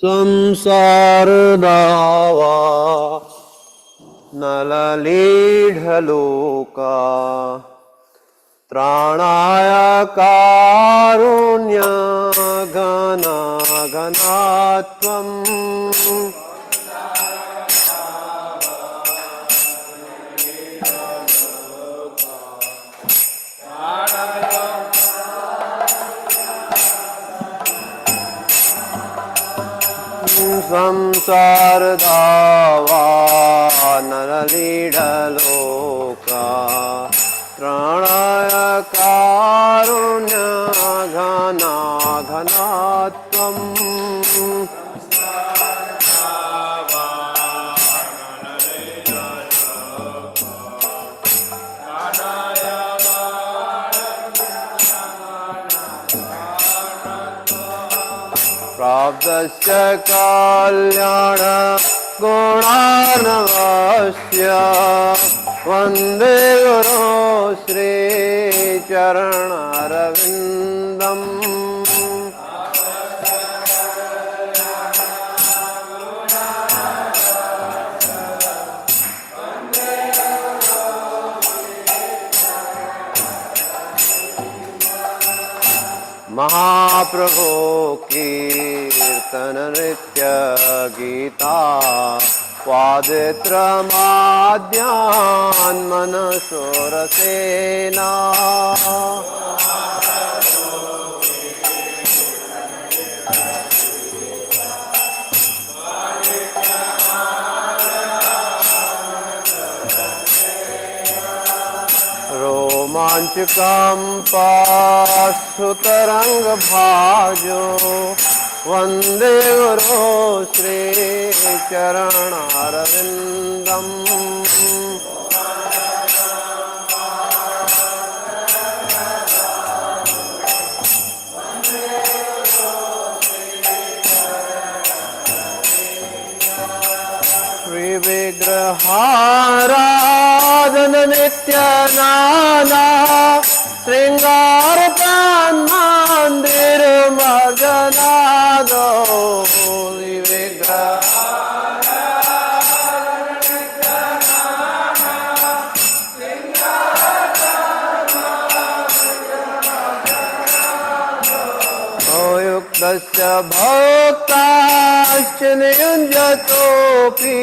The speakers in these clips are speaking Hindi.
संसार दावा नललीढलोका त्राणाय कारुण्य घना घनात्वम् संसार धावा नरलीढलोका त्राणाय कारुण्य घना घनात्वम् प्राप्तस्य कल्याण गुणार्णवस्य वन्दे गुरो श्रीचरणारविन्दम् महाप्रभो कीर्तन नृत्य गीता स्वादित्र माद्यान् मनसो रसेना रोमाञ्चकम्पाश्रुतरङ्गभाजो वन्दे गुरो श्रीचरणारविन्दम् श्रीविग्रहाराधन नित्यनाना श्रृंगारकान् मंदिर मर्जनादो युक्तस्य भक्ताश्च नियुञ्जतोऽपि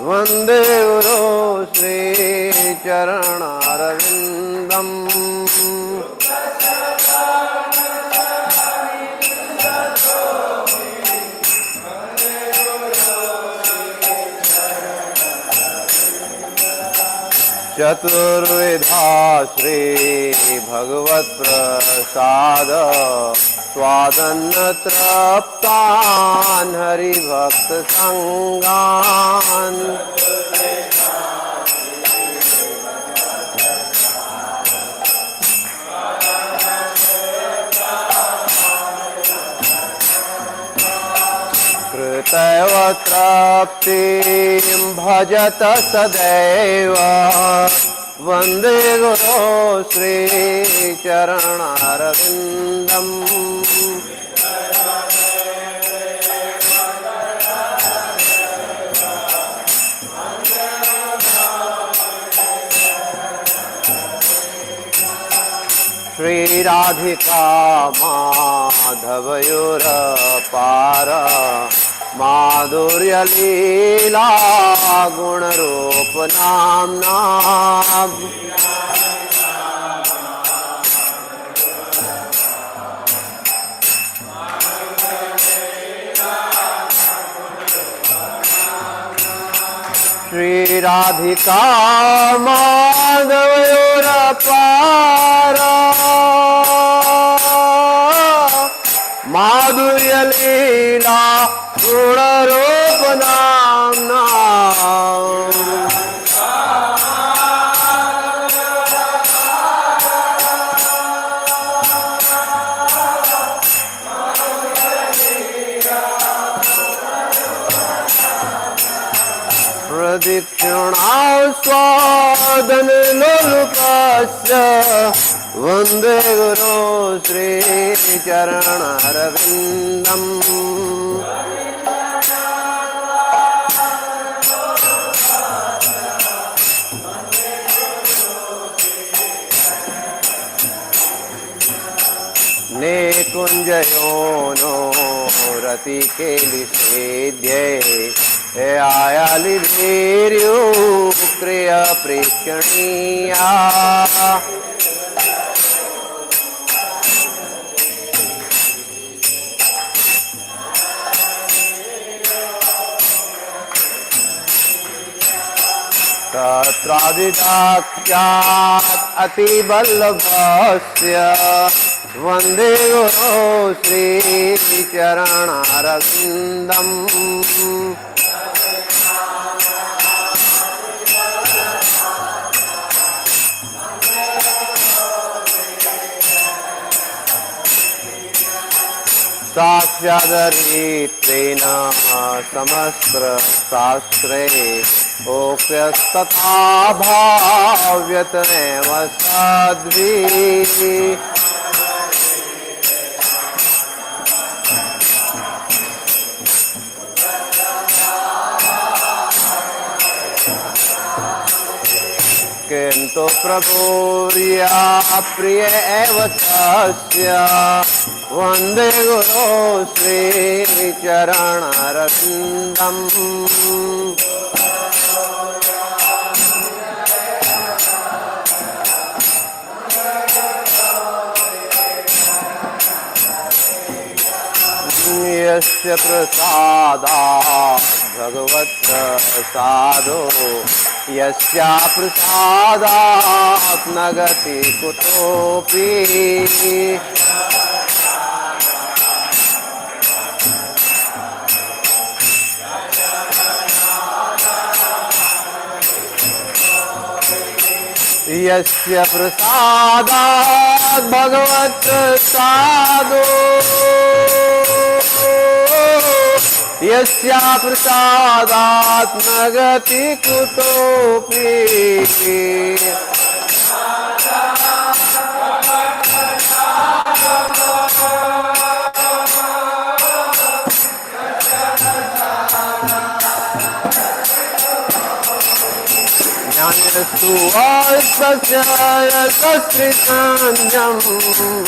वन्दे गुरो श्रीचरणारविन्दम् चतुर्विधा श्री भगवत प्रसाद स्वादन्न तृप्तान् हरिभक्त संगान् कृतैव तृप्तिं भजत सदैव वन्दे गुरो श्रीचरणारविन्दम् श्रीराधिका माधवयोरपार माधुर्यलीला गुणरूप नाम्ना श्रीराधिका माधवयोरपार माधुर्यलीला लीला गुणरूप नाम्ना प्रदीक्षिणा स्वादन लोलुपस्य वन्दे गुरो श्रीचरणरविन्दम् निकुञ्जयोनो रतिकेलिसेद्ये आयालिधीर्यो क्रिया प्रेक्षणीया तत्रादिदाख्यात् अतिवल्लभस्य वन्दे गुरो श्रीचरणरविन्दम् साक्षादरीत्वेन समस्त्रशास्त्रे ओक्यस्तथा भाव्यत एव साध्वी किन्तु प्रभुर्या प्रिय एव तस्य वन्दे गुरो श्रीचरणरविन्दम् यस्य प्रसादात् भगवत्प्रसादो यस्या प्रसादात् न गति कुतोऽपि यस्य प्रसादात् भगवत्प्रसादो यस्या प्रसादात् न गति कुतोऽपि ज्ञानस्तु अल्पस्य यतश्रितान्यं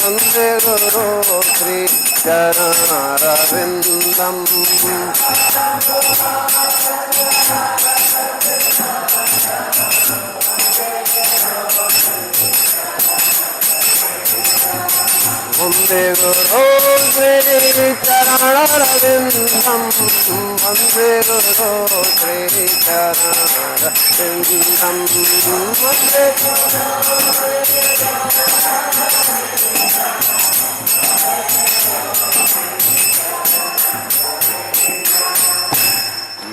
वन्दे गुरो श्रीचरणरविन्दम् वन्दे गुरो श्रीचरणरविन्दम् वन्दे गुरो श्रीचरणरविन्दम् वन्दे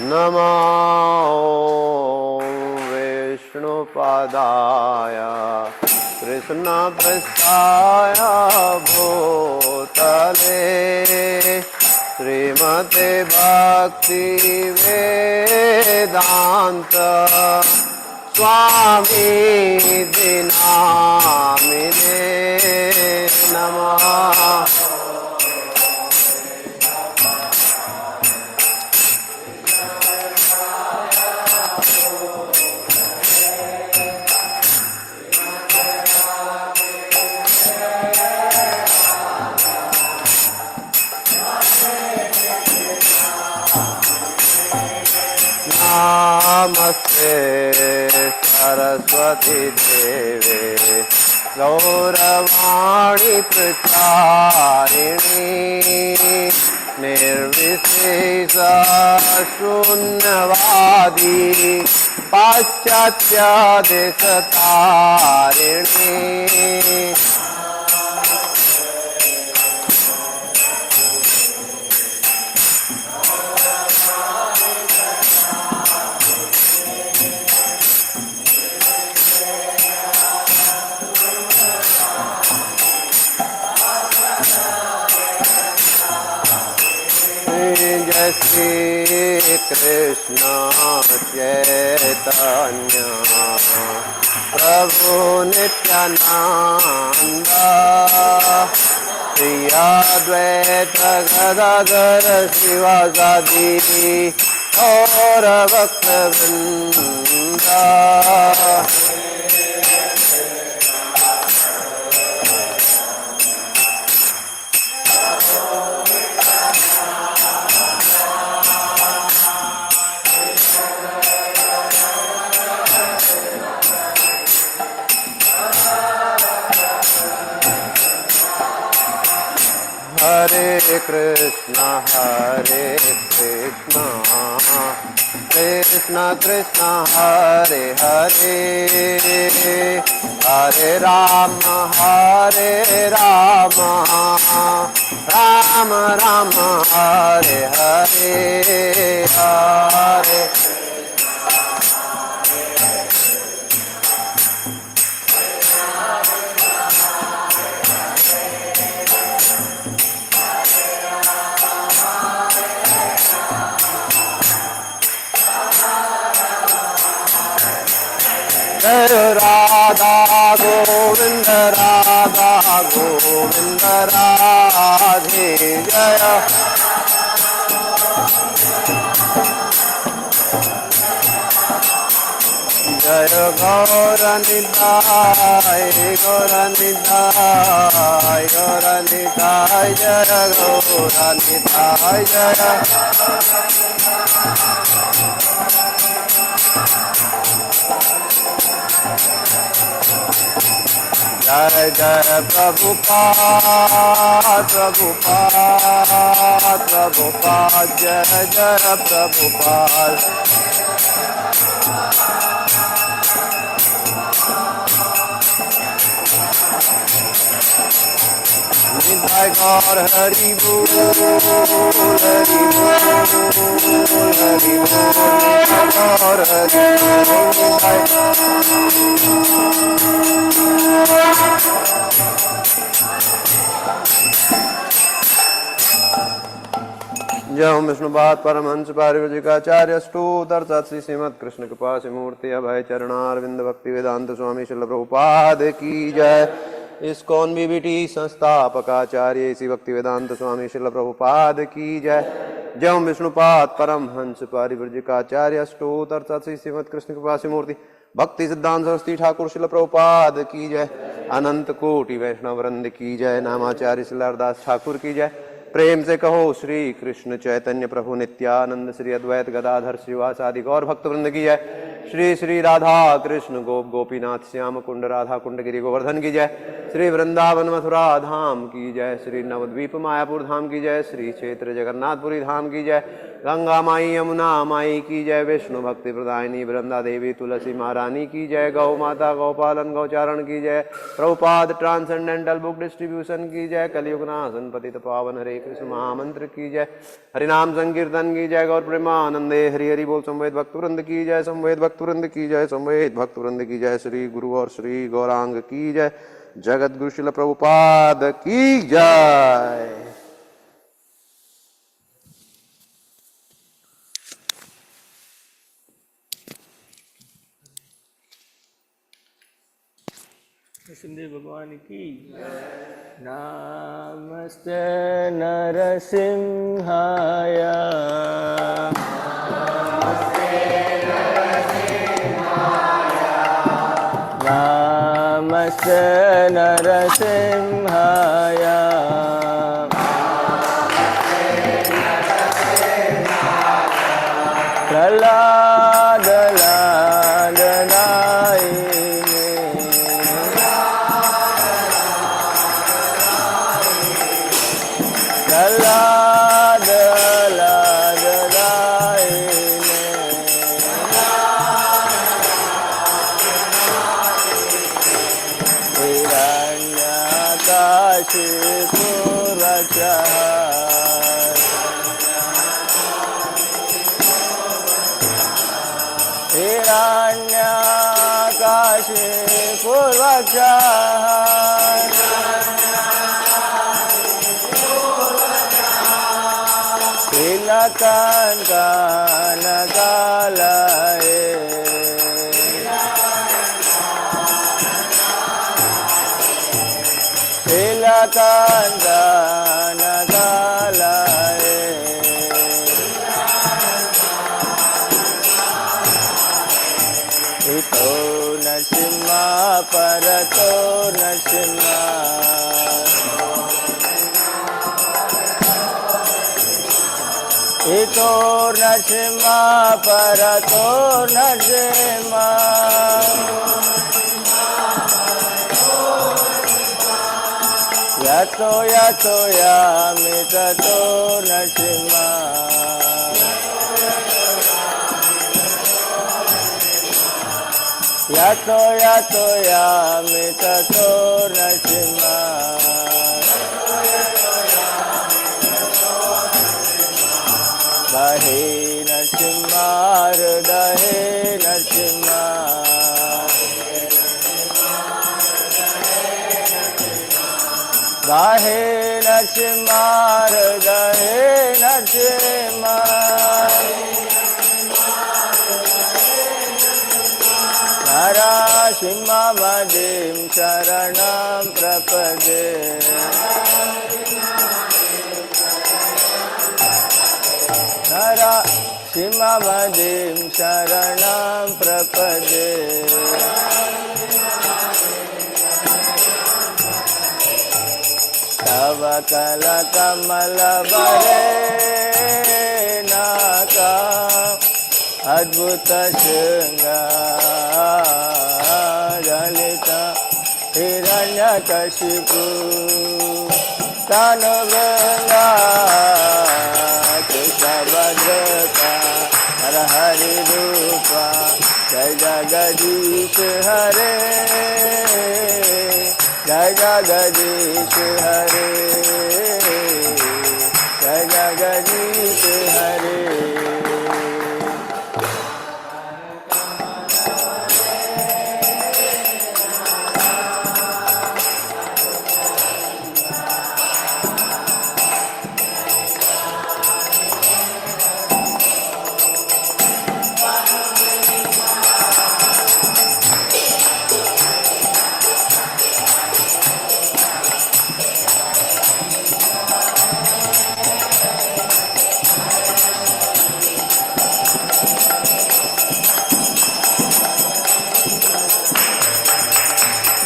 नमो विष्णुपादाय कृष्णपृष्ठाय भूतले श्रीमते भक्तिवेदान्त स्वामीति नामिने नमः। नमस्ते सरस्वती देवे गौरवाणी प्रचारिणी निर्विशेष शून्यवादी पाश्चात्य देशतारिणी Shri Krishna Chaitanya Prabhu Nityananda Shri Advaita Gadadhara Srivasadi Gaura Bhakta Vrinda Hare Krishna Krishna Krishna Hare Hare Hare Rama Rama Rama Hare Hare Hare Radha Govinda Radhe Jaya Jaya Gauranidhai Jaya Gauranidhai Jaya Jai Jai Prabhupada Jai Jai Prabhupada Nidhai Gaur Hari Bol Hari Bol Hari Bol Gaur Hari जय ओम विष्णुपाद परमहंस पारिवृजिकाचार्य स्तोत्र श्री श्रीमद कृष्ण कृपा सिमूर्ति अभय चरणारविंद भक्ति वेदांत स्वामी श्रील प्रभुपाद की जय। इस्कॉन बीबीटी संस्थापकाचार्य श्री भक्ति वेदांत स्वामी श्रील प्रभुपाद की जय। जय ओम विष्णुपाद परमहंस पारिवृजिकाचार्य स्तोत्र श्री श्रीमद कृष्ण कृपा सिमूर्ति भक्ति सिद्धांत सरस्वती ठाकुर श्रील प्रभुपाद की जय। अनंत कोटि वैष्णव वृंद की जय। नामाचार्य श्री हरदास ठाकुर की जय। प्रेम से कहो श्री कृष्ण चैतन्य प्रभु नित्यानंद श्री अद्वैत गदाधर श्रीवासादि गौर भक्त वृंद की जय। श्री श्री राधा कृष्ण गोप गोपीनाथ श्याम कुंड राधा कुंड गिरि गोवर्धन की जय। श्री वृंदावन मथुरा धाम की जय। श्री नवद्वीप मायापुर धाम की जय। श्री क्षेत्र जगन्नाथपुरी धाम की जय। गंगा माई यमुना माई की जय। विष्णु भक्ति प्रदायिनी वृंदा देवी तुलसी महारानी की जय। गौ माता गौपालन गौचारण की जय। प्रभुपाद ट्रांसेंडेंटल बुक डिस्ट्रीब्यूशन की जय। कलियुग नाशन पतित पावन हरे कृष्ण महामंत्र की जय। हरिनाम संकीर्तन की जय। गौर प्रेमानंदे हरि हरि बोल। संवेद भक्त वृंद की जय। संवेद भक्त वृंद की जय। संवेद भक्त वृंद की जय। श्री गुरु और श्री गौरांग की जय। जगत गुरु श्रील प्रभुपाद की जय। कृष्णदेव भगवान की नमस्ते नरसिंहाय नमस्ते नरसिंहाय प्रहलाद नीलकण्ठनकालये नीलकण्ठनकालये इतो नरसिंह परतो नरसिंह इतो नरसिंह परतो नरसिंह यतो यतो यामि ततो नरसिंह यतो यतो यामि ततो नरसिंह बहे नरसिंह हृदये नरसिंह बहे नरसिंह हृदये नरसिंह नरसिंहमदिं शरणं प्रपदे नरसिंहमदिं शरणं प्रपदे तव कलकमलबरे नाका अद्भुत शृंगारलिता हिरण्यकशिपु तनुभृंगा केशवद्रता हरहरि रूपा जय जगदीश हरे जय जगदीश हरे जय जगदीश हरे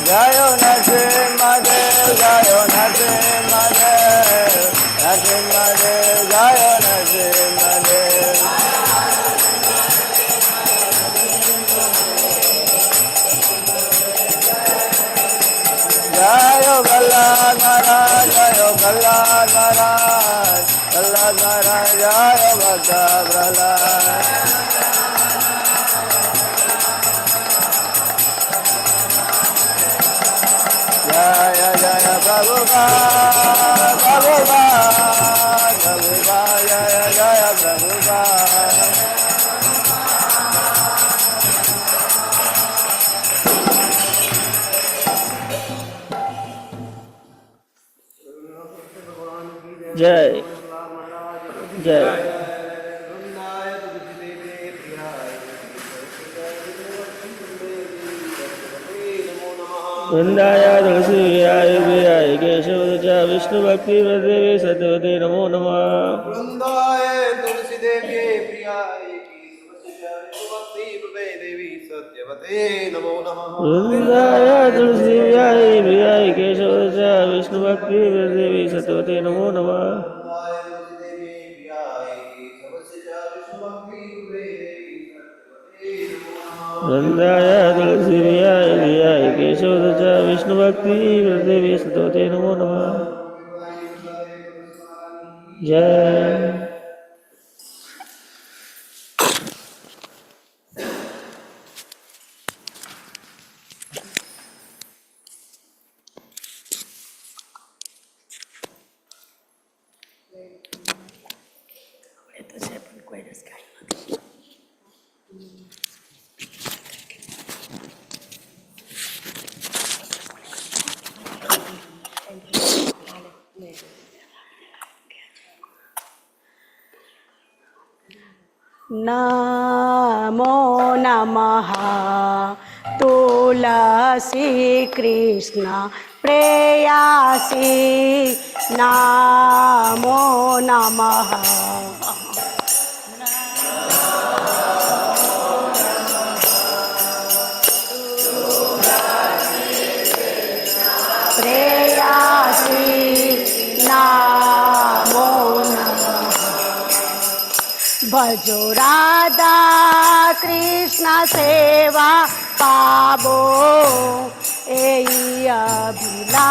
जयो नरसिंहदेव जयो नरसिंहदेव नरसिंहदेव जयो नरसिंहदेव जयो गल्लाध महाराज जयो गल्लाध महाराज गल्लाध महाराज जयो भक्त प्रहलाद जय जय प्रभुपाद प्रभुपाद प्रभुपाद जय जय प्रभुपाद जय जय वृंदाय तुलसीयाय प्रियाय केशवदचा विष्णु भक्ति देवी सत्यवते नमो नमः वृंदाय तुलसी देवी प्रियाय भक्ति देवी सत्यवते नमो नमः वृंदाय तुलसीयाय प्रियाय केशवदचा विष्णु भक्ति देवी सत्यवते नमो नमः वृंदाय तुलसीयाय प्रियाय केशवदचा विष्णु भक्ति देवी सत्यवते नमो नमः जय नमो नमः तुलसी कृष्ण प्रेयसी नमो नमः प्रेयसी नमो नमः भजो राधा कृष्ण सेवा पाबो एई अभिलाषी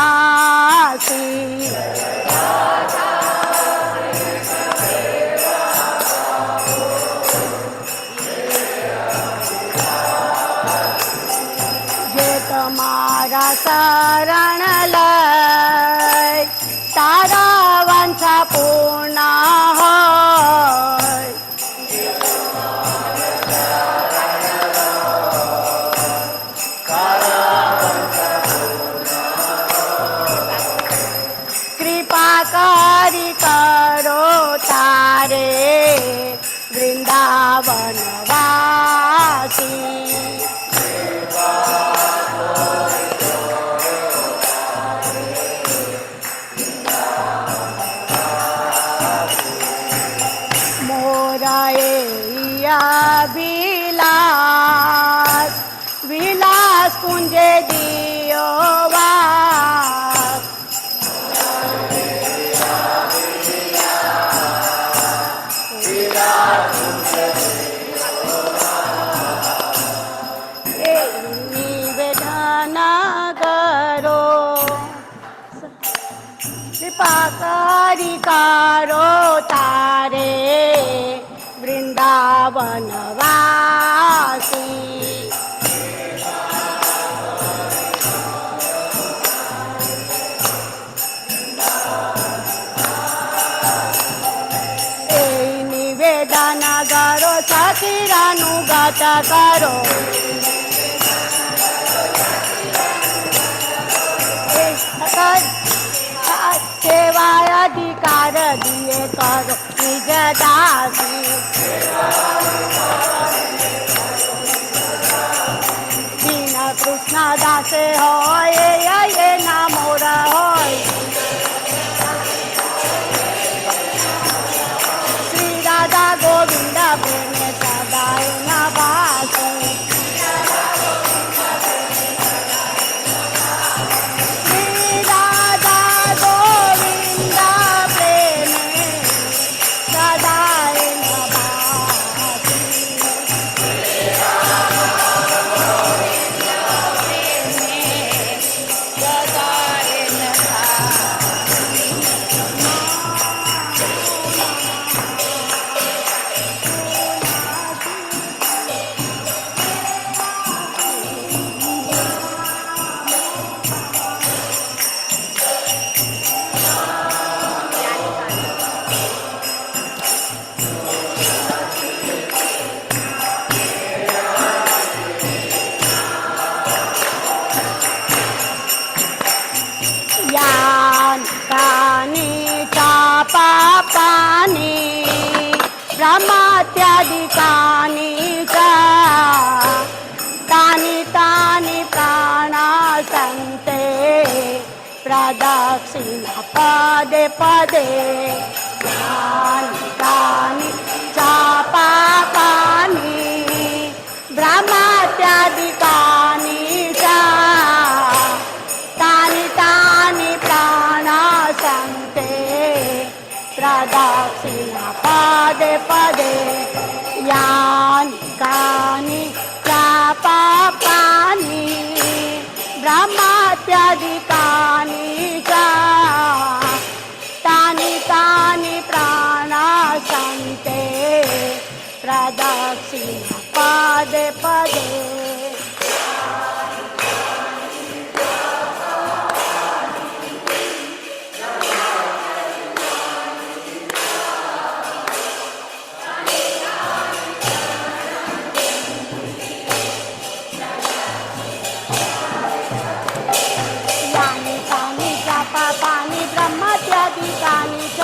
जे तुम्हारा शरण लय तारा वांछा पूर्ण होय कृपा करी करो तारे वृंदावन वासी मोरा विलास विलास कुंजे दियो वास निवेदन करो कृपा करी करो तारे वृंदावन वासी निवेदन करो सखीरानुगत करो सेवा अधिकार दिए करो निज दासी दीन कृष्ण दासे होय ये ना मोरा होय श्री राधा गोविंद प्रेम सदाय नवासी ब्रह्मात्यादिकानि च तानि तानि प्राणासन्ते प्रदक्षिणा पदे पदे तानि च पापानि ब्रह्मात्यादिकानि च तानि तानि प्राणासन्ते प्रदक्षिणा पदे पदे यानि कानि च पापानि ब्रह्मात्यादिकानि च तानि तानि प्राणासन्ते प्रदक्षिणा पदे पदे पापानि ब्रह्मात्यादिकानि च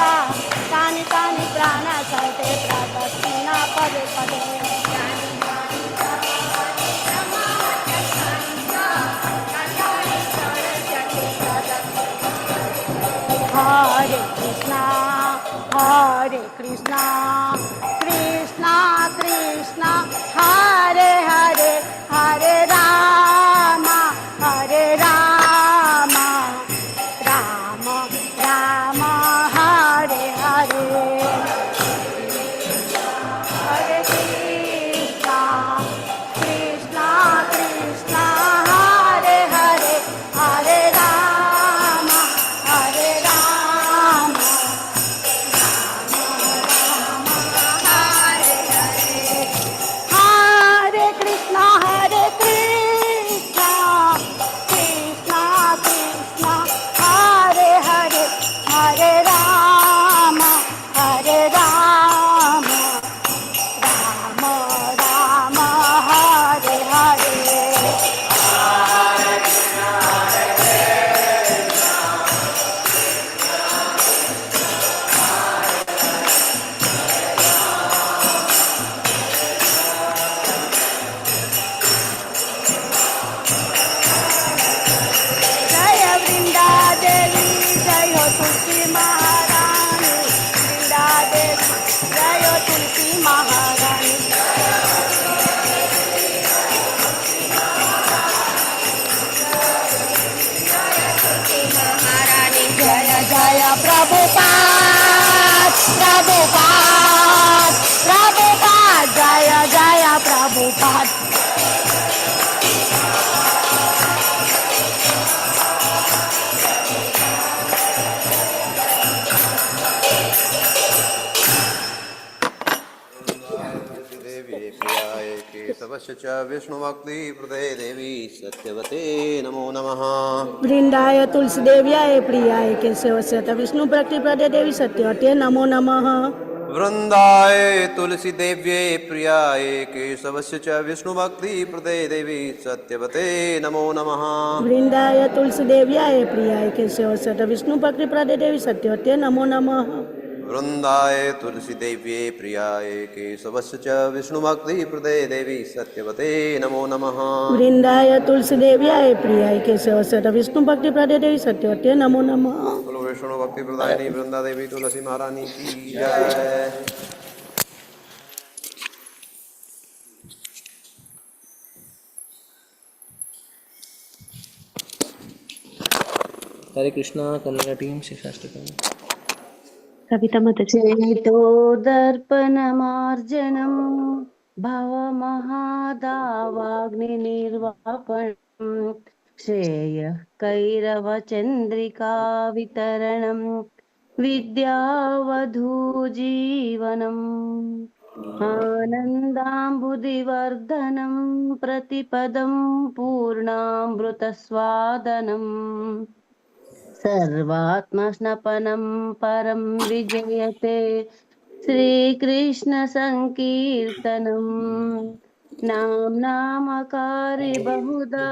तानि तानि प्राणासन्ते प्रदक्षिणा पदे Hare Krishna, Hare Krishna, Krishna Krishna, Hare Hare, Hare Rama, Hare Rama, Rama Rama, Hare Hare. Hare Krishna, Krishna Krishna, Hare Hare, Hare Rama, Hare Rama, Hare Krishna, Hare Krishna, Krishna Krishna, Hare Hare, Hare Rama, Hare Rama, Rama Rama, Hare Hare. जय वृंदा देवी, जय हो तुलसी महारानी, वृंदा देवी, जय हो तुलसी महारानी। जय जय प्रभुपाद, प्रभुपाद, प्रभुपाद, जय जय प्रभुपाद। देवी प्रियाय केशवस्य च विष्णुभक्ति प्रदे देवी सत्यवते नमो नमः। वृंदाय तुलसी देव्याय प्रियाय केशवस्य च विष्णु भक्ति प्रदे देवी सत्यवते नमो नमः। वृंदाय तुलसी देव्ये प्रियाय केशवस्य च विष्णुभक्ति प्रदे देवी सत्यवते नमो नमः। वृंदाय तुलसी देव्याय प्रियाय केशवस्य च विष्णु भक्ति प्रदे देवी सत्यवते नमो नमः। वृंदाय तुलसी देव्ये प्रियाय केशवस्य च विष्णुभक्ति प्रदे देवी सत्यवते नमो नमः। वृंदाय तुलसी देव्याय प्रियाय केशवस्य च विष्णु भक्ति प्रदे देवी सत्यवते नमो नमः। बोलो विष्णु भक्ति प्रदायिनी वृंदा देवी तुलसी महारानी की जय। हरे कृष्णा कन्या टीम शिक्षाष्टकम चेतो दर्पणमार्जनं भवमहादावाग्निर्वापणं श्रेयः कैरवचन्द्रिका वितरणं विद्यावधूजीवनम् आनन्दाम्बुदिवर्धनं प्रतिपदं पूर्णामृतस्वादनम् सर्वात्मस्नपनं परं विजयते श्रीकृष्णसङ्कीर्तनम् नाम्नामकारि बहुधा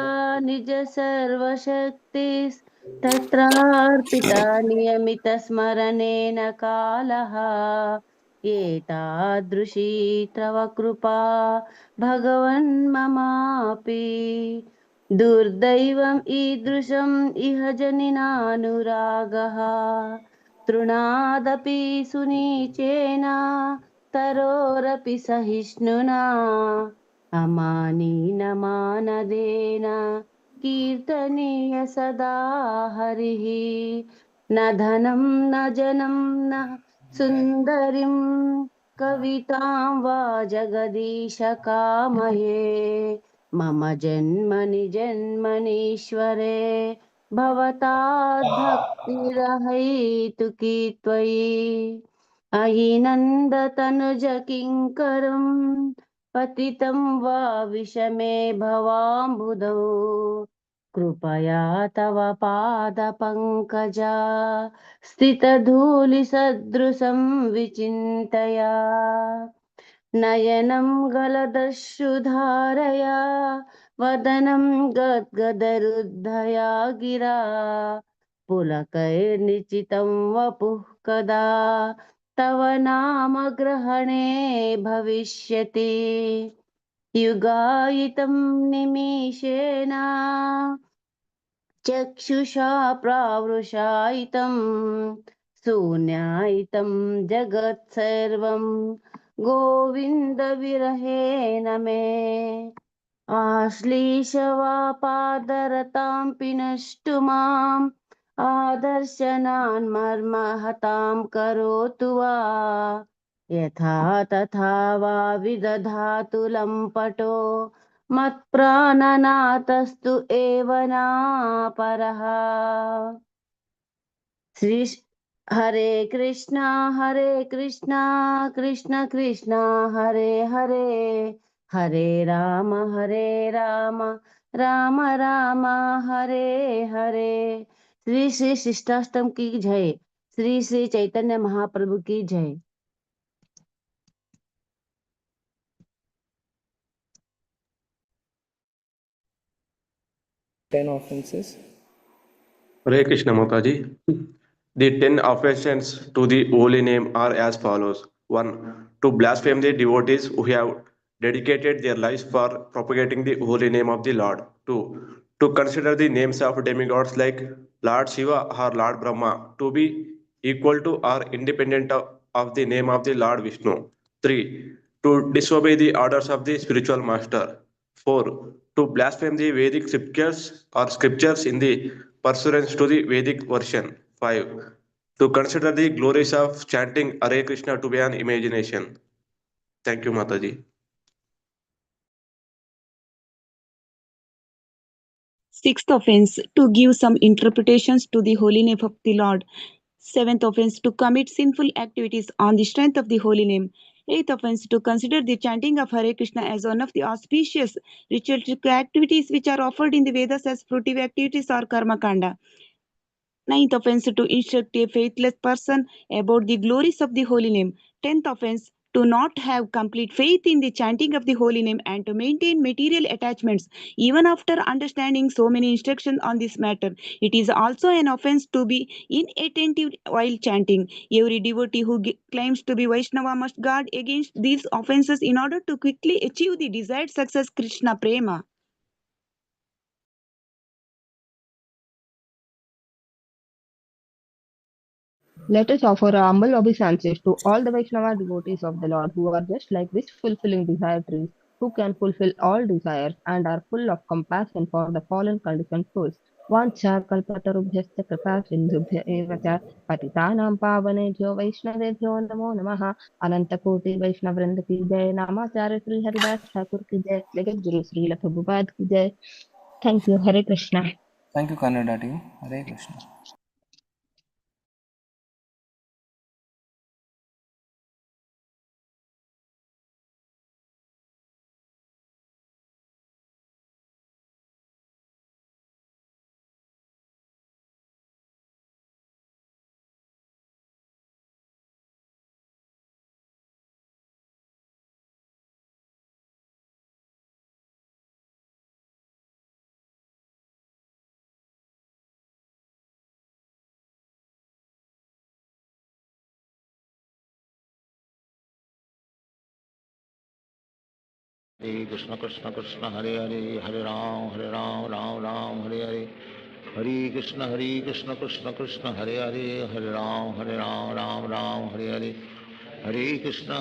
निज सर्वशक्तिस्तत्रार्पिता नियमितस्मरणेन कालः एतादृशी तव कृपा भगवन्ममापि दुर्दैवम् ईदृशम् इह जनिनानुरागः तृणादपि सुनीचेन तरोरपि सहिष्णुना अमानीनमानदेन कीर्तनीय सदा हरिः न धनं न जनं न सुन्दरीं कवितां वा जगदीश कामये मम जन्मनि जन्मनीश्वरे भवताद्भक्तिरहैतुकी त्वयि अयि नन्दतनुजकिङ्करं पतितं वा विषमे भवाम्बुधौ कृपया तव पादपङ्कजा स्थितधूलिसदृशं विचिन्तया नयनं गलदश्रुधारया वदनं गद्गदरुद्धया गिरा पुलकैर्निचितं वपुः कदा तव नाम ग्रहणे भविष्यति युगायितं निमेषेण चक्षुषा प्रावृषायितं शून्यायितं जगत् सर्वं गोविन्दविरहेण मे आश्लीषवापादरतां पिनष्टु माम् आदर्शनान् मर्महतां करोतु वा यथा तथा वा विदधातु लम्पटो मत्प्राणनाथस्तु एव नापरः श्री हरे कृष्णा कृष्ण कृष्ण हरे हरे हरे राम राम राम हरे हरे। श्री श्री शिष्टाष्टम की जय। श्री श्री चैतन्य महाप्रभु की जय। 10 offenses. Hare Krishna Mataji. The 10 offenses to the holy name are as follows. 1. To blaspheme the devotees who have dedicated their lives for propagating the holy name of the Lord. 2. To consider the names of demigods like Lord Shiva or Lord Brahma to be equal to or independent of the name of the Lord Vishnu. 3. To disobey the orders of the spiritual master. 4. To blaspheme the Vedic scriptures in the pursuance to the Vedic version. 5. To consider the glories of chanting Hare Krishna to be an imagination. Thank you, Mataji. Sixth offense, to give some interpretations to the holy name of the Lord. Seventh offense, to commit sinful activities on the strength of the holy name. Eighth offense, to consider the chanting of Hare Krishna as one of the auspicious ritualistic activities which are offered in the Vedas as fruitive activities or karma kanda. Ninth offense, to instruct a faithless person about the glories of the holy name. 10th offense, to not have complete faith in the chanting of the holy name and to maintain material attachments even after understanding so many instructions on this matter. It is also an offense to be inattentive while chanting. Every devotee who claims to be Vaishnava must guard against these offenses in order to quickly achieve the desired success, Krishna Prema. Let us offer our humble obeisances to all the Vaishnava devotees of the Lord who are just like wish fulfilling desire trees, who can fulfill all desires and are full of compassion for the fallen conditioned souls. वाञ्छा कल्पतरुभ्यश्च कृपा सिन्धुभ्य एव च पतितानां पावनेभ्यो वैष्णवेभ्यो नमो नमः। अनंतकोटि वैष्णव वृंद की जय। नामाचार्य श्री हरिदास ठाकुर की जय। जगत गुरु श्रील प्रभुपाद की जय। Thank you. Hare Krishna. Thank you, Kannada team. Hare Krishna. Hare Krishna Krishna Krishna Hare Hare Hare Ram Ram Ram Hare Hare Hare Krishna Krishna Krishna Hare Hare Ram Ram Ram Hare Hare Hare Krishna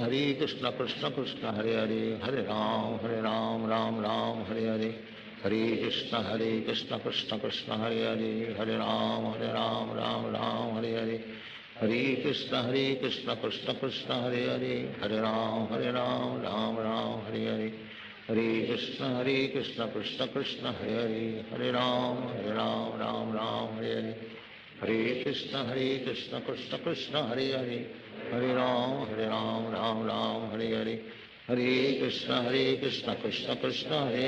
Krishna Krishna Hare Hare Ram Ram Ram Hare Hare Hare Krishna Krishna Krishna Hare Ram Ram Ram Hare Hare Hare Krishna Krishna Krishna Hare Ram Ram Hare Hare Hare Krishna Krishna Krishna Hare Ram Ram Ram Hare Hare Hare Krishna Krishna Krishna Hare Ram Ram Ram Hare Hare Hare Krishna Krishna Krishna Hare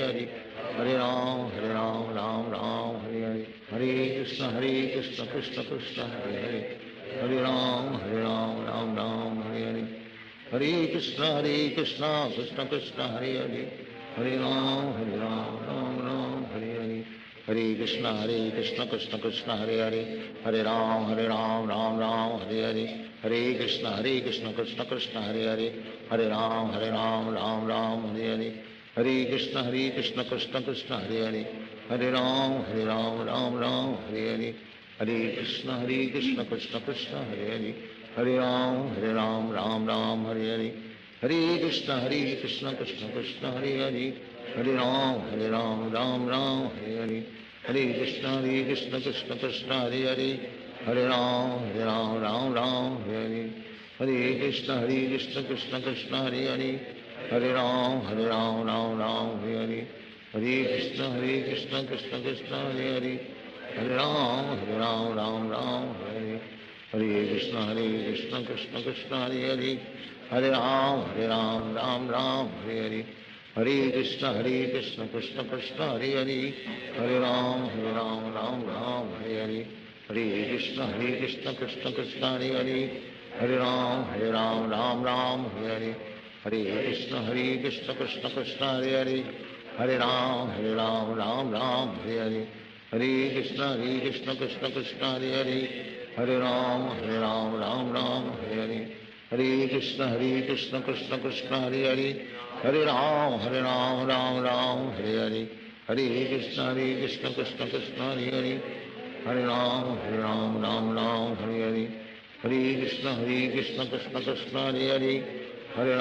Ram Ram Ram Hare Hare Hare Krishna Krishna Krishna Hare Ram Ram Ram Hare Hare Hare Krishna Krishna Krishna Hare Ram Ram Ram Hare Hare Hare Krishna Krishna Krishna Hare Hare Hare Ram Ram Ram Hare Hare Hare Krishna Krishna Krishna Hare Hare Hare Ram Ram Ram Hare Hare Hare Krishna Krishna Krishna Hare Hare Hare Ram Ram Ram Hare Hare Hare Krishna Krishna Krishna Hare Hare Hare Ram Ram Hare Hare Hare Krishna Krishna Krishna Hare Hare Hare Ram Ram Hare Hare Hare Krishna Krishna Krishna Hare Hare Hare Ram Ram Hare Hare Hare Krishna Krishna Krishna Hare Hare Hare Ram Ram Hare Hare Hare Krishna Krishna Krishna Hare Hare Hare Ram Ram Hare Hare Hare Krishna Krishna Krishna Hare Hare Hare Ram Ram Hare Hare Hare Krishna Krishna Krishna Hare Hare Hare Ram Ram Hare Hare Hare Krishna Krishna Krishna Hare Hare Hare Ram Ram Hare Hare Hare Krishna Krishna Krishna Hare Hare Hare Ram Ram Hare Hare Hare Krishna Krishna Krishna Hare Hare Hare Ram Ram Hare Hare Hare Krishna Krishna Krishna Hare Hare Hare Ram Ram Hare Hare Hare Krishna Krishna Krishna Hare Hare Hare Ram Ram Hare Hare Hare Krishna Krishna Krishna Hare Hare Hare Ram Ram Hare Hare Hare Krishna Krishna Krishna Hare Hare Hare Ram Ram Hare Hare Hare Krishna Krishna Krishna Hare Hare Hare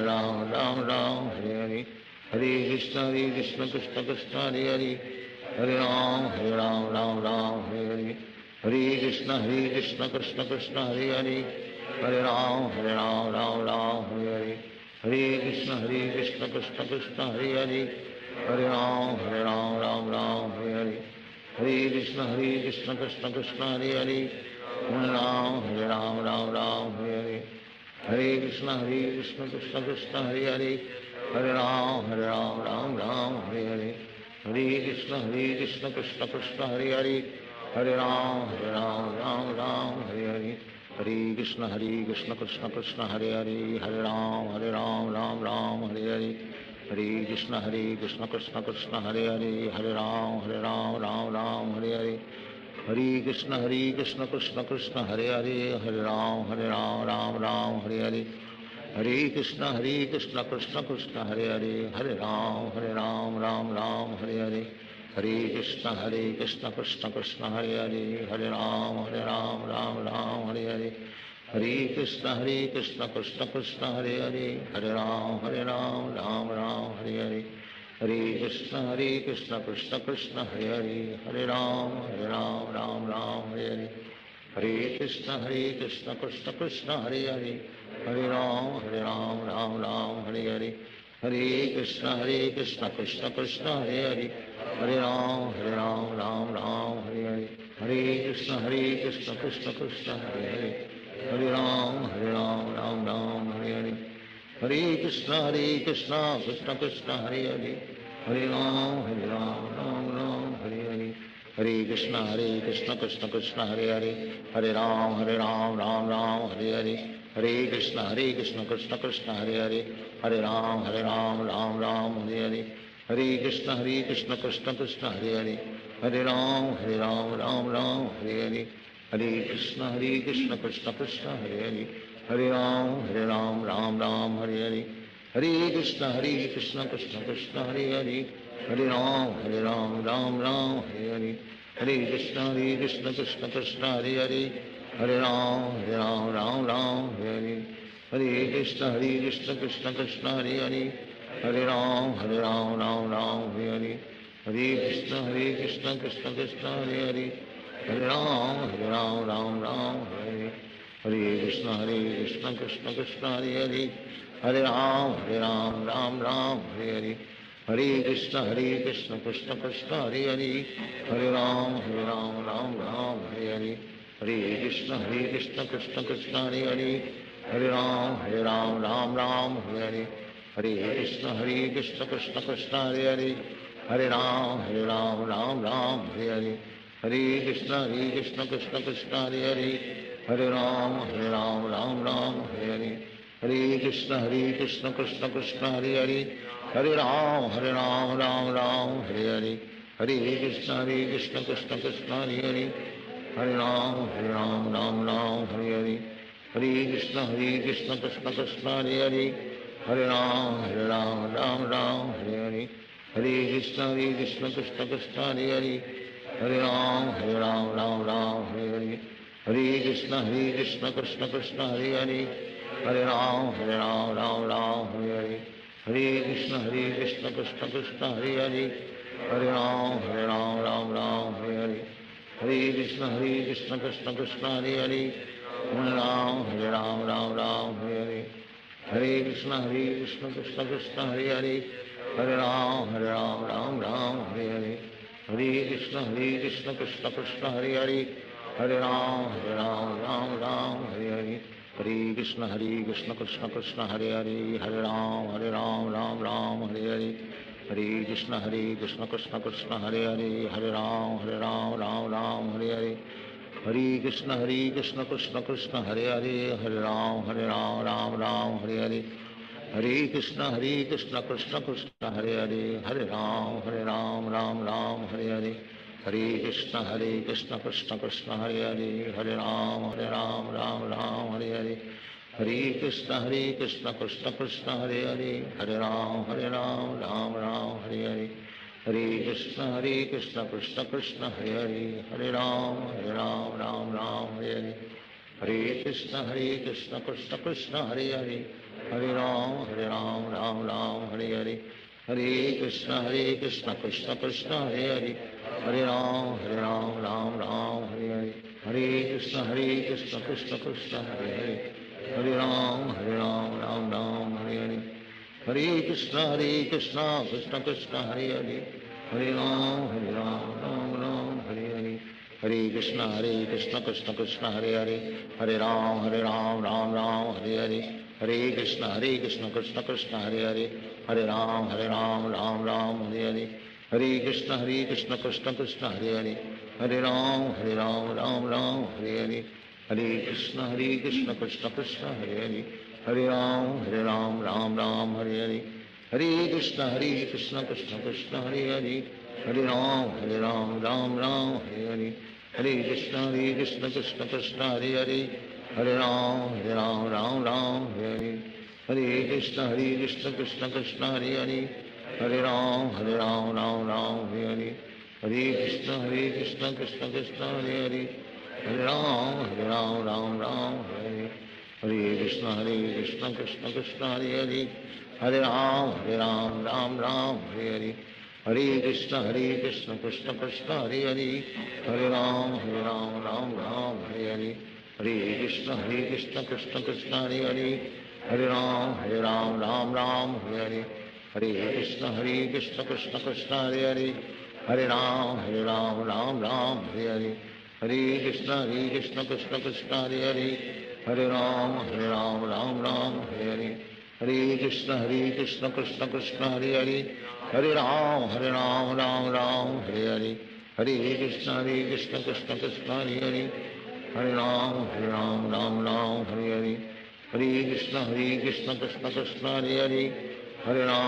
Ram Ram Hare Hare Hare Krishna Krishna Krishna Hare Hare Hare Ram Ram Hare Hare Hare Krishna Krishna Krishna Hare Hare Hare Ram Ram Hare Hare Hare Krishna Krishna Krishna Hare Hare Hare Ram Ram Hare Hare Hare Krishna Krishna Krishna Hare Hare Hare Ram Ram Hare Hare Hare Krishna Krishna Krishna Hare Hare Hare Ram Ram Hare Hare Hare Krishna Krishna Krishna Hare Hare Hare Ram Ram Hare Hare Hare Krishna Krishna Krishna Hare Hare Hare Ram Ram Hare Hare Hare Krishna Krishna Krishna Hare Hare Hare Ram Ram Hare Hare Hare Krishna Krishna Krishna Hare Hare Hare Ram Ram Hare Hare Hare Krishna Krishna Krishna Hare Hare Hare Ram Ram Hare Hare Hare Krishna Krishna Krishna Hare Hare Hare Ram Ram Hare Hare Hare Krishna Krishna Krishna Hare Hare Hare Ram Ram Hare Hare Hare Krishna Krishna Krishna Hare Hare Hare Ram Ram Hare Hare Hare Krishna Krishna Krishna Hare Hare Hare Ram Ram Hare Hare Hare Krishna Krishna Krishna Hare Hare Hare Ram Hare Hare Hare Krishna Krishna Krishna Hare Hare Hare Ram Ram Hare Hare Hare Krishna Krishna Krishna Hare Hare Hare Ram Ram Hare Hare Hare Krishna Krishna Krishna Hare Hare Hare Ram Ram Hare Hare Hare Krishna Krishna Krishna Hare Hare Hare Ram Ram Hare Hare Hare Krishna Krishna Krishna Hare Hare Hare Ram Ram Hare Hare Hare Krishna Krishna Krishna Hare Hare Hare Ram Ram Hare Hare Hare Krishna Krishna Krishna Hare Hare Hare Ram Ram Hare Hare Hare Krishna Krishna Krishna Hare Hare Hare Ram Ram Hare Hare Krishna Krishna Krishna Hare Hare Hare Ram Ram Hare Hare Hare Krishna Krishna Krishna Hare Hare Hare Ram Ram Hare Hare Hare Krishna Krishna Krishna Hare Hare Hare Ram Ram Hare Hare Hare Krishna Krishna Krishna Hare Hare Hare Ram Ram Hare Hare Hare Krishna Krishna Krishna Hare Hare Hare Ram Ram Hare Hare Hare Krishna Krishna Krishna Hare Hare Hare Ram Ram Ram Hare Hare Hare Krishna Krishna Krishna Hare Hare Hare Ram Ram Ram Hare Hare Hare Krishna Krishna Krishna Hare Hare Hare Ram Ram Hare Hare Hare Krishna Krishna Krishna Hare Hare Hare Ram Ram Hare Hare Hare Krishna Krishna Krishna Hare Hare Hare Ram Ram Hare Hare Hare Krishna Krishna Krishna Hare Hare Hare Ram Ram Hare Hare Hare Krishna Krishna Krishna Hare Hare Hare Ram Ram Hare Hare Hare Krishna Krishna Krishna Hare Hare Hare Ram Ram Hare Hare Hare Krishna Krishna Krishna Hare Hare Hare Ram Ram Hare Hare Hare Krishna Krishna Krishna Hare Hare Hare Ram Ram Hare Hare Hare Krishna Krishna Krishna Hare Hare Hare Ram Ram Hare Hare Hare Krishna Krishna Krishna Hare Hare Hare Ram Ram Hare Hare Hare Krishna Krishna Krishna Hare Hare Hare Ram Ram Hare Hare Hare Krishna Krishna Krishna Hare Hare Hare Ram Ram Hare Hare Hare Krishna Krishna Krishna Hare Hare Hare Ram Ram Hare Hare Hare Krishna Krishna Krishna Hare Hare Hare Ram Ram Hare Hare Hare Krishna Krishna Krishna Hare Hare Hare Ram Ram Hare Hare Hare Krishna Krishna Krishna Hare Hare Hare Ram Ram Hare Hare Hare Krishna Krishna Krishna Hare Hare Hare Ram Ram Hare Hare Hare Krishna Krishna Krishna Hare Hare Hare Ram Hare Hare Hare Krishna Krishna Krishna Hare Hare Hare Ram Ram Hare Hare Hare Krishna Krishna Krishna Hare Hare Hare Ram Ram Hare Hare Hare Krishna Krishna Krishna Hare Hare Hare Ram Ram Hare Hare Hare Krishna Krishna Krishna Hare Hare Hare Ram Ram Hare Hare Hare Krishna Krishna Krishna Hare Hare Hare Ram Ram Hare Hare Hare Krishna Krishna Krishna Hare Hare Hare Ram Ram Hare Hare Hare Krishna Krishna Krishna Hare Hare Hare Ram Ram Hare Hare Hare Krishna Krishna Krishna Hare Hare Hare Ram Hare Hare Hare Krishna Krishna Krishna Hare Hare Hare Ram Hare Hare Hare Krishna Krishna Krishna Hare Hare Hare Ram Hare Hare Hare Krishna Krishna Krishna Hare Hare Hare Ram Hare Hare Hare Krishna Krishna Krishna Hare Hare Hare Ram Hare Hare Hare Krishna Krishna Krishna Hare Hare Hare Ram Ram Hare Hare Hare Krishna Krishna Krishna Hare Hare Hare Ram Ram Hare Hare Hare Krishna Krishna Krishna Hare Hare Hare Ram Ram Hare Hare Hare Krishna Krishna Krishna Hare Hare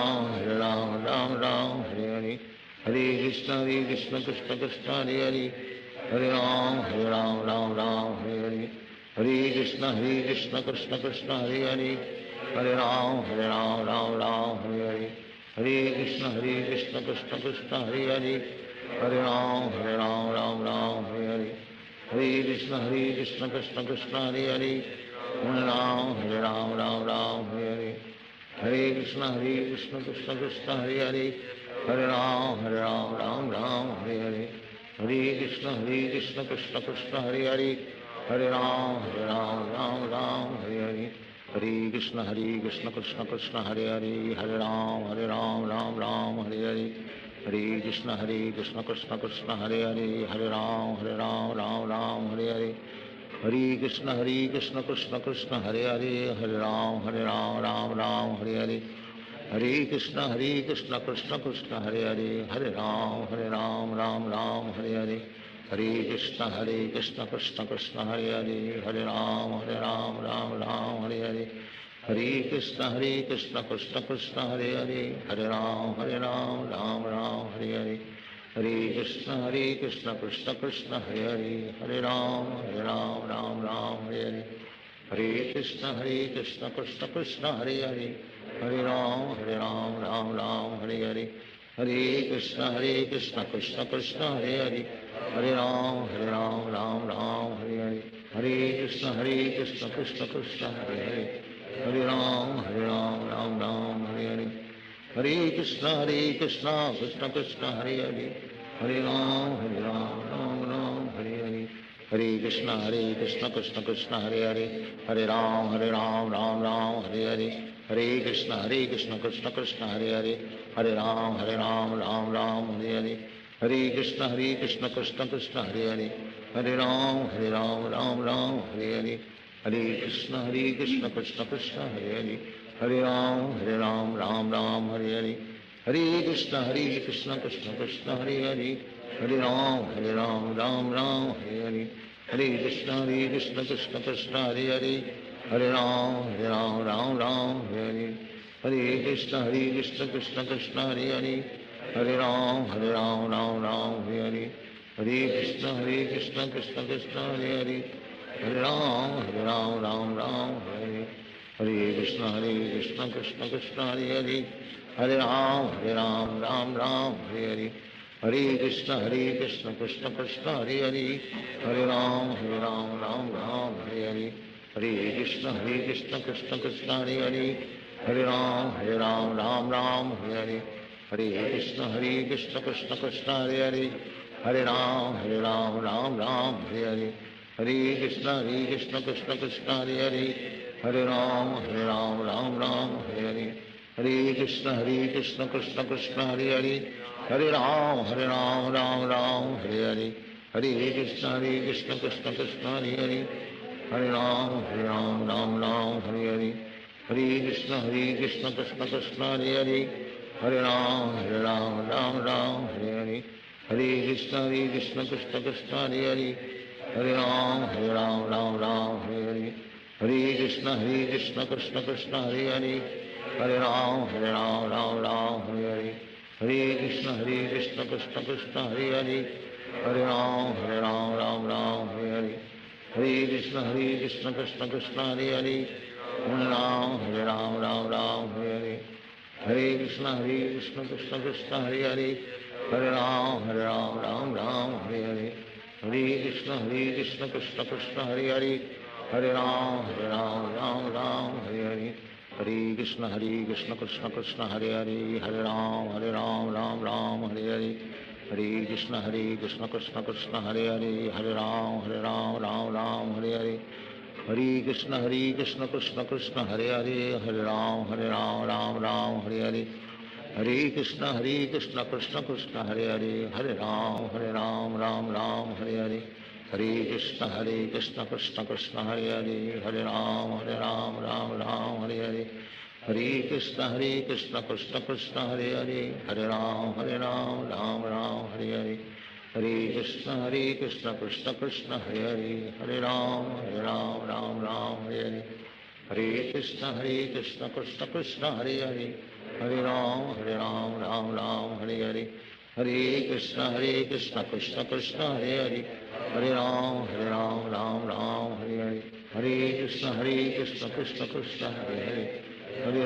Hare Ram Hare Hare Hare Krishna Krishna Krishna Hare Hare Hare Ram Hare Hare Hare Krishna Krishna Krishna Hare Hare Hare Ram Hare Hare Hare Krishna Krishna Krishna Hare Hare Hare Ram Hare Hare Hare Krishna Krishna Krishna Hare Hare Hare Ram Hare Hare Hare Krishna Krishna Krishna Hare Hare Hare Ram Hare Hare Hare Krishna Krishna Krishna Hare Hare Hare Ram Hare Hare Hare Krishna Krishna Krishna Hare Hare Hare Ram Hare Hare Hare Krishna Krishna Krishna Hare Hare Hare Ram Hare Hare Hare Krishna Krishna Krishna Hare Hare Hare Ram Hare Hare Hare Krishna Krishna Krishna Hare Hare Hare Ram Ram Hare Hare Hare Krishna Krishna Krishna Hare Hare Hare Ram Ram Hare Hare Hare Krishna Krishna Krishna Hare Hare Hare Ram Ram Hare Hare Hare Krishna Krishna Krishna Hare Hare Hare Ram Ram Ram Hare Hare Hare Krishna Krishna Krishna Hare Hare Hare Ram Ram Ram Hare Hare Hare Krishna Krishna Krishna Hare Hare Hare Ram Ram Ram Hare Hare Hare Krishna Krishna Krishna Hare Hare Hare Ram Ram Ram Hare Hare Hare Krishna Krishna Krishna Hare Hare Hare Ram Ram Ram Hare Hare Hare Krishna Krishna Krishna Hare Hare Hare Ram Ram Ram Hare Hare Hare Krishna Krishna Krishna Hare Hare Hare Ram Ram Ram Hare Hare Hare Krishna Krishna Krishna Hare Hare Hare Ram Ram Ram Hare Hare Hare Krishna Krishna Krishna Hare Hare Hare Ram Ram Hare Hare Hare Krishna Krishna Krishna Hare Hare Hare Ram Ram Hare Hare Hare Krishna Krishna Krishna Hare Hare Hare Ram Ram Hare Hare Hare Krishna Krishna Krishna Hare Hare Hare Ram Ram Hare Hare Hare Krishna Krishna Krishna Hare Hare Hare Ram Ram Hare Hare Hare Krishna Krishna Krishna Hare Hare Hare Ram Ram Hare Hare Hare Krishna Krishna Krishna Hare Hare Hare Ram Ram Hare Hare Hare Krishna Krishna Krishna Hare Hare Hare Ram Ram Hare Hare Hare Krishna Krishna Krishna Hare Hare Hare Ram Ram Hare Hare Hare Krishna Krishna Krishna Hare Hare Hare Ram Ram Hare Hare Hare Krishna Krishna Krishna Hare Hare Hare Ram Ram Hare Hare Hare Krishna Krishna Krishna Hare Hare Hare Ram Ram Hare Hare Hare Krishna Krishna Krishna Hare Hare Hare Ram Ram Hare Hare Hare Krishna Krishna Krishna Hare Hare Hare Ram Ram Hare Hare Hare Krishna Krishna Krishna Hare Hare Hare Ram Ram Hare Hare Hare Krishna Krishna Krishna Hare Hare Hare Ram Ram Hare Hare Hare Krishna Krishna Krishna Hare Hare Hare Ram Ram Hare Hare Hare Krishna Krishna Krishna Hare Hare Hare Ram Ram Hare Hare Hare Krishna Krishna Krishna Hare Hare Hare Ram Ram Hare Hare Hare Krishna Krishna Krishna Hare Hare Hare Ram Ram Hare Hare Hare Krishna Krishna Krishna Hare Hare Hare Ram Ram Hare Hare Hare Krishna Krishna Krishna Hare Hare Hare Ram Ram Hare Hare Hare Krishna Krishna Krishna Hare Hare Hare Ram Ram Hare Hare Hare Krishna Krishna Krishna Hare Hare Hare Ram Ram Hare Hare Hare Krishna Krishna Krishna Hare Hare Hare Ram Ram Hare Hare Hare Krishna Krishna Krishna Hare Hare Hare Ram Ram Hare Hare Hare Krishna Krishna Krishna Hare Hare Hare Ram Ram Hare Hare Hare Krishna Krishna Krishna Hare Hare Hare Ram Ram Hare Hare Hare Krishna Krishna Krishna Hare Hare Hare Ram Ram Hare Hare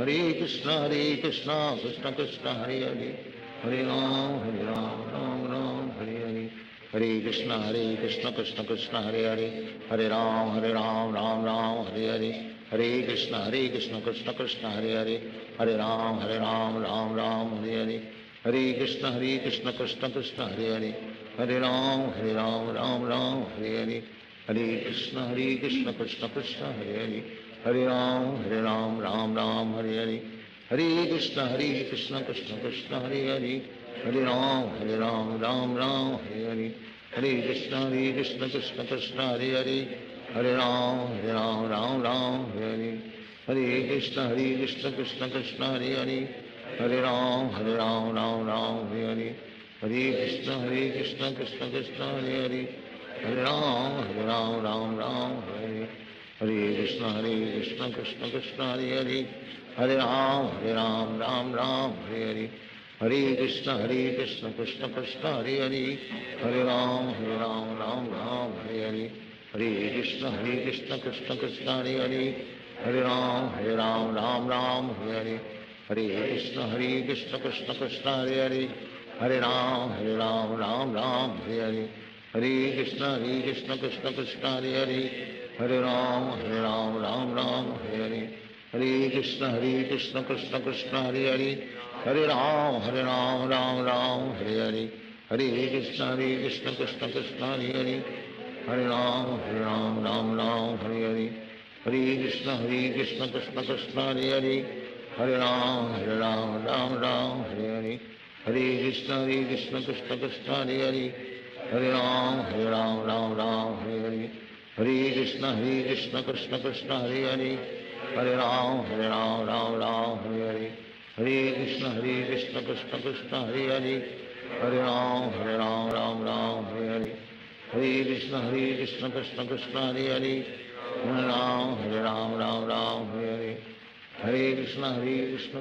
Hare Krishna Krishna Krishna Hare Hare Hare Ram Ram Hare Hare Hare Krishna Krishna Krishna Hare Hare Hare Ram Ram Hare Hare Hare Krishna Krishna Krishna Hare Hare Hare Ram Ram Hare Hare Hare Krishna Krishna Krishna Hare Hare Hare Ram Ram Hare Hare Hare Krishna Krishna Krishna Hare Hare Hare Ram Ram Hare Hare Hare Krishna Krishna Krishna Hare Hare Hare Ram Ram Hare Hare Hare Krishna Krishna Krishna Hare Hare Hare Ram Ram Hare Hare Hare Krishna Krishna Krishna Hare Hare Hare Ram Ram Hare Hare Hare Krishna Krishna Krishna Hare Hare Hare Ram Ram Hare Hare Hare Krishna Krishna Krishna Hare Hare Hare Ram Ram Ram Hare Hare Hare Krishna Krishna Krishna Hare Hare Hare Ram Ram Ram Hare Hare Hare Krishna Krishna Krishna Hare Hare Hare Ram Ram Hare Hare Hare Krishna Krishna Krishna Hare Hare Hare Ram Ram Hare Hare Hare Krishna Krishna Krishna Hare Hare Hare Ram Ram Hare Hare Hare Krishna Krishna Krishna Hare Hare Hare Ram Ram Hare Hare Hare Krishna Krishna Krishna Hare Hare Hare Ram Ram Hare Hare Hare Krishna Krishna Krishna Hare Hare Hare Ram Ram Hare Hare Hare Krishna Krishna Krishna Hare Hare Hare Ram Ram Hare Hare Hare Krishna Krishna Krishna Hare Hare Hare Ram Ram Hare Hare Hare Krishna Krishna Krishna Hare Hare Hare Ram Ram Hare Hare Hare Krishna Krishna Krishna Hare Hare Hare Ram Ram Hare Hare Hare Krishna Krishna Krishna Hare Hare Hare Ram Ram Hare Hare Hare Krishna Krishna Krishna Hare Hare Hare Ram Ram Hare Hare Hare Krishna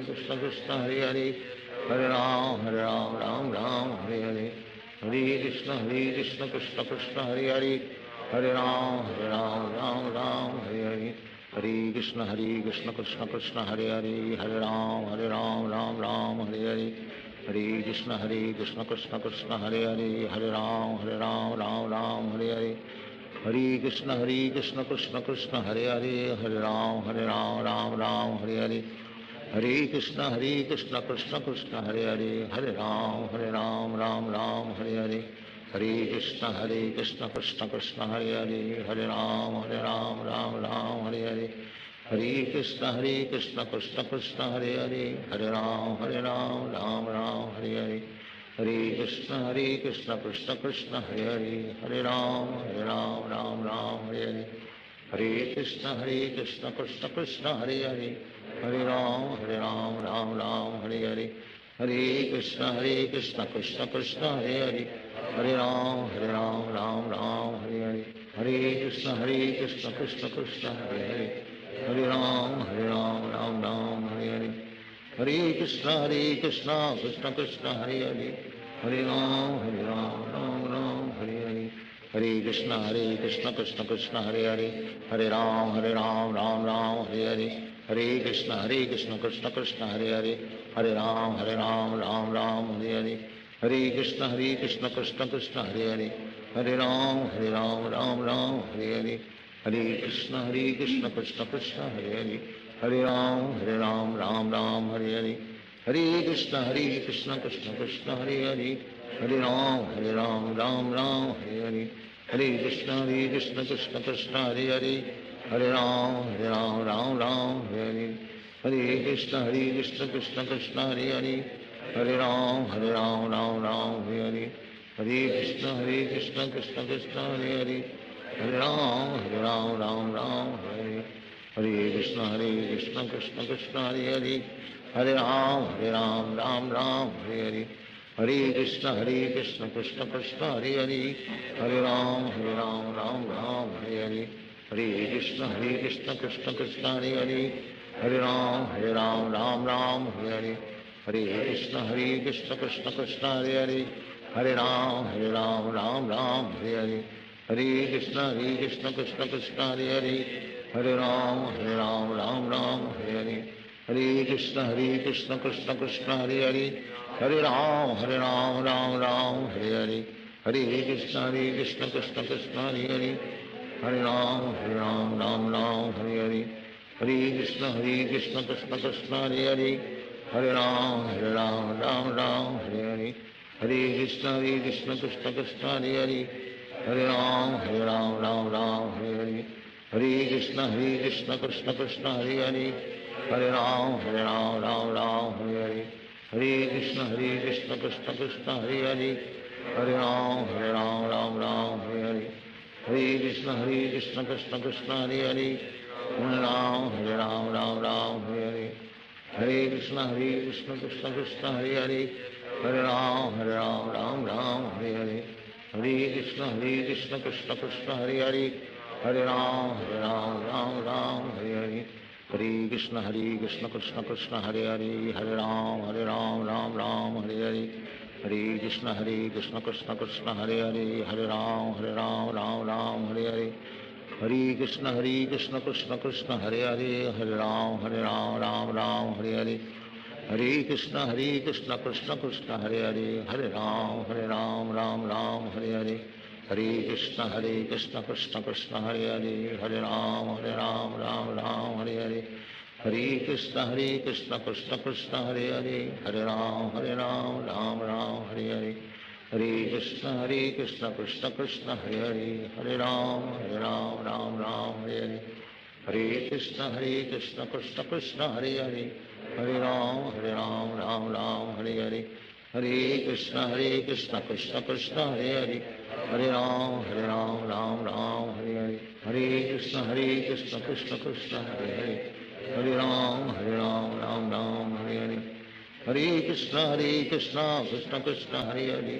Krishna Krishna Hare Hare Hare Ram Ram Hare Hare Hare Krishna Krishna Krishna Hare Hare Hare Ram Ram Hare Hare Hare Krishna Krishna Krishna Hare Hare Hare Ram Ram Hare Hare Hare Krishna Krishna Krishna Hare Hare Hare Ram Ram Hare Hare Hare Krishna Krishna Krishna Hare Hare Hare Ram Ram Hare Hare Hare Krishna Krishna Krishna Hare Hare Hare Ram Ram Hare Hare Hare Krishna Krishna Krishna Hare Hare Hare Ram Ram Hare Hare Hare Krishna Krishna Krishna Hare Hare Hare Ram Ram Hare Hare Hare Krishna Krishna Krishna Hare Hare Hare Ram Ram Hare Hare Hare Krishna Krishna Krishna Hare Hare Hare Ram Ram Hare Hare Hare Krishna Krishna Krishna Hare Hare Hare Ram Ram Hare Hare Hare Krishna Krishna Krishna Hare Hare Hare Ram Ram Hare Hare Hare Krishna Krishna Krishna Hare Hare Hare Ram Ram Hare Hare Hare Krishna Krishna Krishna Hare Hare Hare Ram Ram Hare Hare Hare Krishna Krishna Krishna Hare Hare Hare Ram Ram Hare Hare Hare Krishna Krishna Krishna Hare Hare Hare Ram Ram Hare Hare Hare Krishna Krishna Krishna Hare Hare Hare Ram Ram Hare Hare Hare Krishna Krishna Krishna Hare Hare Hare Ram Ram Hare Hare Hare Krishna Krishna Krishna Hare Hare Hare Ram Ram Hare Hare Hare Krishna Krishna Krishna Hare Hare Hare Ram Ram Hare Hare Hare Krishna Krishna Krishna Hare Hare Hare Ram Ram Hare Hare Hare Krishna Krishna Krishna Hare Hare Hare Ram Ram Hare Hare Hare Krishna Krishna Krishna Hare Hare Hare Ram Ram Hare Hare Hare Krishna Krishna Krishna Hare Hare Hare Ram Ram Hare Hare Hare Krishna Krishna Krishna Hare Hare Hare Ram Ram Hare Hare Hare Krishna Krishna Krishna Hare Hare Hare Ram Ram Hare Hare Hare Krishna Krishna Krishna Hare Hare Hare Ram Ram Hare Hare Hare Krishna Krishna Krishna Hare Hare Hare Ram Ram Hare Hare Hare Krishna Krishna Krishna Hare Hare Hare Ram Ram Hare Hare Hare Krishna Krishna Krishna Hare Hare Hare Ram Ram Hare Hare Hare Krishna Krishna Krishna Hare Hare Hare Ram Ram Hare Hare Hare Krishna Krishna Krishna Hare Hare Hare Ram Ram Hare Hare Hare Krishna Krishna Krishna Hare Hare Hare Ram Ram Ram Hare Hare. Hare Krishna Krishna Krishna Hare Hare. Hare Ram Ram Ram Hare Hare. Hare Krishna Krishna Krishna Hare Hare. Hare Ram Ram Hare Hare. Hare Krishna Krishna Krishna Hare Hare. Hare Ram Ram Hare Hare. Hare Krishna Krishna Krishna Hare Hare. Hare Ram Ram Hare Hare. Hare Krishna Krishna Krishna Hare Hare. Hare Ram Ram Hare Hare. Hare Krishna Krishna Krishna Hare Hare. Hare Ram Ram Hare Hare. Hare Krishna Krishna Krishna Hare Hare. Hare Ram Ram Hare Hare. Hare Krishna Krishna Krishna Hare Hare. Hare Ram Ram Hare Hare. Hare Krishna Krishna Krishna Hare Hare. Hare Ram Ram Hare Hare. Hare Krishna Krishna Krishna Hare Hare. Hare Ram Ram Hare Hare. Hare Krishna Krishna Krishna Hare Hare. Hare Ram Ram Hare Hare. Hare Krishna Krishna Krishna Hare Hare.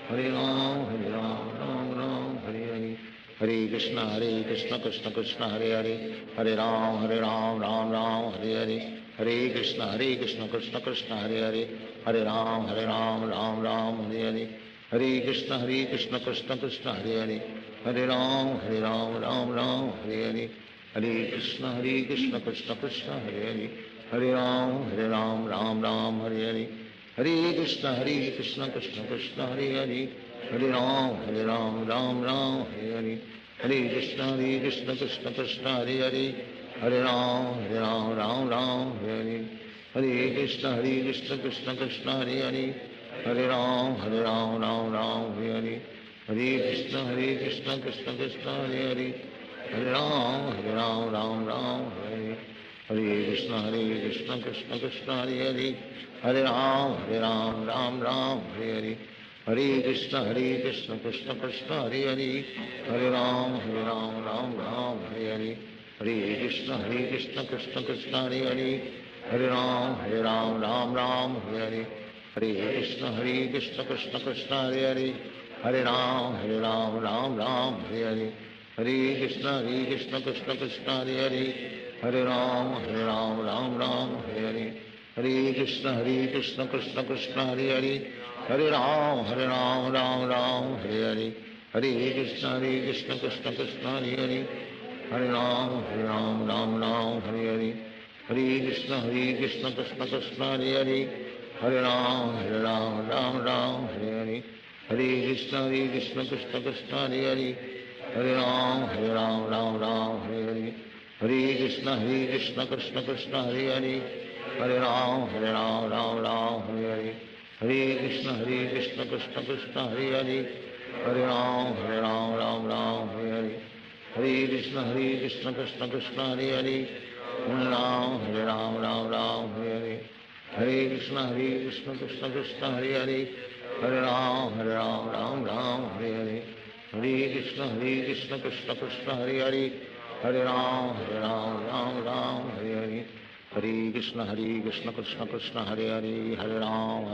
Hare Ram Ram Hare Hare. Hare Krishna Krishna Krishna Hare Hare. Hare Ram Ram Hare Hare. Hare Krishna Krishna Krishna Hare Hare. Hare Ram Ram Hare Hare. Hare Krishna Krishna Krishna Hare Hare. Hare Ram Ram Hare Hare. Hare Krishna Krishna Krishna Hare Hare. Hare Ram Ram Hare Hare. Hare Krishna Krishna Krishna Hare Hare. Hare Ram Hare Hare. Hare Krishna Krishna Krishna Hare Hare. Hare Ram Hare Hare. Hare Krishna Krishna Krishna Hare Hare. Hare Ram Hare Hare. Hare Krishna Krishna Krishna Hare Hare. Hare Ram Hare Hare. Hare Krishna Krishna Krishna Hare Hare. Hare Ram Hare Hare. Hare Krishna Krishna Krishna Hare Hare. Hare Ram Hare Hare. Hare Krishna Krishna Krishna Hare Hare. Hare Ram Hare Hare. Hare Krishna Krishna Krishna Hare Hare. Hare Ram Hare Hare. Hare Krishna Krishna Krishna Hare Hare. Hare Ram Hare Hare. Hare Krishna Krishna Krishna Hare Hare. Hare Ram Hare Hare. Hare Krishna Krishna Krishna Hare Hare. Hare Ram Hare Hare. Hare Krishna Krishna Krishna Hare Hare. Hare Ram Hare Hare. Hare Krishna Krishna Krishna Hare Hare. Hare Ram Hare Hare. Hare Krishna Krishna Krishna Hare Hare. Hare Ram Hare Hare. Hare Krishna Krishna Krishna Hare Hare. Hare Ram Hare Hare. Hare Krishna Krishna Krishna Hare Hare. Hare Ram Hare Hare. Hare Krishna Krishna Krishna Hare Hare. Hare Ram Hare Hare. Hare Krishna Krishna Krishna Hare Hare. Hare Ram Hare Hare. Hare Krishna Krishna Krishna Hare Hare. Hare Ram Hare Hare. Hare Krishna Krishna Krishna Hare Hare. Hare Ram Hare Hare.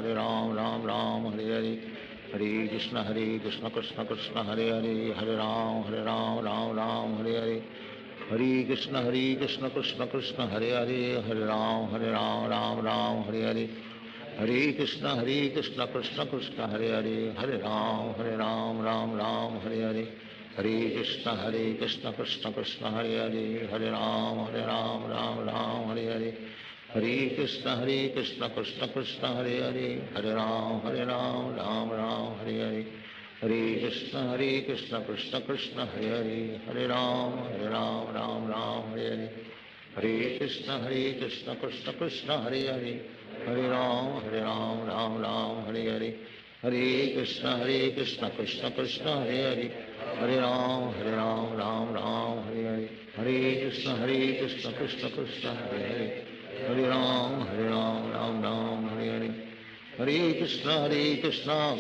Hare Krishna Krishna Krishna Hare Hare. Hare Ram Hare Hare. Hare Krishna Krishna Krishna Hare Hare. Hare Ram Hare Hare. Hare Krishna Krishna Krishna Hare Hare. Hare Ram Hare Hare. Hare Krishna Krishna Krishna Hare Hare. Hare Ram Hare Hare. Hare Krishna Krishna Krishna Hare Hare. Hare Ram Hare Hare. Hare Krishna Krishna Krishna Hare Hare. Hare Ram Hare Hare. Hare Krishna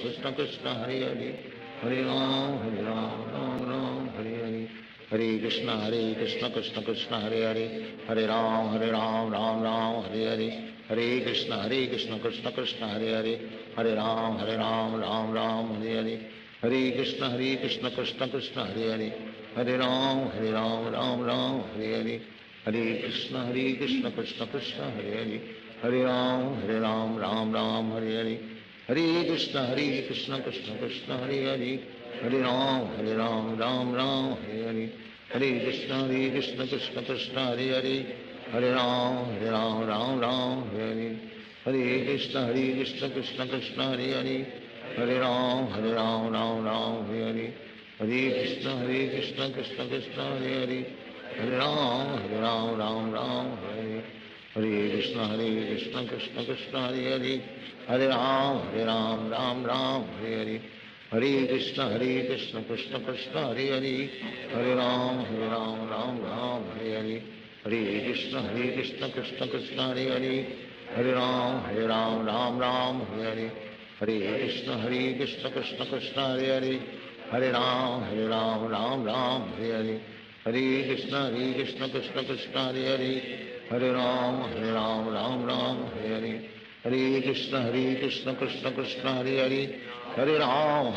Krishna Krishna Hare Hare. Hare Ram Hare Hare. Hare Krishna Krishna Krishna Hare Hare. Hare Ram Hare Hare. Hare Krishna Krishna Krishna Hare Hare. Hare Ram Hare Hare. Hare Krishna Krishna Krishna Hare Hare. Hare Ram Hare Hare. Hare Krishna Krishna Krishna Hare Hare. Hare Ram, Ram Ram, Hare Hare. Hare Krishna, Krishna Krishna, Hare Hare. Hare Ram, Ram Ram, Hare Hare. Hare Krishna, Krishna Krishna, Hare Hare. Hare Ram, Ram Ram, Hare Hare. Hare Krishna, Krishna Krishna, Hare Hare. Hare Ram, Ram Ram, Hare Hare. Hare Krishna, Krishna Krishna, Hare Hare. Hare Ram, Ram Ram, Hare Hare. Hare Krishna, Krishna Krishna, Hare Hare. Hare Ram, Ram Ram, Hare Hare. Hare Krishna, Krishna Krishna, Hare Hare. Hare Ram, Ram Ram, Hare Hare. Hare Krishna, Krishna Krishna, Hare Hare. Hare Ram, Ram Ram, Hare Hare. Hare Krishna, Krishna Krishna, Hare Hare. Hare Ram, Ram Ram, Hare Hare. Hare Krishna, Krishna Krishna, Hare Hare. Hare Ram, Ram Ram, Hare Hare. Hare Krishna, Krishna Krishna, Hare Hare. Hare Ram, Ram Ram, Hare Hare. Hare Krishna, Krishna Krishna, Hare Hare. Hare Ram, Ram Ram, Hare Hare. Hare Krishna, Krishna Krishna, Hare Hare. Hare Ram,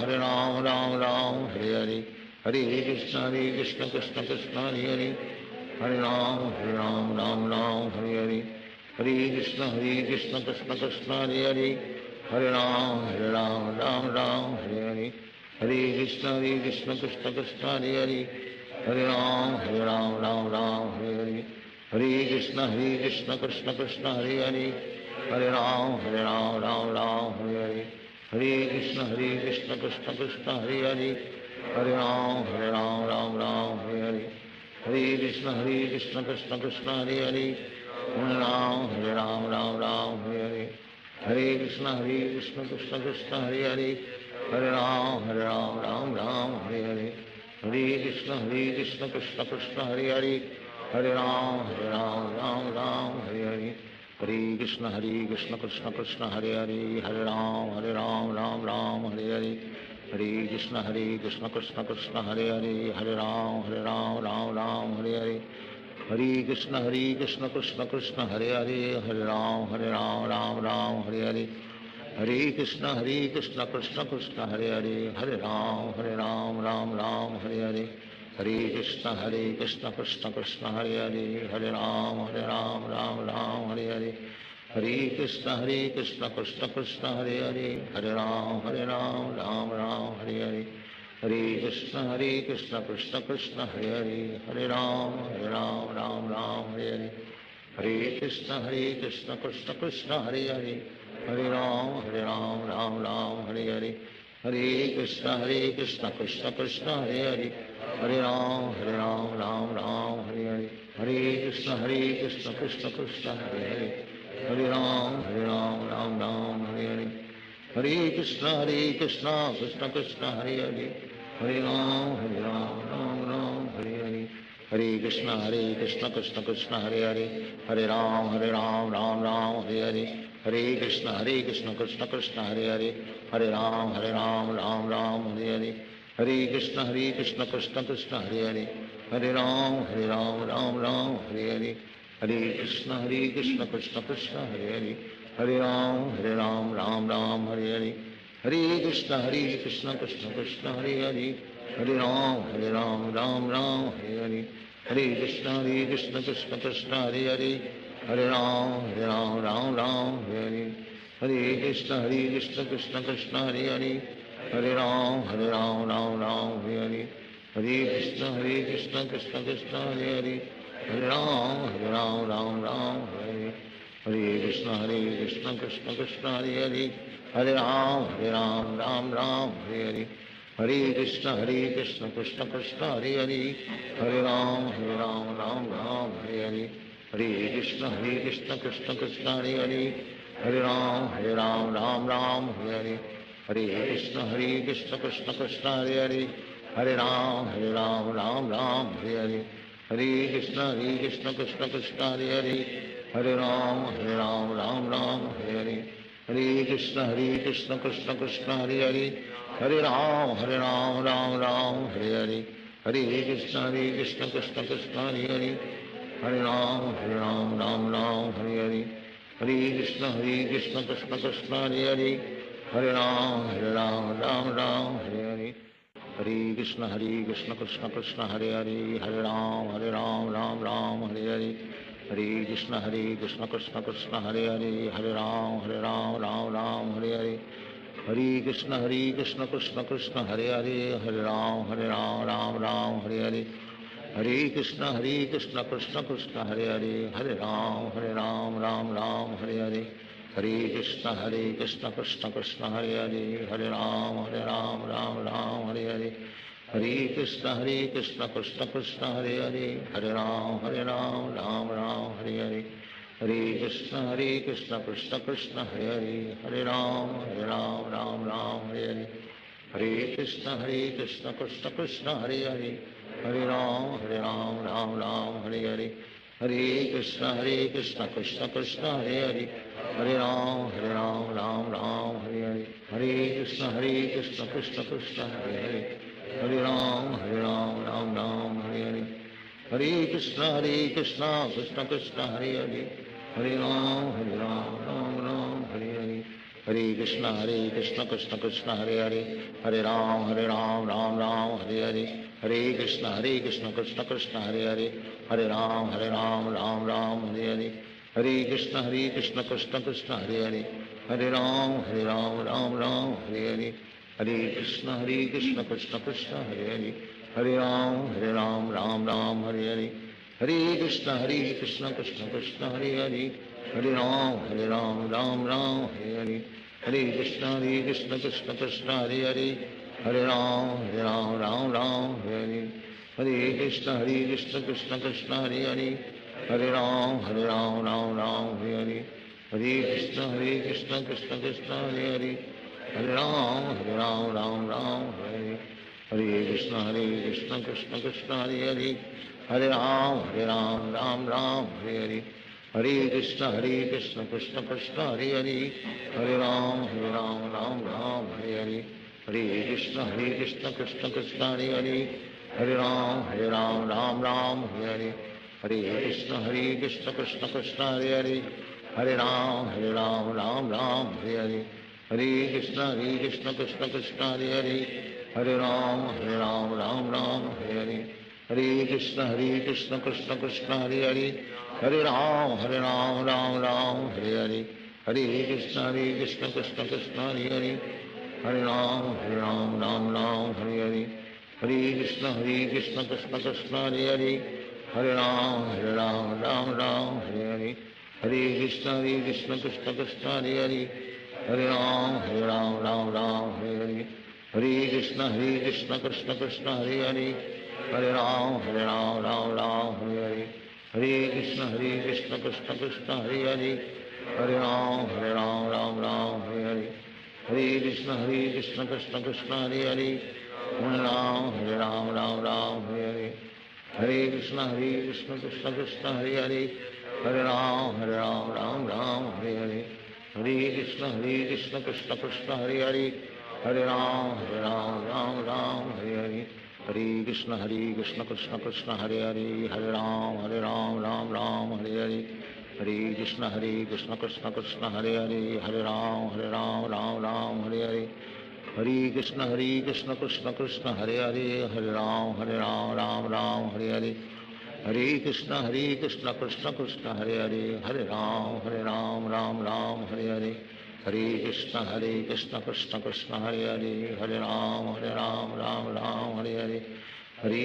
Ram Ram, Hare Hare. Hare Krishna, Krishna Krishna, Hare Hare. Hare Ram, Ram Ram, Hare Hare. Hare Krishna, Krishna Krishna, Hare Hare. Hare Ram, Ram Ram, Hare Hare. Hare Krishna, Krishna Krishna, Hare Hare. Hare Ram, Ram Ram, Hare Hare. Hare Krishna, Krishna Krishna, Hare Hare. Hare Ram, Ram Ram, Hare Hare. Hare Krishna, Krishna Krishna, Hare Hare. Hare Ram, Ram Ram, Hare Hare. Hare Krishna, Krishna Krishna, Hare Hare. Hare Ram, Ram Ram, Hare Hare. Hare Krishna, Krishna Krishna, Hare Hare. Hare Ram, Ram, Hare Hare. Hare Krishna, Krishna Krishna, Hare Hare. Hare Ram, Ram Ram, Hare Hare. Hare Krishna, Krishna Krishna, Hare Hare. Hare Ram, Ram Ram, Hare Hare. Hare Krishna, Krishna Krishna, Hare Hare. Hare Ram, Ram Ram, Hare Hare. Hare Krishna, Krishna Krishna, Hare Hare. Hare Ram, Ram Ram, Hare Hare. Hare Krishna, Krishna Krishna, Hare Hare. Hare Ram, Ram Ram, Hare Hare. Hare Krishna, Krishna Krishna, Hare Hare. Hare Ram, Ram Ram, Hare Hare. Hare Krishna, Krishna Krishna, Hare Hare. Hare Ram, Ram Ram, Hare Hare. Hare Krishna, Krishna Krishna, Hare Hare. Hare Ram, Ram Ram, Hare Hare. Hare Krishna, Krishna Krishna, Hare Hare. Hare Ram, Ram Ram, Hare Hare. Hare Krishna, Krishna Krishna, Hare Hare. Hare Ram, Ram Ram, Hare Hare. Hare Krishna, Krishna Krishna, Hare Hare. Hare Ram, Ram, Hare Hare. Hare Krishna, Krishna Krishna, Hare Hare. Hare Ram, Ram Ram, Hare Hare. Hare Krishna, Krishna Krishna, Hare Hare. Hare Ram, Ram Ram, Hare Hare. Hare Krishna, Krishna Krishna, Hare Hare. Hare Ram, Ram Ram, Hare Hare. Hare Krishna, Krishna Krishna, Hare Hare. Hare Ram, Ram Ram, Hare Hare. Hare Krishna, Krishna Krishna, Hare Hare. Hare Ram, Ram Ram, Hare Hare. Hare Krishna, Krishna Krishna, Hare Hare. Hare Ram, Ram, Hare Hare. Hare Krishna, Krishna Krishna, Hare Hare. Hare Ram, Ram, Hare Hare. Hare Krishna, Krishna Krishna, Hare Hare. Hare Ram, Ram, Hare Hare. Hare Krishna, Krishna Krishna, Hare Hare. Hare Ram, Ram, Hare Hare. Hare Krishna, Krishna Krishna, Hare Hare. Hare Ram, Ram, Hare Hare. Hare Krishna, Krishna Krishna, Hare Hare. Hare Ram, Ram, Hare Hare. Hare Krishna, Krishna Krishna, Hare Hare. Hare Ram, Ram, Hare Hare. Hare Krishna, Krishna Krishna, Hare Hare. Hare Ram, Ram, Hare Hare. Hare Krishna, Krishna Krishna, Hare Hare. Hare Ram, Ram, Hare Hare. Hare Krishna, Krishna Krishna, Hare Hare. Hare Ram, Ram, Hare Hare. Hare Krishna, Krishna Krishna, Hare Hare. Hare Ram, Ram, Hare Hare. Hare Krishna Krishna Krishna Hare Hare, Hare Ram Ram Ram Hare Hare, Hare Krishna Krishna Krishna Hare Hare, Hare Ram Ram Hare Hare, Hare Krishna Krishna Krishna Hare Hare, Hare Ram Ram Hare Hare, Hare Krishna Krishna Krishna Hare Hare, Hare Ram Ram Hare Hare, Hare Krishna Krishna Krishna Hare Hare, Hare Ram Ram Hare Hare, Hare Krishna Krishna Krishna Hare Hare, Hare Ram Ram Hare Hare, Hare Krishna Krishna Krishna Hare Hare, Hare Ram Ram Hare Hare, Hare Krishna Krishna Krishna Hare Hare, Hare Ram Ram Hare Hare, Hare Krishna Krishna Krishna Hare Hare, Hare Ram Ram Hare Hare, Hare Krishna Krishna Krishna Hare Hare, Hare Ram Ram Hare Hare, Hare Krishna Krishna Krishna Hare Hare, Hare Ram Hare Hare, Hare Krishna Krishna Krishna Hare Hare, Hare Ram Ram Hare Hare, Hare Krishna Krishna Krishna Hare Hare, Hare Ram Ram Hare Hare, Hare Krishna Krishna Krishna Hare Hare, Hare Ram Ram Hare Hare, Hare Krishna Krishna Krishna Hare Hare, Hare Ram Ram Hare Hare, Hare Krishna Krishna Krishna Hare Hare, Hare Ram Ram Hare Hare, Hare Krishna Krishna Krishna Hare Hare, Hare Ram Ram Hare Hare, Hare Krishna Krishna Krishna Hare Hare, Hare Ram Ram Hare Hare, Hare Krishna Krishna Krishna Hare Hare, Hare Ram Ram Hare Hare, Hare Krishna Krishna Krishna Hare Hare, Hare Ram Ram Hare Hare, Hare Krishna Krishna Krishna Hare Hare, Hare Ram Ram Hare Hare, Hare Krishna Krishna Krishna Hare Hare, Hare Ram Ram Hare Hare, Hare Krishna Krishna Krishna Hare Hare, Hare Ram Ram Hare Hare, Hare Krishna Krishna Krishna Hare Hare, Hare Ram Ram Hare Hare, Hare Krishna Krishna Krishna Hare Hare, Hare Ram Ram Hare Hare, Hare Krishna Krishna Krishna Hare Hare, Hare Ram Ram Hare Hare, Hare Krishna Krishna Krishna Hare Hare, Hare Ram Ram Hare Hare, Hare Krishna Krishna Krishna Hare Hare, Hare Ram Ram Hare Hare, Hare Krishna Krishna Krishna Hare Hare, Hare Ram Ram Hare Hare, Hare Krishna Krishna Krishna Hare Hare, Hare Ram Ram Hare Hare, Hare Krishna Krishna Krishna Hare Hare, Hare Ram Hare Hare, Hare Krishna Krishna Krishna Hare Hare, Hare Ram Ram Hare Hare, Hare Krishna Krishna Krishna Hare Hare, Hare Ram Ram Hare Hare, Hare Krishna Krishna Krishna Hare Hare, Hare Ram Ram Hare Hare, Hare Krishna Krishna Krishna Hare Hare, Hare Ram Ram Hare Hare, Hare Krishna Krishna Krishna Hare Hare, Hare Ram Ram Hare Hare, Hare Krishna Krishna Krishna Hare Hare, Hare Ram Ram Hare Hare, Hare Krishna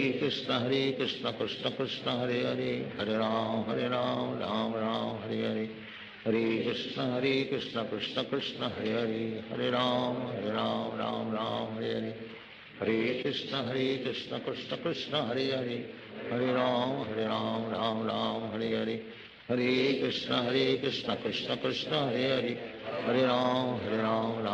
Krishna Krishna Hare Hare, Hare Ram Ram Hare Hare, Hare Krishna Krishna Krishna Hare Hare, Hare Ram Ram Hare Hare, Hare Krishna Krishna Krishna Hare Hare, Hare Ram Ram Hare Hare, Hare Krishna Krishna Krishna Hare Hare, Hare Ram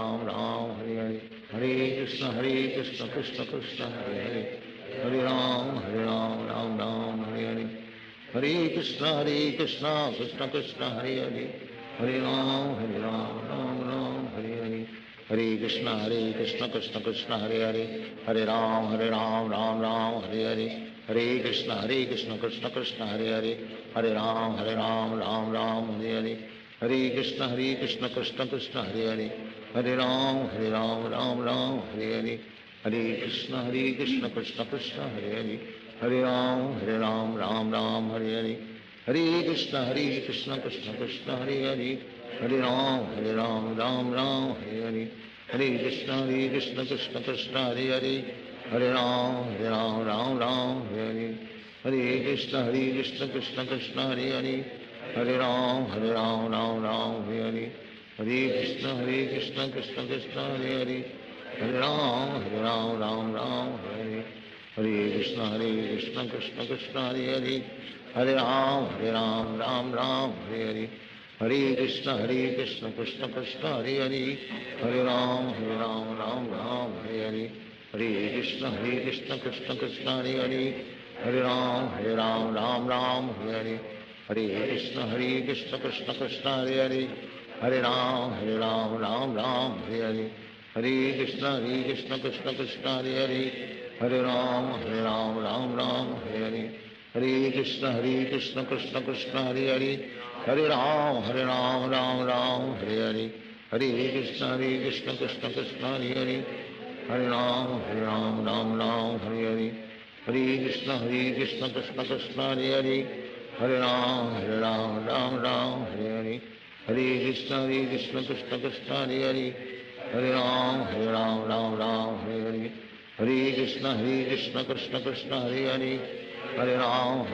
Ram Hare Hare, Hare Krishna Krishna Krishna Hare Hare, Hare Ram Ram Hare Hare, Hare Krishna Krishna Krishna Hare Hare, Hare Ram Ram Hare Hare, Hare Krishna Krishna Krishna Hare Hare, Hare Ram Hare Hare, Hare Krishna Krishna Krishna Hare Hare, Hare Ram Ram Hare Hare, Hare Krishna Krishna Krishna Hare Hare, Hare Ram Ram Hare Hare, Hare Krishna Krishna Krishna Hare Hare, Hare Ram Ram Hare Hare, Hare Krishna Krishna Krishna Hare Hare, Hare Ram Ram Ram Hare Hare, Hare Krishna Krishna Krishna Hare Hare, Hare Ram Ram Ram Hare Hare, Hare Krishna Krishna Krishna Hare Hare, Hare Ram Ram Ram Hare Hare, Hare Krishna Krishna Krishna Hare Hare, Hare Ram Ram Ram Hare Hare, Hare Krishna Krishna Krishna Hare Hare, Hare Ram Ram Ram Hare Hare, Hare Krishna Krishna Krishna Hare Hare, Hare Ram Ram Ram Hare Hare, Hare Krishna Krishna Krishna Hare Hare, Hare Ram Ram Ram Hare Hare, Hare Krishna Krishna Krishna Hare Hare, Hare Ram Ram Ram Hare Hare, Hare Krishna Krishna Krishna Hare Hare, Hare Ram Ram Ram Hare Hare, Hare Krishna Krishna Krishna Hare Hare, Hare Ram Ram Ram Hare Hare, Hare Krishna Krishna Krishna Hare Hare, Hare Ram Ram Ram Hare Hare, Hare Krishna Krishna Krishna Hare Hare, Hare Ram Ram Ram Hare Hare, Hare Krishna Krishna Krishna Hare Hare, Hare Ram Ram Ram Hare Hare, Hare Krishna Krishna Krishna Hare Hare, Hare Ram Ram Ram Hare Hare, Hare Krishna Krishna Krishna Hare Hare, Hare Ram Ram Ram Hare Hare, Hare Krishna Krishna Krishna Hare Hare, Hare Ram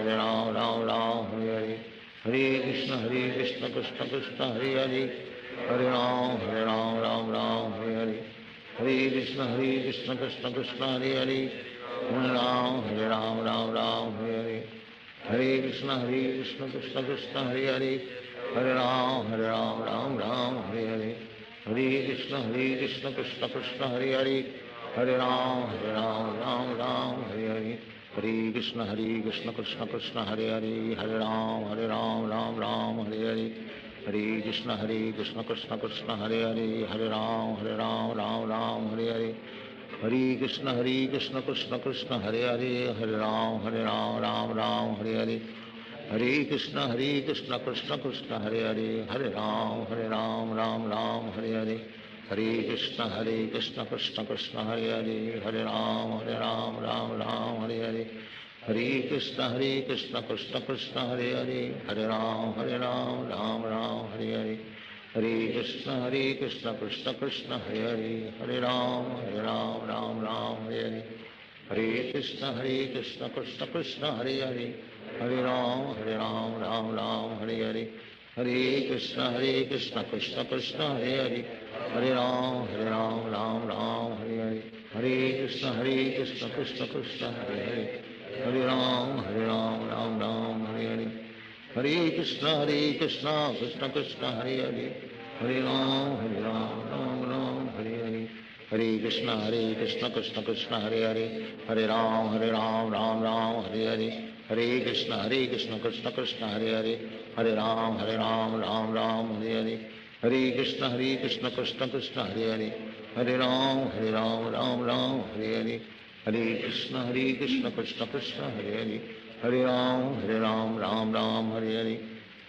Ram Ram Hare Hare, Hare Krishna Krishna Krishna Hare Hare, Hare Ram Ram Hare Hare, Hare Krishna Krishna Krishna Hare Hare, Hare Ram Ram Hare Hare, Hare Krishna Krishna Krishna Hare Hare, Hare Ram Ram Hare Hare, Hare Krishna Krishna Krishna Hare Hare, Hare Ram Ram Hare Hare, Hare Krishna Krishna Krishna Hare Hare, Hare Ram Ram Hare Hare, Hare Krishna Krishna Krishna Hare Hare, Hare Ram Ram Hare Hare, Hare Krishna Krishna Krishna Hare Hare, Hare Ram Ram Hare Hare, Hare Krishna Krishna Krishna Hare Hare, Hare Ram Ram Hare Hare, Hare Krishna Krishna Krishna Hare Hare, Hare Ram Ram Hare Hare, Hare Krishna Krishna Krishna Hare Hare, Hare Ram Ram Hare Hare, Hare Krishna Krishna Krishna Hare Hare, Hare Ram Ram Hare Hare, Hare Krishna Krishna Krishna Hare Hare, Hare Ram Ram Hare Hare, Hare Krishna Krishna Krishna Hare Hare, Hare Ram Ram Hare Hare, Hare Krishna Krishna Krishna Hare Hare, Hare Ram Ram Hare Hare, Hare Krishna Krishna Krishna Hare Hare, Hare Ram Ram Hare Hare, Hare Krishna Krishna Krishna Hare Hare, Hare Ram Ram Hare Hare, Hare Krishna Krishna Krishna Hare Hare, Hare Ram Ram Hare Hare, Hare Krishna Krishna Krishna Hare Hare, Hare Ram Ram Hare Hare, Hare Krishna Krishna Krishna Hare Hare, Hare Ram Ram Hare Hare,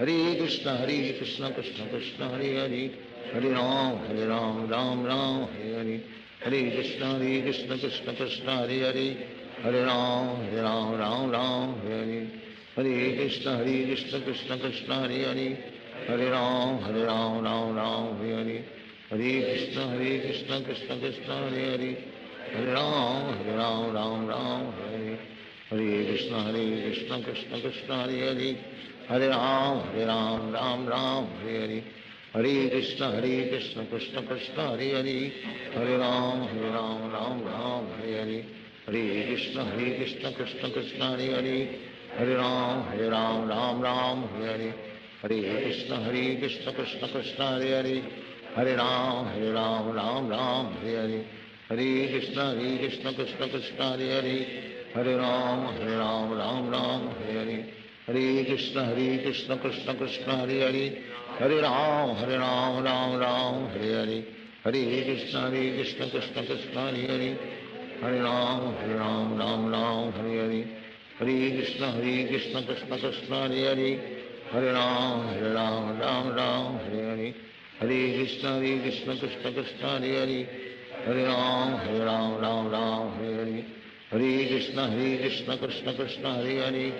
Hare Krishna Krishna Krishna Hare Hare, Hare Ram Ram Hare Hare, Hare Krishna Krishna Krishna Hare Hare, Hare Ram Ram Hare Hare, Hare Krishna Krishna Krishna Hare Hare, Hare Ram Ram Hare Hare, Hare Krishna Krishna Krishna Hare Hare, Hare Ram Ram Hare Hare, Hare Krishna Krishna Krishna Hare Hare, Hare Ram Ram Hare Hare, Hare Krishna Krishna Krishna Hare Hare, Hare Ram Ram Hare Hare, Hare Krishna Krishna Krishna Hare Hare, Hare Ram Ram Hare Hare, Hare Krishna Krishna Krishna Hare Hare, Hare Ram Ram Hare Hare, Hare Krishna Krishna Krishna Hare Hare, Hare Ram Ram Hare Hare, Hare Krishna Krishna Krishna Hare Hare, Hare Ram Ram Hare Hare, Hare Krishna Krishna Krishna Hare Hare, Hare Ram Ram Hare Hare, Hare Krishna Krishna Krishna Hare Hare, Hare Ram Ram Ram Hare Hare. Hare Krishna Krishna Krishna Hare Hare.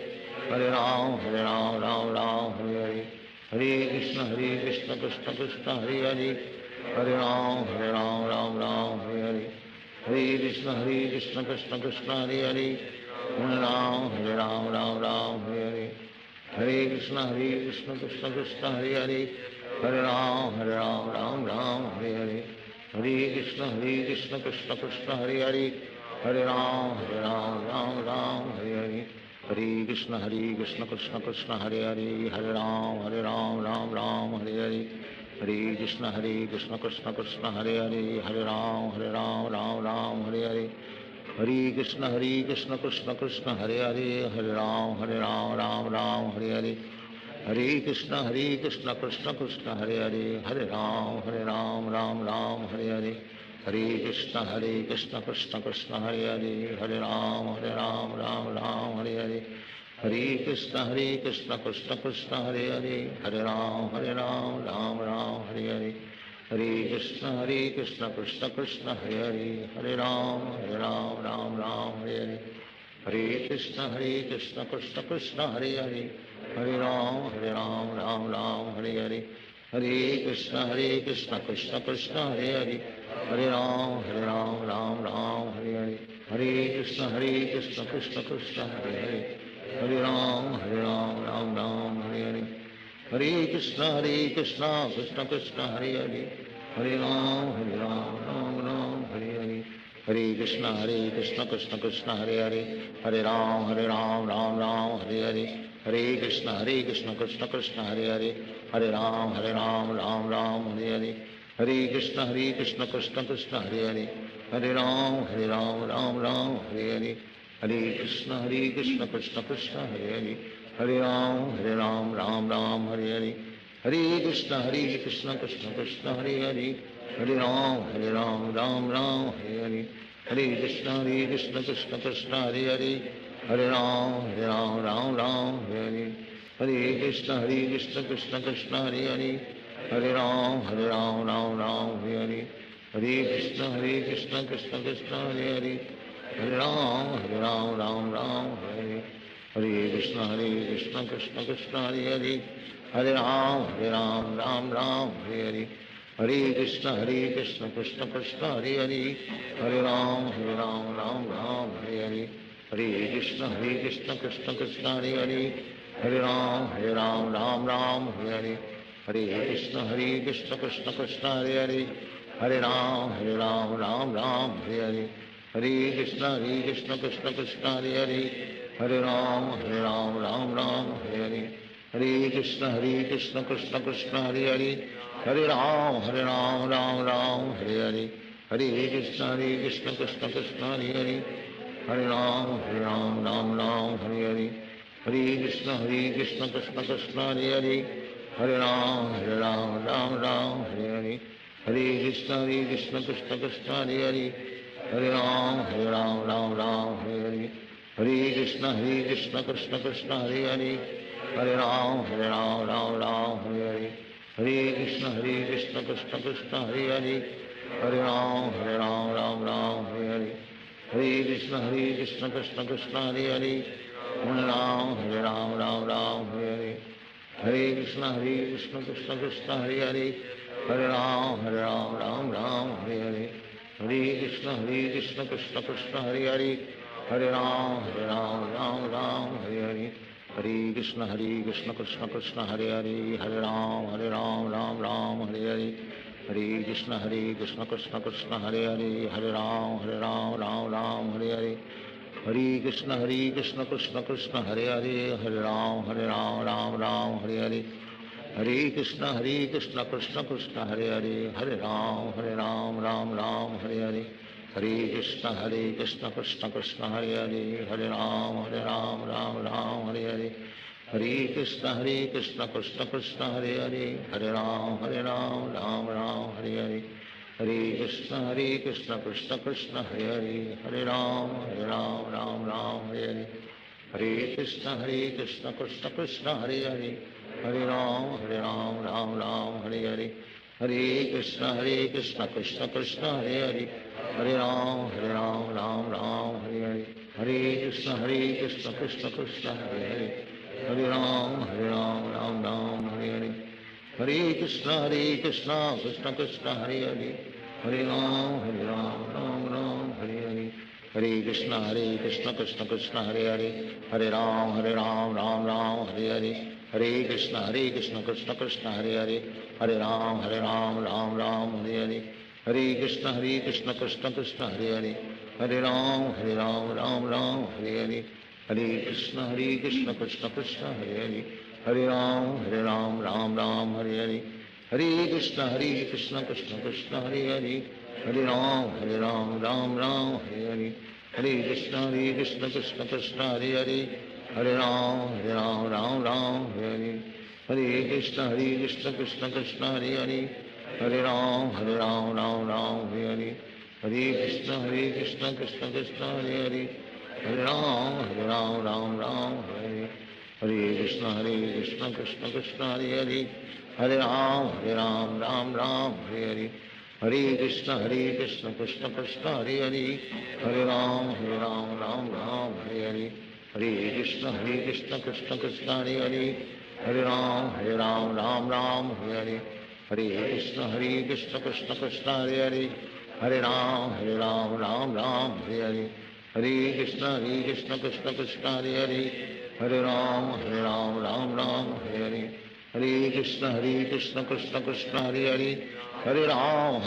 Hare Ram Ram Ram Hare Hare. Hare Krishna Krishna Krishna Hare Hare. Hare Ram Ram Ram Hare Hare. Hare Krishna Krishna Krishna Hare Hare. Hare Ram Ram Hare Hare. Hare Krishna Krishna Krishna Hare Hare. Hare Ram Ram Hare Hare. Hare Krishna Krishna Krishna Hare Hare. Hare Ram Ram Hare Hare. Hare Krishna Krishna Krishna Hare Hare. Hare Ram Ram Hare Hare. Hare Krishna Krishna Krishna Hare Hare. Hare Ram Ram Hare Hare. Hare Krishna Krishna Krishna Hare Hare. Hare Ram Ram Hare Hare. Hare Krishna Krishna Krishna Hare Hare. Hare Ram Ram Hare Hare. Hare Krishna Krishna Krishna Hare Hare. Hare Ram Ram Hare Hare. Hare Krishna Krishna Krishna Hare Hare. Hare Ram Ram Hare Hare. Hare Krishna Krishna Krishna Hare Hare. Hare Ram Ram Hare Hare. Hare Krishna Krishna Krishna Hare Hare. Hare Ram Ram Hare Hare. Hare Krishna Krishna Krishna Hare Hare. Hare Ram Ram Hare Hare. Hare Krishna Krishna Krishna Hare Hare. Hare Ram Ram Hare Hare. Hare Krishna Krishna Krishna Hare Hare. Hare Ram Ram Hare Hare. Hare Krishna Krishna Krishna Hare Hare. Hare Ram Ram Hare Hare. Hare Krishna Krishna Krishna Hare Hare. Hare Ram Ram Hare Hare. Hare Krishna Krishna Krishna Hare Hare. Hare Ram Ram Hare Hare. Hare Krishna Krishna Krishna Hare Hare. Hare Ram Ram Hare Hare. Hare Krishna Krishna Krishna Hare Hare. Hare Ram Ram Hare Hare. Hare Krishna Krishna Krishna Hare Hare. Hare Ram Hare Hare. Hare Krishna Krishna Krishna Hare Hare. Hare Ram Ram Hare Hare. Hare Krishna Krishna Krishna Hare Hare. Hare Ram Hare Hare. Hare Krishna Krishna Krishna Hare Hare. Hare Ram Hare Hare. Hare Krishna Krishna Krishna Hare Hare. Hare Ram Hare Hare. Hare Krishna Krishna Krishna Hare Hare. Hare Ram Hare Hare. Hare Krishna Krishna Krishna Hare Hare. Hare Ram Hare Hare. Hare Krishna Krishna Krishna Hare Hare. Hare Ram Hare Hare. Hare Krishna Krishna Krishna Hare Hare. Hare Ram Hare Hare. Hare Krishna Krishna Krishna Hare Hare. Hare Ram Hare Hare. Hare Krishna Krishna Krishna Hare Hare. Hare Ram Hare Hare. Hare Krishna Krishna Krishna Hare Hare. Hare Ram Hare Hare. Hare Krishna Krishna Krishna Hare Hare. Hare Ram Hare Hare. Hare Krishna Krishna Krishna Hare Hare. Hare Ram Hare Hare. Hare Krishna Krishna Krishna Hare Hare. Hare Ram Hare Hare. Hare Krishna Krishna Krishna Hare Hare. Hare Ram Hare Hare. Hare Krishna Krishna Krishna Hare Hare. Hare Ram Hare Hare. Hare Krishna Krishna Krishna Hare Hare. Hare Ram Hare Hare. Hare Krishna Krishna Krishna Hare Hare. Hare Ram Hare Hare. Hare Krishna Krishna Krishna Hare Hare. Hare Ram Hare Hare. Hare Krishna Krishna Krishna Hare Hare. Hare Ram Hare Hare. Hare Krishna Krishna Krishna Hare Hare. Hare Ram Hare Hare. Hare Krishna Krishna Krishna Hare Hare. Hare Ram Hare Hare. Hare Krishna Krishna Krishna Hare Hare. Hare Ram Hare Hare. Hare Krishna Krishna Krishna Hare Hare. Hare Ram Hare Hare. Hare Krishna Krishna Krishna Hare Hare, Hare Ram Ram Ram Hare Hare, Hare Krishna Krishna Krishna Hare Hare, Hare Ram Ram Ram Hare Hare, Hare Krishna Krishna Krishna Hare Hare, Hare Ram Ram Hare Hare, Hare Krishna Krishna Krishna Hare Hare, Hare Ram Ram Ram Hare Hare, Hare Krishna Krishna Krishna Hare Hare, Hare Ram Ram Ram Hare Hare, Hare Krishna Krishna Krishna Hare Hare, Hare Ram Ram Ram Hare Hare, Hare Krishna Krishna Krishna Hare Hare, Hare Ram Ram Hare Hare, Hare Krishna Krishna Krishna Hare Hare, Hare Ram Ram Hare Hare, Hare Krishna Krishna Krishna Hare Hare, Hare Ram Ram Hare Hare, Hare Krishna Krishna Krishna Hare Hare, Hare Ram Ram Hare Hare, Hare Krishna Krishna Krishna Hare Hare, Hare Ram Ram Hare Hare, Hare Krishna Krishna Krishna Hare Hare, Hare Ram Ram Hare Hare, Hare Krishna Krishna Krishna Hare Hare, Hare Ram Ram Hare Hare, Hare Krishna Krishna Krishna Hare Hare, Hare Ram Ram Hare Hare, Hare Krishna Krishna Krishna Hare Hare, Hare Ram Ram Hare Hare, Hare Krishna Krishna Krishna Hare Hare, Hare Ram Ram Hare Hare, Hare Krishna Krishna Krishna Hare Hare, Hare Ram Ram Hare Hare, Hare Krishna Krishna Krishna Hare Hare, Hare Ram Ram Hare Hare, Hare Krishna Krishna Krishna Hare Hare, Hare Ram Ram Hare Hare, Hare Krishna Krishna Krishna Hare Hare, Hare Ram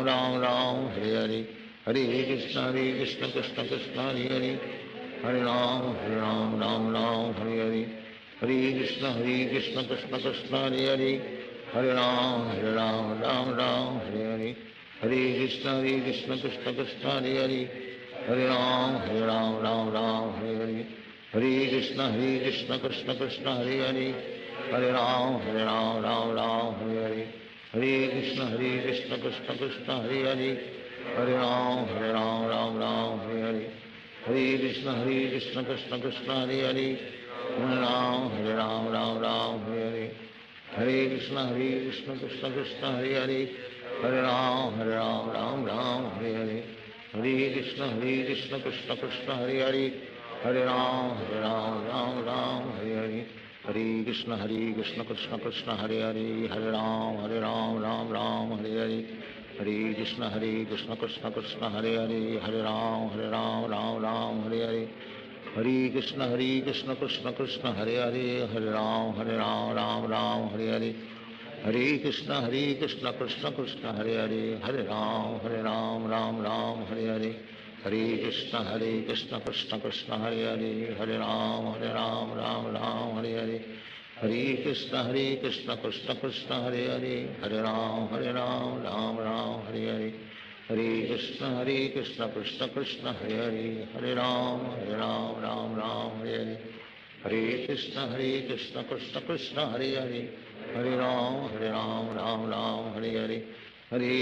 Ram Hare Hare, Hare Krishna Krishna Krishna Hare Hare, Hare Ram Ram Hare Hare, Hare Krishna Krishna Krishna Hare Hare, Hare Ram Ram Hare Hare, Hare Krishna Krishna Krishna Hare Hare, Hare Ram Ram Hare Hare, Hare Krishna Krishna Krishna Hare Hare, Hare Ram Ram Hare Hare, Hare Krishna Krishna Krishna Hare Hare, Hare Ram Ram Hare Hare, Hare Krishna Krishna Krishna Hare Hare, Hare Ram Ram Hare Hare, Hare Krishna Krishna Krishna Hare Hare, Hare Ram Ram Hare Hare, Hare Krishna Krishna Krishna Hare Hare, Hare Ram Ram Hare Hare, Hare Krishna Krishna Krishna Hare Hare, Hare Ram Ram Hare Hare, Hare Krishna Krishna Krishna Hare Hare, Hare Ram Ram Hare Hare, Hare Krishna Krishna Krishna Hare Hare, Hare Ram Ram Hare Hare, Hare Krishna Krishna Krishna Hare Hare, Hare Ram Ram Hare Hare, Hare Krishna Krishna Krishna Hare Hare, Hare Ram Ram Hare Hare, Hare Krishna Krishna Krishna Hare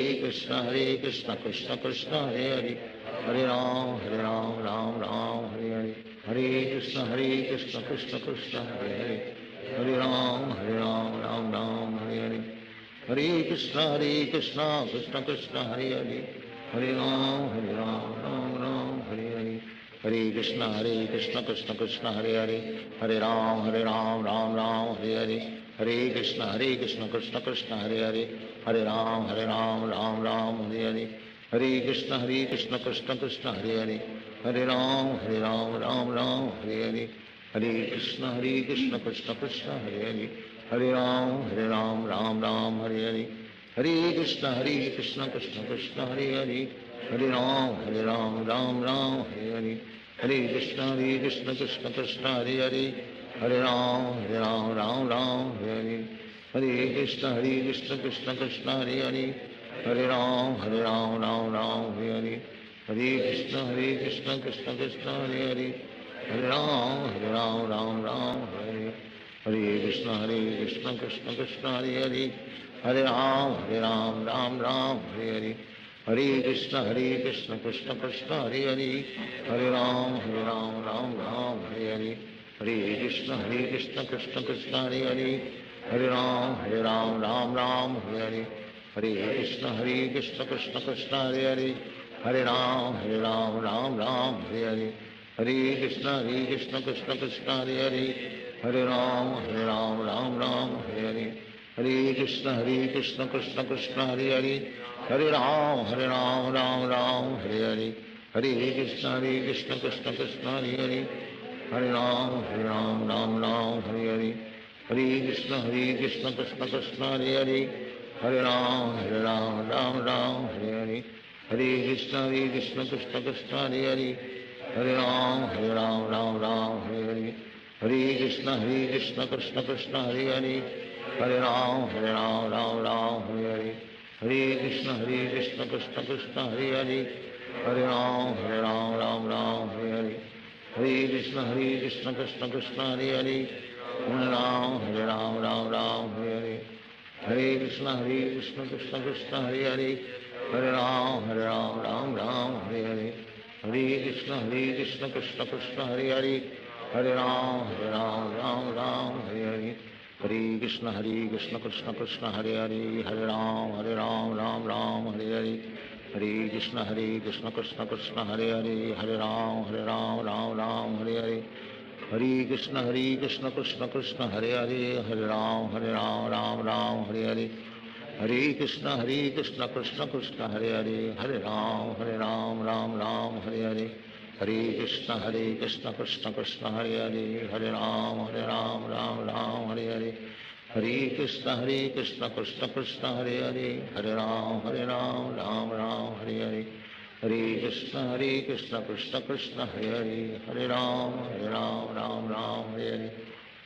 Hare, Hare Ram Ram Hare Hare, Hare Krishna Krishna Krishna Hare Hare, Hare Ram Ram Hare Hare, Hare Krishna Krishna Krishna Hare Hare, Hare Ram Ram Hare Hare, Hare Krishna Krishna Krishna Hare Hare, Hare Ram Ram Hare Hare, Hare Krishna Krishna Krishna Hare Hare, Hare Ram Ram Hare Hare, Hare Krishna Krishna Krishna Hare Hare, Hare Ram Ram Hare Hare, Hare Krishna Krishna Krishna Hare Hare, Hare Ram Ram Hare Hare, Hare Krishna Krishna Krishna Hare Hare, Hare Ram Ram Hare Hare, Hare Krishna Krishna Krishna Hare Hare, Hare Ram Ram Hare Hare, Hare Krishna Krishna Krishna Hare Hare, Hare Ram Ram Hare Hare, Hare Krishna Krishna Krishna Hare Hare, Hare Ram Ram Hare Hare, Hare Krishna Krishna Krishna Hare Hare, Hare Ram Ram Hare Hare, Hare Krishna Krishna Krishna Hare Hare, Hare Ram Ram Hare Hare, Hare Krishna Krishna Krishna Hare Hare, Hare Ram Ram Ram Hare Hare, Hare Krishna Krishna Krishna Hare Hare Hare Ram Ram Ram Hare Hare Hare Krishna Krishna Krishna Hare Hare Hare Ram Ram Hare Hare Hare Krishna Krishna Krishna Hare Hare Hare Ram Ram Hare Hare Hare Krishna Krishna Krishna Hare Hare Hare Ram Ram Hare Hare Hare Krishna Krishna Krishna Hare Hare Hare Ram Ram Hare Hare Hare Krishna Krishna Krishna Hare Hare Hare Ram Ram Hare Hare Hare Krishna Krishna Krishna Hare Hare Hare Ram Ram Hare Hare Hare Krishna Krishna Krishna Hare Hare Hare Ram Ram Hare Hare Hare Krishna Krishna Krishna Hare Hare Hare Ram Ram Hare Hare Hare Krishna Krishna Krishna Hare Hare Hare Ram Ram Hare Hare Hare Krishna Krishna Krishna Hare Hare Hare Ram Ram Hare Hare Hare Krishna Krishna Krishna Hare Hare Hare Ram Ram Hare Hare Hare Krishna Krishna Krishna Hare Hare Hare Ram Ram Hare Hare Hare Krishna Krishna Krishna Hare Hare Hare Ram Ram Hare Hare Hare Krishna Krishna Krishna Hare Hare Hare Ram Ram Hare Hare Hare Krishna Krishna Krishna Hare Hare Hare Ram Ram Hare Hare Hare Krishna Krishna Krishna Hare Hare Hare Ram Ram Hare Hare Hare Krishna Krishna Krishna Hare Hare Hare Ram Ram Hare Hare Hare Krishna Krishna Krishna Hare Hare Hare Ram Ram Hare Hare Hare Krishna Krishna Krishna Hare Hare Hare Ram Ram Hare Hare Hare Krishna Krishna Krishna Hare Hare Hare Ram Ram Hare Hare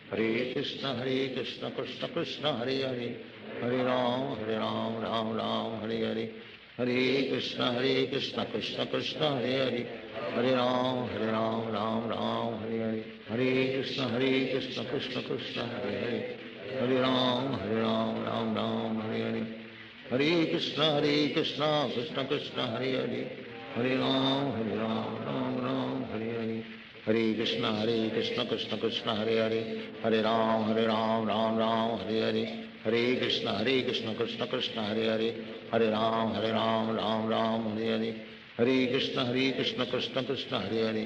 Hare Krishna Krishna Krishna Hare Hare Hare Ram Hare Hare Hare Krishna Krishna Krishna Hare Hare Hare Ram Ram Hare Hare Hare Krishna Krishna Krishna Hare Hare Hare Ram Ram Hare Hare Hare Krishna Krishna Krishna Hare Hare Hare Ram Ram Hare Hare Hare Krishna Krishna Krishna Hare Hare Hare Ram Ram Hare Hare Hare Krishna Krishna Krishna Hare Hare Hare Ram Ram Hare Hare Hare Krishna Krishna Krishna Hare Hare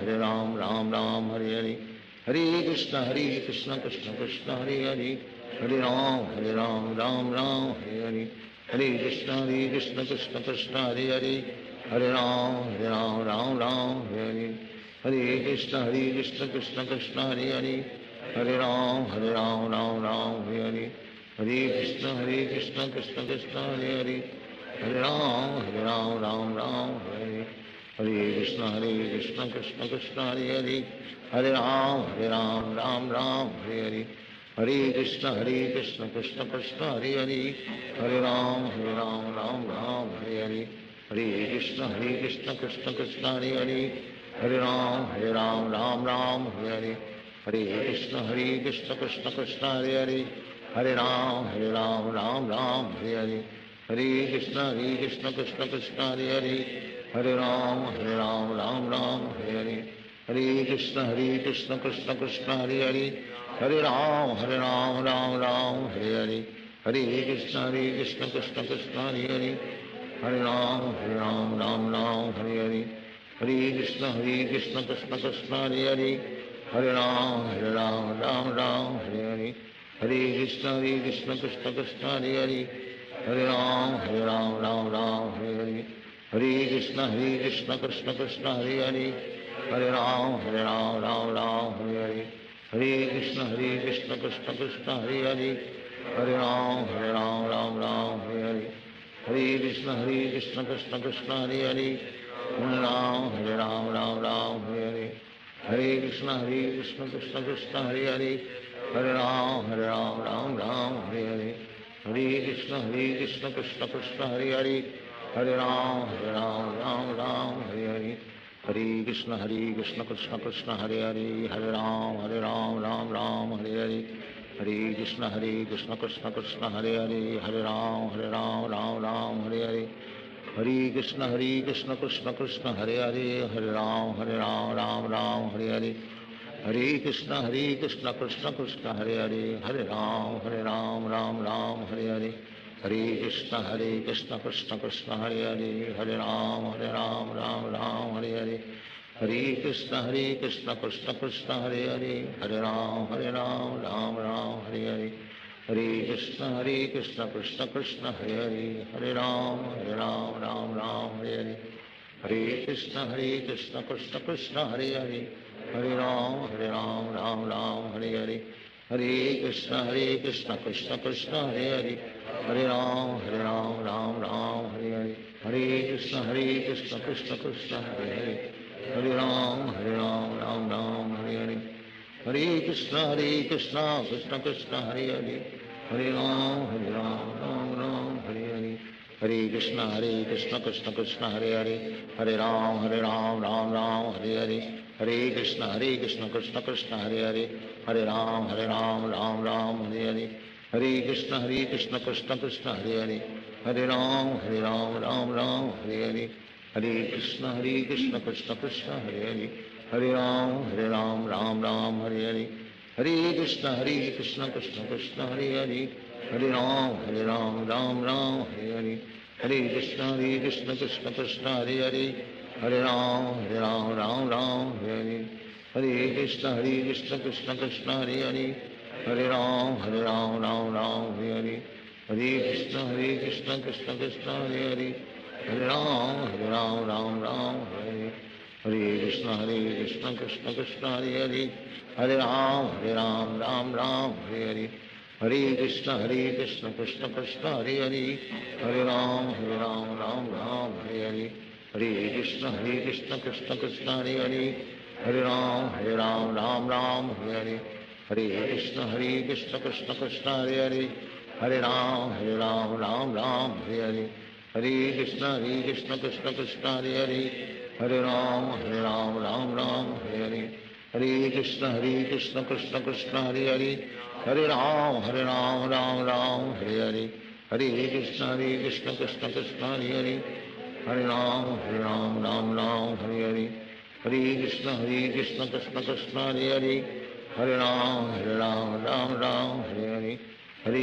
Hare Ram Ram Hare Hare Hare Krishna Krishna Krishna Hare Hare Hare Ram Ram Hare Hare Hare Krishna Krishna Krishna Hare Hare Hare Ram Ram Hare Hare Hare Krishna Krishna Krishna Hare Hare Hare Ram Ram Hare Hare Hare Krishna Krishna Krishna Hare Hare Hare Ram Ram Hare Hare Hare Krishna Krishna Krishna Hare Hare Hare Ram Ram Hare Hare Hare Krishna Krishna Krishna Hare Hare Hare Ram Ram Hare Hare Hare Krishna Krishna Krishna Hare Hare Hare Ram Ram Hare Hare Hare Krishna Krishna Krishna Hare Hare Hare Ram Ram Hare Hare Hare Krishna Krishna Krishna Hare Hare Hare Ram Ram Hare Hare Hare Krishna Krishna Krishna Hare Hare Hare Ram Ram Hare Hare Hare Krishna Krishna Krishna Hare Hare Hare Ram Ram Hare Hare Hare Krishna Krishna Krishna Hare Hare Hare Ram Ram Hare Hare Hare Krishna Krishna Krishna Hare Hare Hare Ram Ram Hare Hare Hare Krishna Krishna Krishna Hare Hare Hare Ram Hare Hare Hare Krishna Krishna Krishna Hare Hare Hare Ram Hare Hare Hare Krishna Krishna Krishna Hare Hare Hare Ram Hare Hare Hare Krishna Krishna Krishna Hare Hare Hare Ram Ram Hare Hare Hare Krishna Krishna Krishna Hare Hare Hare Ram Hare Hare Hare Krishna Krishna Krishna Hare Hare Hare Ram Ram Hare Hare Hare Krishna Krishna Krishna Hare Hare, Hare Ram Ram Ram Hare Hare, Hare Krishna Krishna Krishna Hare Hare, Hare Ram Ram Ram Hare Hare, Hare Krishna Krishna Krishna Hare Hare, Hare Ram Ram Ram Hare Hare, Hare Krishna Krishna Hare Hare, Hare Ram Ram Ram Hare Hare, Hare Krishna Krishna Krishna Hare Hare, Hare Ram Ram Ram Hare Hare, Hare Krishna Krishna Krishna Hare Hare, Hare Ram Ram Ram Hare Hare, Hare Krishna Krishna Krishna Hare Hare, Hare Ram Ram Ram Hare Hare, Hare Krishna Krishna Krishna Hare Hare, Hare Ram Ram Ram Hare Hare, Hare Krishna Krishna Krishna Hare Hare, Hare Ram Ram Ram Hare Hare, Hare Krishna Krishna Krishna Hare Hare, Hare Ram Ram Ram Hare Hare, Hare Krishna Krishna Krishna Hare Hare, Hare Ram Ram Ram Hare Hare, Hare Krishna Krishna Krishna Hare Hare, Hare Ram Ram Hare Hare, Hare Krishna Krishna Krishna Hare Hare, Hare Ram Ram Hare Hare, Hare Krishna Krishna Krishna Hare Hare, Hare Ram Ram Hare Hare, Hare Krishna Krishna Krishna Hare Hare, Hare Ram Ram Hare Hare, Hare Krishna Krishna Krishna Hare Hare, Hare Ram Ram Hare Hare, Hare Krishna Krishna Krishna Hare Hare, Hare Ram Ram Hare Hare, Hare Krishna Krishna Krishna Hare Hare, Hare Ram Ram Ram Hare Hare, Hare Krishna Krishna Krishna Hare Hare, Hare Ram Ram Hare Hare, Hare Krishna Krishna Krishna Hare Hare, Hare Ram Ram Hare Hare, Hare Krishna Krishna Krishna Hare Hare, Hare Ram Ram Hare Hare, Hare Krishna Krishna Krishna Hare Hare, Hare Ram Ram Hare Hare, Hare Krishna Krishna Krishna Hare Hare, Hare Ram Ram Hare Hare, Hare Krishna Krishna Krishna Hare Hare, Hare Ram Ram Hare Hare, Hare Krishna Krishna Krishna Hare Hare, Hare Ram Ram Hare Hare,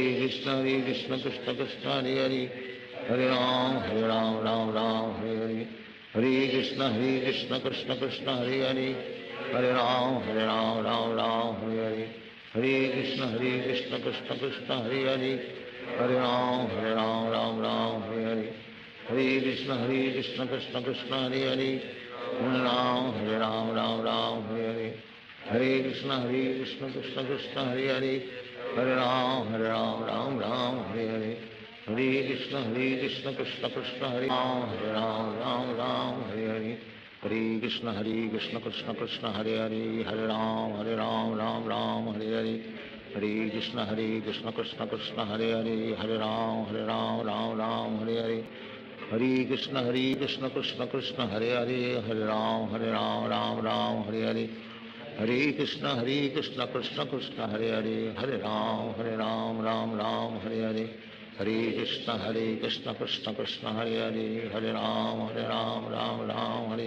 Hare Krishna Krishna Krishna Hare Hare, Hare Ram Ram Hare Hare, Hare Krishna Krishna Krishna Hare Hare, Hare Ram Ram Hare Hare, Hare Krishna Krishna Krishna Hare Hare, Hare Ram Ram Hare Hare, Hare Krishna Krishna Krishna Hare Hare, Hare Ram Ram Hare Hare, Hare Krishna Krishna Krishna Hare Ram Ram Hare Hare, Hare Krishna Krishna Krishna Hare Hare, Hare Ram Ram Hare Hare, Hare Krishna Krishna Krishna Hare Hare, Hare Ram Ram Hare Hare, Hare Krishna Krishna Krishna Hare Hare, Hare Ram Ram Hare Hare, Hare Krishna Krishna Krishna Hare Hare, Hare Ram Ram Hare Hare, Hare Krishna Krishna Krishna Hare Hare, Hare Ram Ram Hare Hare, Hare Krishna Krishna Krishna Hare Hare, Hare Ram Ram Hare Hare, Hare Krishna Krishna Krishna Hare Hare, Hare Ram Ram Hare Hare, Hare Krishna Krishna Krishna Hare Hare, Hare Ram Ram Hare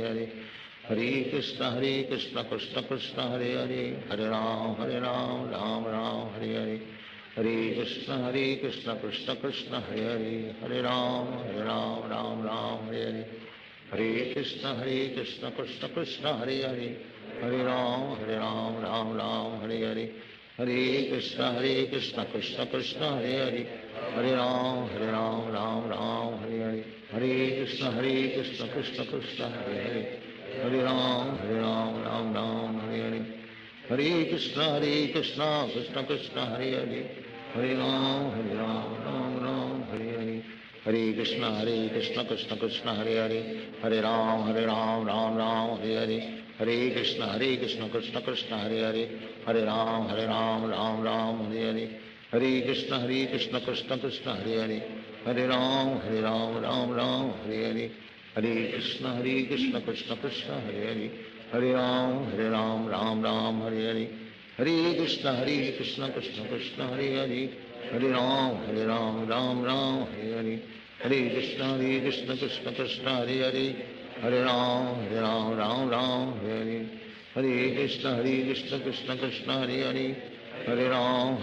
Hare, Hare Krishna Krishna Krishna Hare Hare, Hare Ram Ram Hare Hare, Hare Krishna Krishna Krishna Hare Hare, Hare Ram Ram Hare Hare, Hare Krishna Krishna Krishna Hare Hare, Hare Ram Ram Hare Hare, Hare Krishna Krishna Krishna Hare Hare, Hare Ram Ram Hare Hare, Hare Krishna Krishna Krishna Hare Hare, Hare Ram Ram Hare Hare, Hare Krishna Krishna Krishna Hare Hare, Hare Ram Ram Hare Hare, Hare Krishna Krishna Krishna Hare Hare, Hare Ram Ram Hare Hare, Hare Krishna Krishna Krishna Hare Hare, Hare Ram Ram Hare Hare, Hare Krishna Krishna Krishna Hare Hare, Hare Ram Ram Hare Hare, Hare Krishna Krishna Krishna Hare Hare, Hare Ram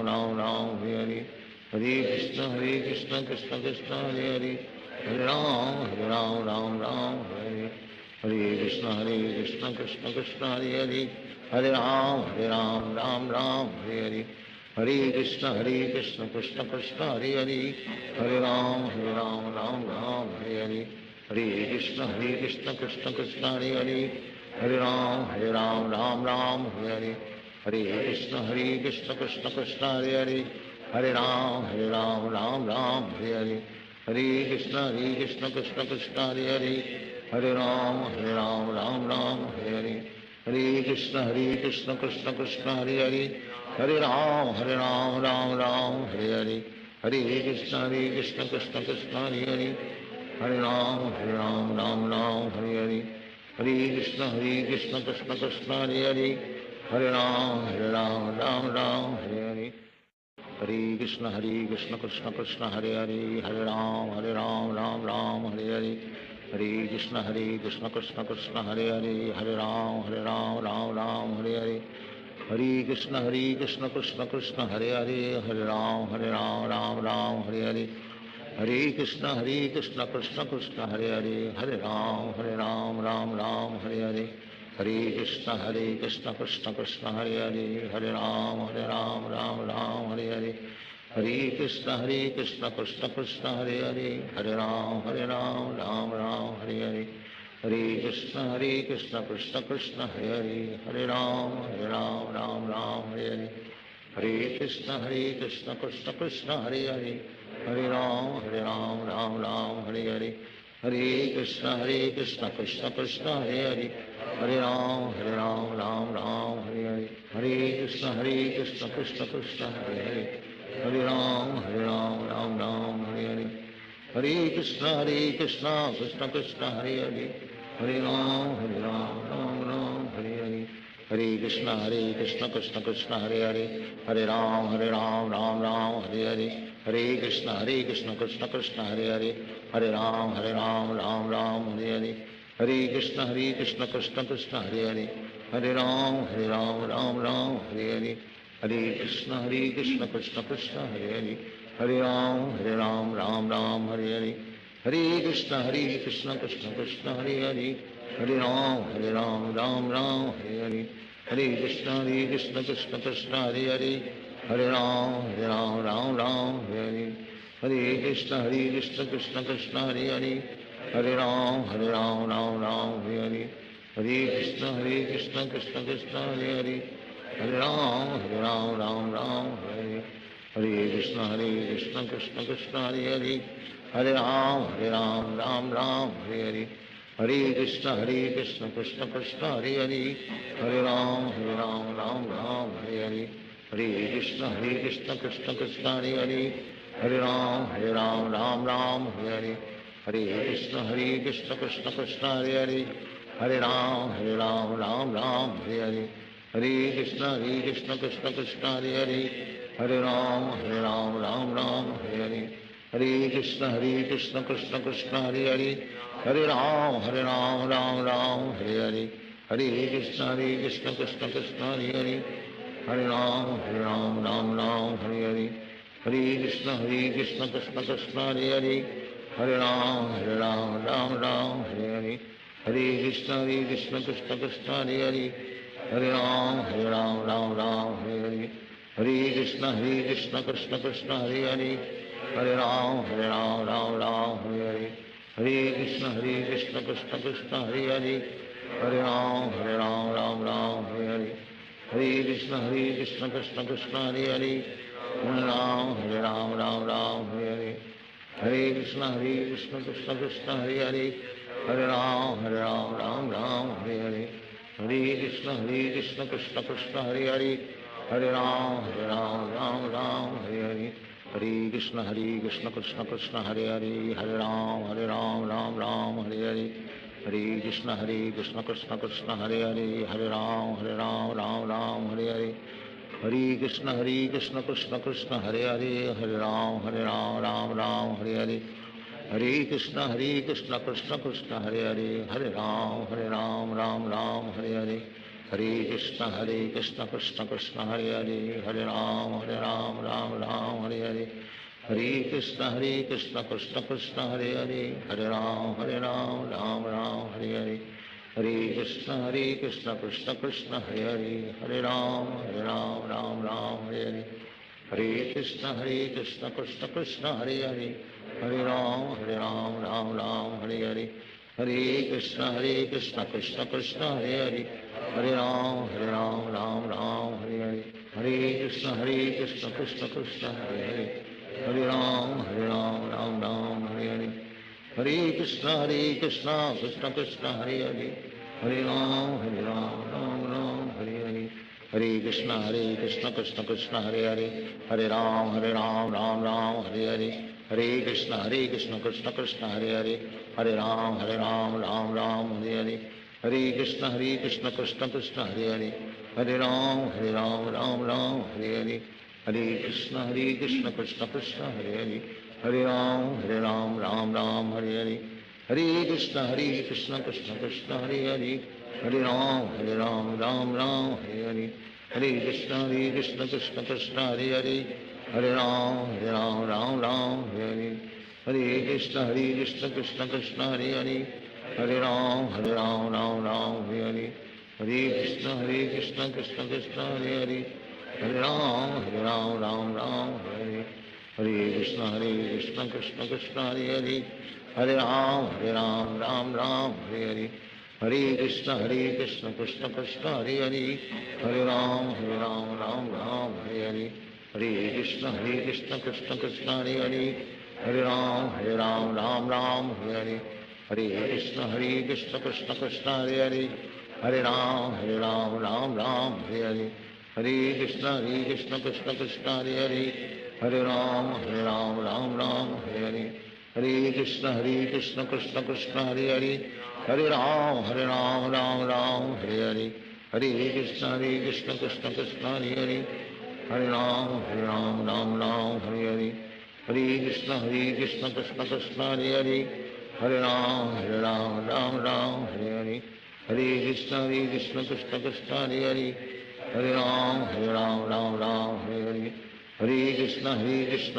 Ram Ram Hare Hare, Hare Krishna Krishna Krishna Hare Hare, Hare Ram Ram Hare Hare, Hare Krishna Krishna Krishna Hare Hare, Hare Ram Ram Hare Hare, Hare Krishna Krishna Krishna Hare Hare, Hare Ram Ram Hare Hare, Hare Krishna Krishna Krishna Hare Hare, Hare Ram Ram Hare Hare, Hare Krishna Krishna Krishna Hare Hare, Hare Ram Ram Hare Hare, Hare Krishna Krishna Krishna Hare Hare, Hare Ram Hare Hare, Hare Krishna Krishna Krishna Hare Hare, Hare Ram Ram Hare Hare, Hare Krishna Krishna Krishna Hare Hare, Hare Ram Ram Hare Hare, Hare Krishna Krishna Krishna Hare Hare, Hare Ram Hare Hare, Hare Krishna Krishna Krishna Hare Hare, Hare Ram Hare Hare, Hare Krishna Krishna Krishna Hare Hare, Hare Ram Hare Hare, Hare Krishna Krishna Krishna Hare Hare, Hare Ram Hare Hare, Hare Krishna Krishna Krishna Hare Hare, Hare Ram Hare Hare, Hare Krishna Krishna Krishna Hare Hare, Hare Ram Hare Hare, Hare Krishna Krishna Krishna Hare Hare, Hare Ram Hare Hare, Hare Krishna Krishna Krishna Hare Hare, Hare Ram Hare Hare, Hare Krishna Krishna Krishna Hare Hare, Hare Ram Hare Hare, Hare Krishna Krishna Krishna Hare Hare, Hare Ram Hare Hare, Hare Krishna Krishna Krishna Hare Hare, Hare Ram Hare Hare, Hare Krishna Krishna Krishna Hare Hare, Hare Ram Hare Hare, Hare Krishna Krishna Krishna Hare Hare, Hare Ram Hare Hare, Hare Krishna Krishna Krishna Hare Hare, Hare Ram Hare Hare, Hare Krishna Krishna Krishna Hare Hare, Hare Ram Hare Hare, Hare Krishna Krishna Krishna Hare Hare, Hare Ram Hare Hare, Hare Krishna Krishna Krishna Hare Hare, Hare Ram Hare Hare, Hare Krishna Krishna Krishna Hare Hare, Hare Ram Hare Hare, Hare Krishna Krishna Krishna Hare Hare, Hare Ram Hare Hare, Hare Krishna Krishna Krishna Hare Hare, Hare Ram Hare Hare, Hare Krishna Krishna Krishna Hare Hare, Hare Ram Hare Hare, Hare Krishna Krishna Krishna Hare Hare, Hare Ram Hare Hare, Hare Krishna Krishna Krishna Hare Hare, Hare Ram Hare Hare, Hare Krishna Krishna Krishna Hare Hare, Hare Ram Hare Hare, Hare Krishna Krishna Krishna Hare Hare, Hare Ram Hare Hare, Hare Krishna Krishna Krishna Hare Hare, Hare Ram Hare Hare, Hare Krishna Krishna Krishna Hare Hare, Hare Ram Hare Hare, Hare Krishna Krishna Krishna Hare Hare, Hare Ram Hare Hare, Hare Krishna Krishna Krishna Hare Hare, Hare Ram Hare Hare, Hare Krishna Krishna Krishna Hare Hare, Hare Ram Hare Hare, Hare Krishna Krishna Krishna Hare Hare, Hare Ram Hare Hare, Hare Krishna Krishna Krishna Hare Hare, Hare Ram Hare Hare, Hare Krishna Krishna Krishna Hare Hare, Hare Ram Hare Hare, Hare Krishna Krishna Krishna Hare Hare, Hare Ram Hare Hare, Hare Krishna Krishna Krishna Hare Hare, Hare Ram Hare Hare, Hare Krishna Krishna Krishna Hare Hare, Hare Ram Hare Hare, Hare Krishna Krishna Krishna Hare Hare, Hare Ram Hare Hare, Hare Krishna Krishna Krishna Hare Hare, Hare Ram Hare Hare, Hare Krishna Krishna Krishna Hare Hare Hare Ram Ram Ram Hare Hare Hare Krishna Krishna Krishna Hare Hare Hare Ram Ram Ram Hare Hare Hare Krishna Krishna Krishna Hare Hare Hare Ram Ram Ram Hare Hare Hare Krishna Krishna Krishna Hare Hare Hare Ram Ram Ram Hare Hare Hare Krishna Krishna Krishna Hare Hare Hare Ram Ram Ram Hare Hare Hare Krishna Krishna Krishna Hare Hare Hare Ram Ram Ram Hare Hare Hare Krishna Krishna Krishna Hare Hare Hare Ram Ram Ram Hare Hare Hare Krishna Krishna Krishna Hare Hare Hare Ram Ram Ram Hare Hare Hare Krishna Krishna Krishna Hare Hare Hare Ram Ram Ram Hare Hare Hare Krishna Krishna Krishna Hare Hare Hare Ram Ram Ram Hare Hare Hare Krishna Krishna Krishna Hare Hare Hare Ram Ram Hare Hare Hare Krishna Krishna Krishna Hare Hare Hare Ram Ram Hare Hare Hare Krishna Krishna Krishna Hare Hare Hare Ram Ram Hare Hare Hare Krishna Krishna Krishna Hare Hare Hare Ram Ram Hare Hare Hare Krishna Krishna Krishna Hare Hare Hare Ram Ram Hare Hare Hare Krishna Krishna Krishna Hare Hare Hare Ram Ram Hare Hare Hare Krishna Krishna Krishna Hare Hare Hare Ram Ram Hare Hare Hare Krishna Krishna Krishna Hare Hare Hare Ram Ram Hare Hare Hare Krishna Krishna Krishna Hare Hare Hare Ram Ram Hare Hare Hare Krishna Krishna Krishna Hare Hare Hare Ram Ram Hare Hare Hare Krishna Krishna Krishna Hare Hare Hare Ram Ram Hare Hare Hare Krishna Krishna Krishna Hare Hare Hare Ram Ram Hare Hare Hare Krishna Krishna Krishna Hare Hare Hare Ram Ram Hare Hare Hare Krishna Krishna Krishna Hare Hare Hare Ram Ram Hare Hare Hare Krishna Krishna Krishna Hare Hare Hare Ram Ram Hare Hare Hare Krishna Krishna Krishna Hare Hare Hare Ram Ram Hare Hare Hare Krishna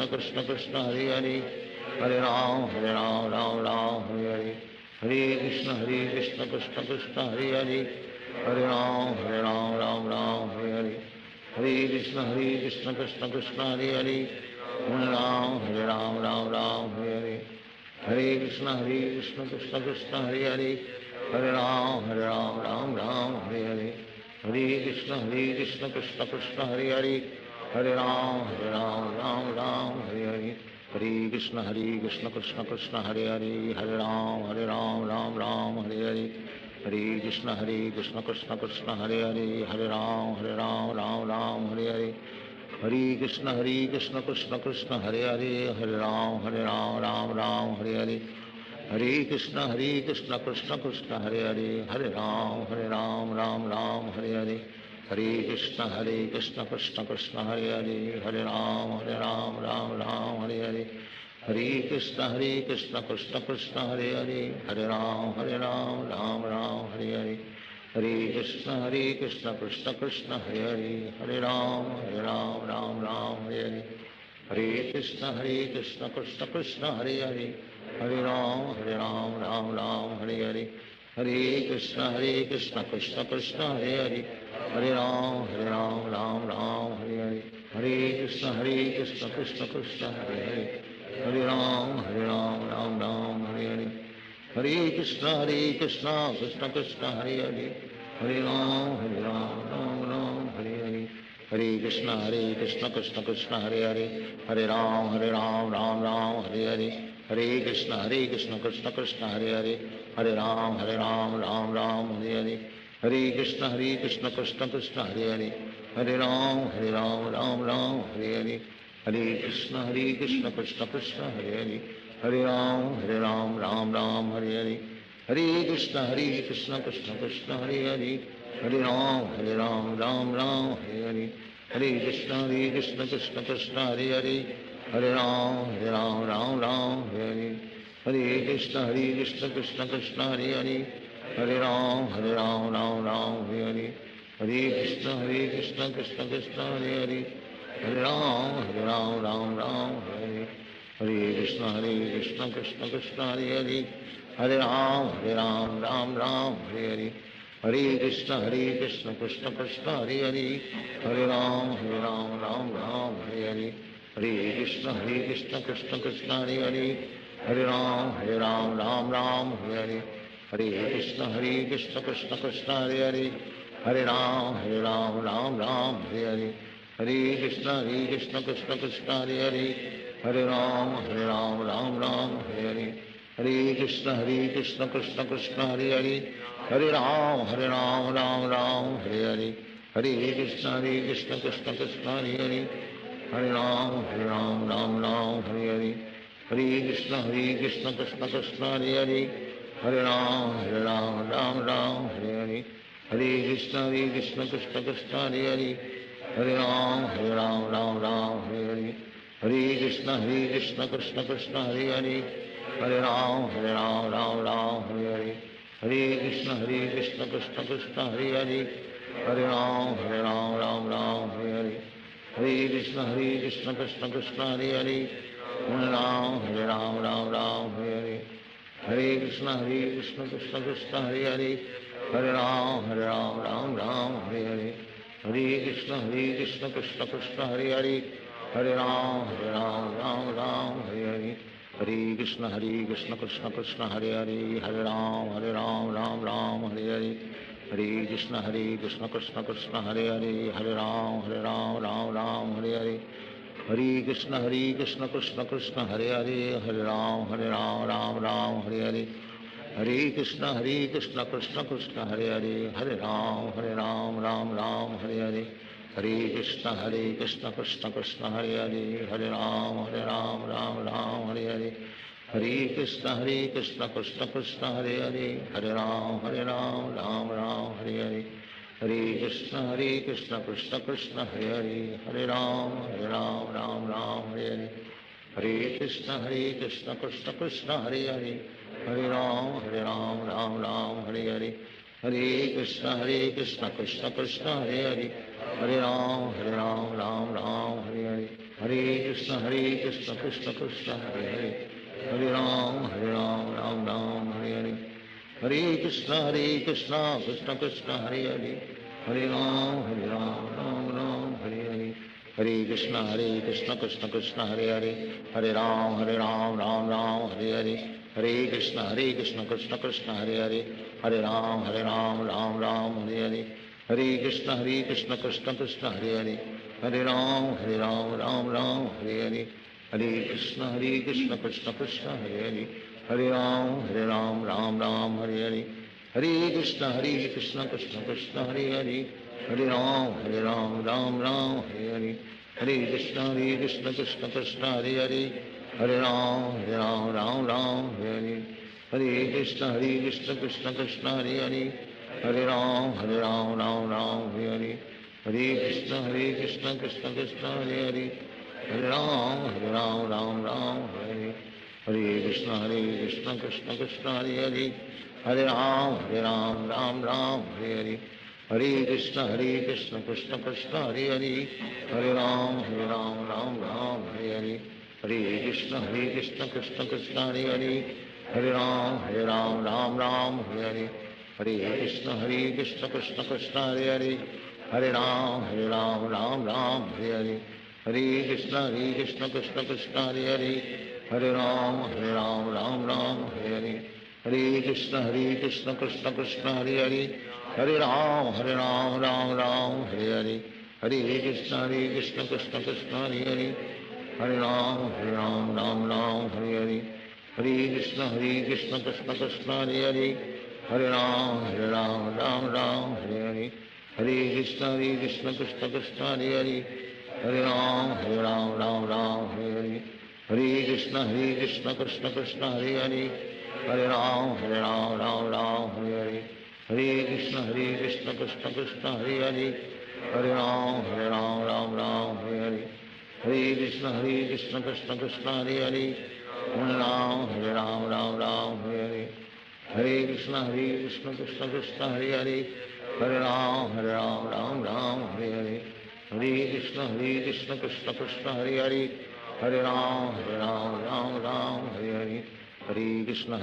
Krishna Krishna Hare Hare Hare Ram Ram Hare Hare Hare Krishna Krishna Krishna Hare Hare Hare Ram Ram Hare Hare Hare Krishna Krishna Krishna Hare Hare Hare Ram Ram Hare Hare Hare Krishna Krishna Krishna Hare Hare Hare Ram Ram Hare Hare Hare Krishna Krishna Krishna Hare Hare Hare Ram Ram Hare Hare Hare Krishna Krishna Krishna Hare Hare Hare Ram Ram Hare Hare Hare Krishna Krishna Krishna Hare Hare Hare Ram Ram Hare Hare Hare Krishna Krishna Krishna Hare Hare Hare Ram Ram Hare Hare Hare Krishna Krishna Krishna Hare Hare Hare Ram Ram Hare Hare Hare Krishna Krishna Krishna Hare Hare Hare Ram Ram Hare Hare Hare Krishna Krishna Krishna Hare Hare Hare Ram Ram Hare Hare Hare Krishna Krishna Krishna Hare Hare Hare Ram Ram Hare Hare Hare Krishna Krishna Krishna Hare Hare Hare Ram Ram Hare Hare Hare Krishna Krishna Krishna Hare Hare Hare Ram Ram Hare Hare Hare Krishna Krishna Krishna Hare Hare Hare Ram Ram Hare Hare Hare Krishna Krishna Krishna Hare Hare Hare Ram Ram Hare Hare Hare Krishna Krishna Krishna Hare Hare Hare Ram Ram Hare Hare Hare Krishna Krishna Krishna Hare Hare Hare Ram Ram Hare Hare Hare Krishna Krishna Krishna Hare Hare Hare Ram Ram Hare Hare Hare Krishna Krishna Krishna Hare Hare Hare Ram Ram Hare Hare Hare Krishna Krishna Krishna Hare Hare Hare Ram Ram Ram Hare Hare Hare Krishna Krishna Krishna Hare Hare Hare Ram Ram Ram Hare Hare Hare Krishna Krishna Krishna Hare Hare Hare Ram Ram Ram Hare Hare Krishna Krishna Krishna Hare Hare Hare Ram Ram Ram Hare Hare Krishna Krishna Krishna Hare Hare Hare Ram Ram Hare Hare Krishna Krishna Krishna Hare Hare Hare Ram Ram Ram Hare Hare Krishna Krishna Krishna Hare Hare Hare Ram Ram Ram Hare Hare Krishna Krishna Krishna Hare Hare Hare Ram Ram Ram Hare Hare Krishna Krishna Krishna Hare Hare Hare Ram Ram Ram Hare Hare Krishna Krishna Krishna Hare Hare Hare Ram Ram Ram Hare Hare Krishna Krishna Krishna Hare Hare Hare Ram Ram Ram Hare Hare Krishna Krishna Krishna Hare Hare Hare Ram Ram Ram Hare Hare Krishna Krishna Krishna Hare Hare Hare Ram Ram Ram Hare Hare Krishna Krishna Krishna Hare Hare Hare Ram Ram Hare Hare Krishna Krishna Krishna Hare Hare Hare Ram Ram Hare Hare Krishna Krishna Krishna Hare Hare Hare Ram Ram Hare Hare Krishna Krishna Krishna Hare Hare Hare Ram Ram Ram Hare Hare Krishna Krishna Krishna Hare Hare Hare Ram Ram Hare Hare Krishna Krishna Krishna Hare Hare Hare Ram Ram Ram Hare Hare Krishna Krishna Krishna Hare Hare Hare Ram Ram Ram Hare Hare Krishna Krishna Krishna Hare Hare Hare Ram Ram Ram Hare Hare Krishna Krishna Krishna Hare Hare Hare Ram Ram Ram Hare Hare Krishna Krishna Krishna Hare Hare Hare Ram Ram Ram Hare Hare Krishna Krishna Krishna Hare Hare Hare Ram Ram Ram Hare Hare Krishna Krishna Krishna Hare Hare Hare Ram Ram Ram Hare Hare Krishna Krishna Krishna Hare Hare Hare Ram Ram Ram Hare Hare Krishna Krishna Krishna Hare Hare Hare Ram Ram Ram Hare Hare Krishna Krishna Krishna Hare Hare Hare Ram Ram Ram Hare Hare Krishna Krishna Krishna Hare Hare Hare Ram Ram Ram Hare Hare Krishna Krishna Krishna Hare Hare Hare Ram Ram Ram Hare Hare Krishna Krishna Krishna Hare Hare Hare Ram Ram Ram Hare Hare Krishna Krishna Krishna Hare Hare Hare Ram Ram Ram Hare Hare Krishna Krishna Krishna Hare Hare Hare Ram Ram Ram Hare Hare Krishna Krishna Krishna Hare Hare Hare Ram Ram Ram Hare Hare Krishna Krishna Krishna Hare Hare Hare Ram Ram Ram Hare Hare Krishna Krishna Krishna Hare Hare Hare Ram Ram Ram Hare Hare Krishna Krishna Krishna Hare Hare Hare Ram Ram Ram Hare Hare Krishna Krishna Krishna Hare Hare Hare Ram Ram Ram Hare Hare Krishna Krishna Krishna Hare Hare Hare Ram Ram Ram Hare Hare Krishna Krishna Krishna Hare Hare Hare Ram Ram Ram Hare Hare Krishna Krishna Krishna Hare Hare Hare Ram Ram Ram Hare Hare Krishna Krishna Krishna Hare Hare Hare Ram Ram Ram Hare Hare Krishna Krishna Krishna Hare Hare Hare Ram Ram Ram Hare Hare Krishna Krishna Krishna Hare Hare Hare Ram Ram Ram Hare Hare Krishna Krishna Krishna Hare Hare Hare Ram Ram Ram Hare Hare Krishna Krishna Krishna Hare Hare Hare Ram Ram Ram Hare Hare Krishna Krishna Krishna Hare Hare Hare Ram Ram Ram Hare Hare Krishna Krishna Krishna Hare Hare Hare Ram Ram Ram Hare Hare Hare Krishna Krishna Krishna Hare Hare Hare Ram Ram Ram Hare Hare Hare Krishna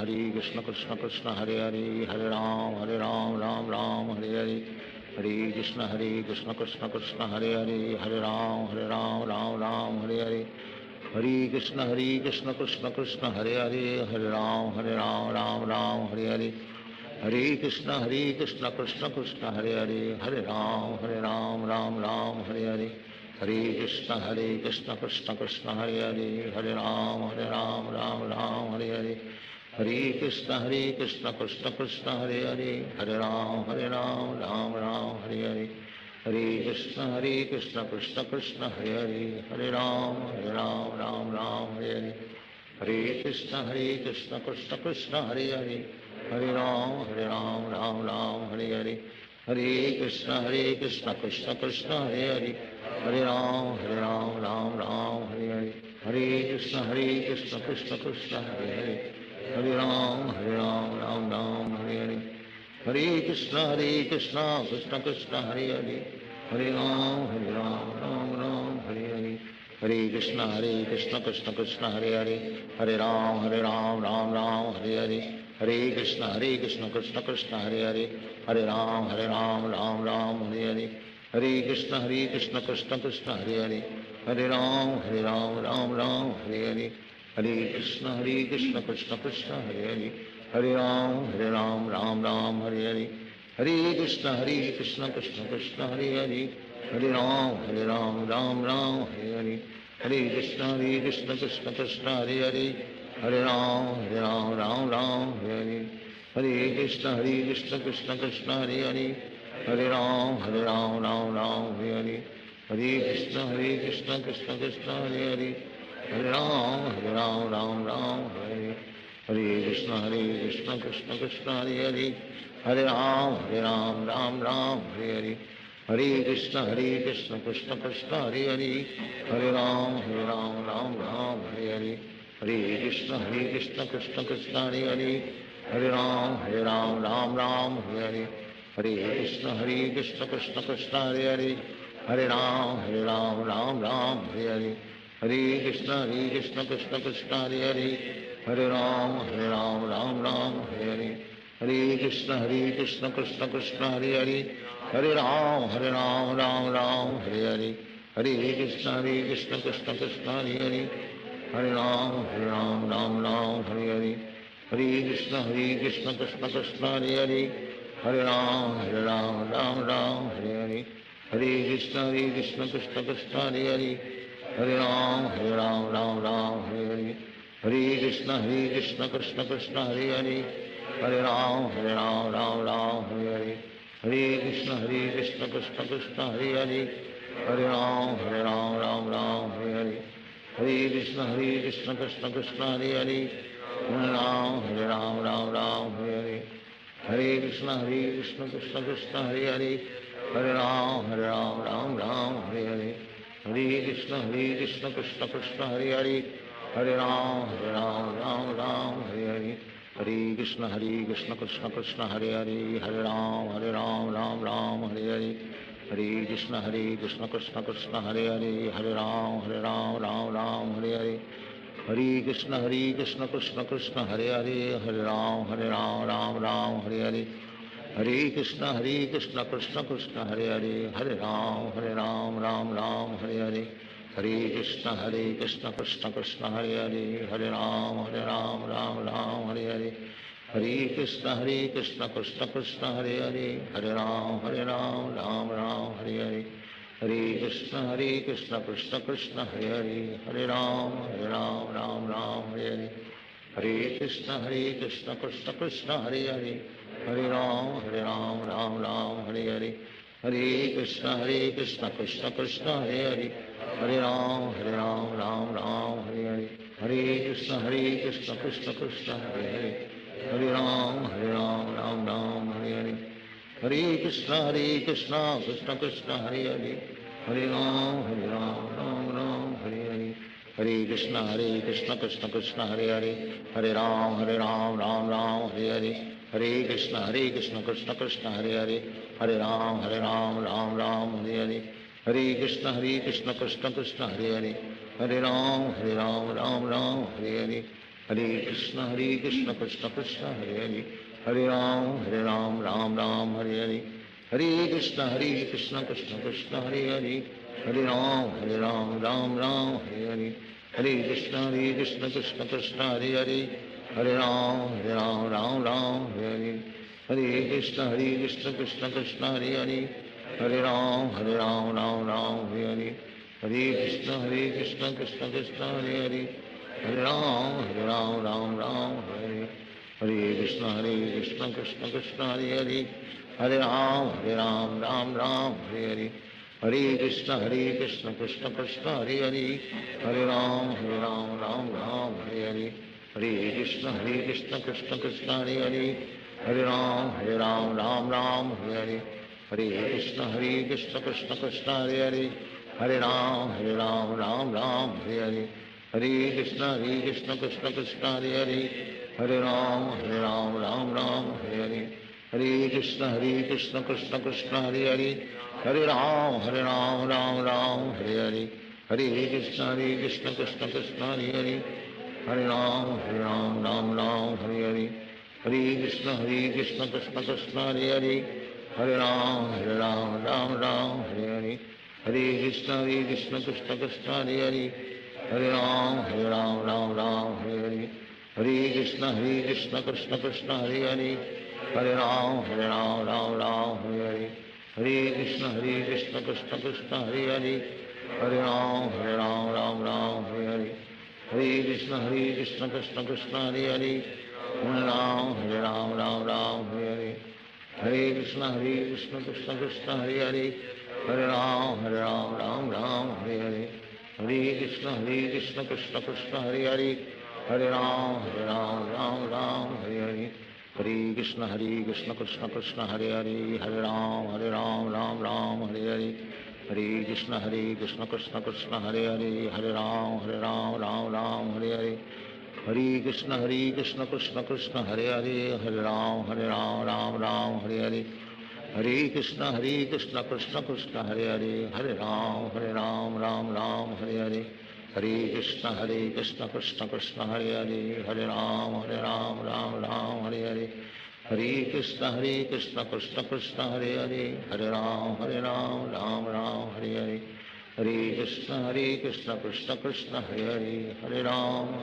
Krishna Krishna Hare Hare Hare Ram Ram Ram Hare Hare Hare Krishna Krishna Krishna Hare Hare Hare Ram Ram Ram Hare Hare Hare Krishna Krishna Krishna Hare Hare Hare Ram Ram Ram Hare Hare Hare Krishna Krishna Krishna Hare Hare Hare Ram Ram Ram Hare Hare Hare Krishna Krishna Krishna Hare Hare Hare Ram Ram Ram Hare Hare Hare Krishna Krishna Krishna Hare Hare Hare Ram Ram Ram Hare Hare Hare Krishna Krishna Krishna Hare Hare Hare Ram Ram Ram Hare Hare Hare Krishna Krishna Krishna Hare Hare Hare Ram Ram Hare Hare Hare Krishna Krishna Krishna Hare Hare Hare Ram Ram Hare Hare Hare Krishna Krishna Krishna Hare Hare Hare Ram Ram Hare Hare Hare Krishna Krishna Krishna Hare Hare Hare Ram Ram Hare Hare Hare Krishna Krishna Krishna Hare Hare Hare Ram Ram Ram Hare Hare Hare Krishna Krishna Krishna Hare Hare Hare Ram Ram Ram Hare Hare Hare Krishna Krishna Krishna Hare Hare Hare Ram Ram Hare Hare Hare Krishna Krishna Krishna Hare Hare Hare Ram Ram Hare Hare Hare Krishna Krishna Krishna Hare Hare Hare Ram Ram Hare Hare Hare Krishna Krishna Krishna Hare Hare Hare Ram Ram Hare Hare Hare Krishna Krishna Krishna Hare Hare Hare Ram Ram Hare Hare Hare Krishna Krishna Krishna Hare Hare Hare Ram Ram Hare Hare Krishna Krishna Krishna Hare Hare Hare Ram Ram Hare Hare Hare Krishna Krishna Krishna Hare Hare Hare Ram Ram Hare Hare Hare Krishna Krishna Krishna Hare Hare Hare Ram Ram Hare Hare Hare Krishna Krishna Krishna Hare Hare Hare Ram Ram Hare Hare Hare Krishna Krishna Krishna Hare Hare Hare Ram Ram Hare Hare Hare Krishna Krishna Krishna Hare Hare Hare Ram Ram Hare Hare Hare Krishna Krishna Krishna Hare Hare Hare Ram Ram Hare Hare Hare Krishna Krishna Krishna Hare Hare Hare Ram Ram Hare Hare Hare Krishna Krishna Krishna Hare Hare Hare Ram Ram Hare Hare Hare Krishna Krishna Krishna Hare Hare Hare Ram Ram Hare Hare Hare Krishna Krishna Krishna Hare Hare Hare Ram Ram Hare Hare Hare Krishna Krishna Krishna Hare Hare Hare Ram Hare Hare Hare Krishna Krishna Krishna Hare Hare Hare Ram Ram Hare Hare Hare Krishna Krishna Krishna Hare Hare Hare Ram Ram Hare Hare Hare Krishna Krishna Krishna Hare Hare Hare Ram Ram Hare Hare Hare Krishna Krishna Krishna Hare Hare Hare Ram Ram Hare Hare Hare Krishna Krishna Krishna Hare Hare Hare Ram Ram Hare Hare Hare Krishna Krishna Krishna Hare Hare Hare Ram Ram Hare Hare Hare Krishna Krishna Krishna Hare Hare Hare Ram Ram Hare Hare Hare Krishna Krishna Krishna Hare Hare Hare Ram Ram Hare Hare Hare Krishna Krishna Krishna Hare Hare Hare Ram Ram Hare Hare Hare Krishna Krishna Krishna Hare Hare Hare Ram Ram Hare Hare Hare Krishna Krishna Krishna Hare Hare Hare Ram Ram Hare Hare Hare Krishna Krishna Krishna Hare Hare Hare Ram Ram Hare Hare Hare Krishna Krishna Krishna Hare Hare Hare Ram Hare Hare Hare Krishna Krishna Krishna Hare Hare Hare Ram Ram Ram Hare Hare Hare Krishna Krishna Krishna Hare Hare Hare Ram Ram Ram Hare Hare Hare Krishna Krishna Krishna Hare Hare Hare Ram Ram Ram Hare Hare Hare Krishna Krishna Krishna Hare Hare Hare Ram Ram Hare Hare Hare Krishna Krishna Krishna Hare Hare Hare Ram Ram Hare Hare Hare Krishna Krishna Krishna Hare Hare Hare Ram Ram Hare Hare Hare Krishna Krishna Krishna Hare Hare Hare Ram Ram Hare Hare Hare Krishna Krishna Krishna Hare Hare Hare Ram Ram Hare Hare Hare Krishna Krishna Krishna Hare Hare Hare Ram Ram Hare Hare Hare Krishna Krishna Krishna Hare Hare Hare Ram Ram Hare Hare Hare Krishna Krishna Krishna Hare Hare Hare Ram Ram Hare Hare Hare Krishna Krishna Krishna Hare Hare Hare Ram Ram Hare Hare Hare Krishna Krishna Krishna Hare Hare Hare Ram Ram Hare Hare Hare Krishna Krishna Krishna Hare Hare Hare Ram Ram Hare Hare Hare Krishna Krishna Krishna Hare Hare Hare Ram Ram Hare Hare Hare Krishna Krishna Krishna Hare Hare Hare Ram Ram Hare Hare Hare Krishna Krishna Krishna Hare Hare Hare Ram Ram Hare Hare Hare Krishna Krishna Krishna Hare Hare Hare Ram Ram Hare Hare Hare Krishna Krishna Krishna Hare Hare Hare Ram Ram Hare Hare Hare Krishna Krishna Krishna Hare Hare Hare Ram Hare Hare Hare Krishna Krishna Krishna Hare Hare Hare Ram Ram Hare Hare Hare Krishna Krishna Krishna Hare Hare Hare Ram Ram Hare Hare Hare Krishna Krishna Krishna Hare Hare Hare Ram Ram Hare Hare Hare Krishna Krishna Krishna Hare Hare Hare Ram Ram Hare Hare Hare Krishna Krishna Krishna Hare Hare Hare Ram Ram Hare Hare Hare Krishna Krishna Krishna Hare Hare Hare Ram Ram Hare Hare Hare Krishna Krishna Krishna Hare Hare Hare Ram Ram Hare Hare Hare Krishna Krishna Krishna Hare Hare Hare Ram Ram Hare Hare Hare Krishna Krishna Krishna Hare Hare Hare Ram Ram Hare Hare Hare Krishna Krishna Krishna Hare Hare Hare Ram Ram Hare Hare Hare Krishna Krishna Krishna Hare Hare Hare Ram Ram Hare Hare Hare Krishna Krishna Krishna Hare Hare Hare Ram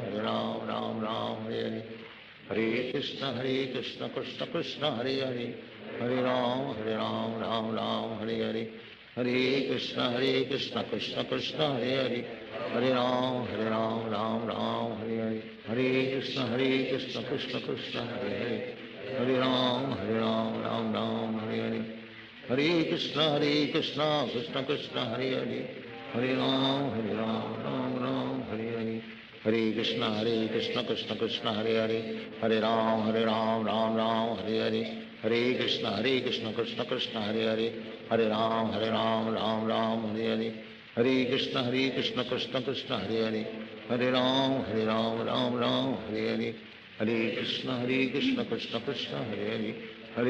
Ram Hare Hare Hare Krishna Krishna Krishna Hare Hare Hare Ram Ram Hare Hare Hare Krishna Krishna Krishna Hare Hare Hare Ram Ram Hare Hare Hare Krishna Krishna Krishna Hare Hare Hare Ram Ram Hare Hare Hare Krishna Krishna Krishna Hare Hare Hare Ram Ram Hare Hare Hare Krishna Krishna Krishna Hare Hare Hare Ram Ram Hare Hare Hare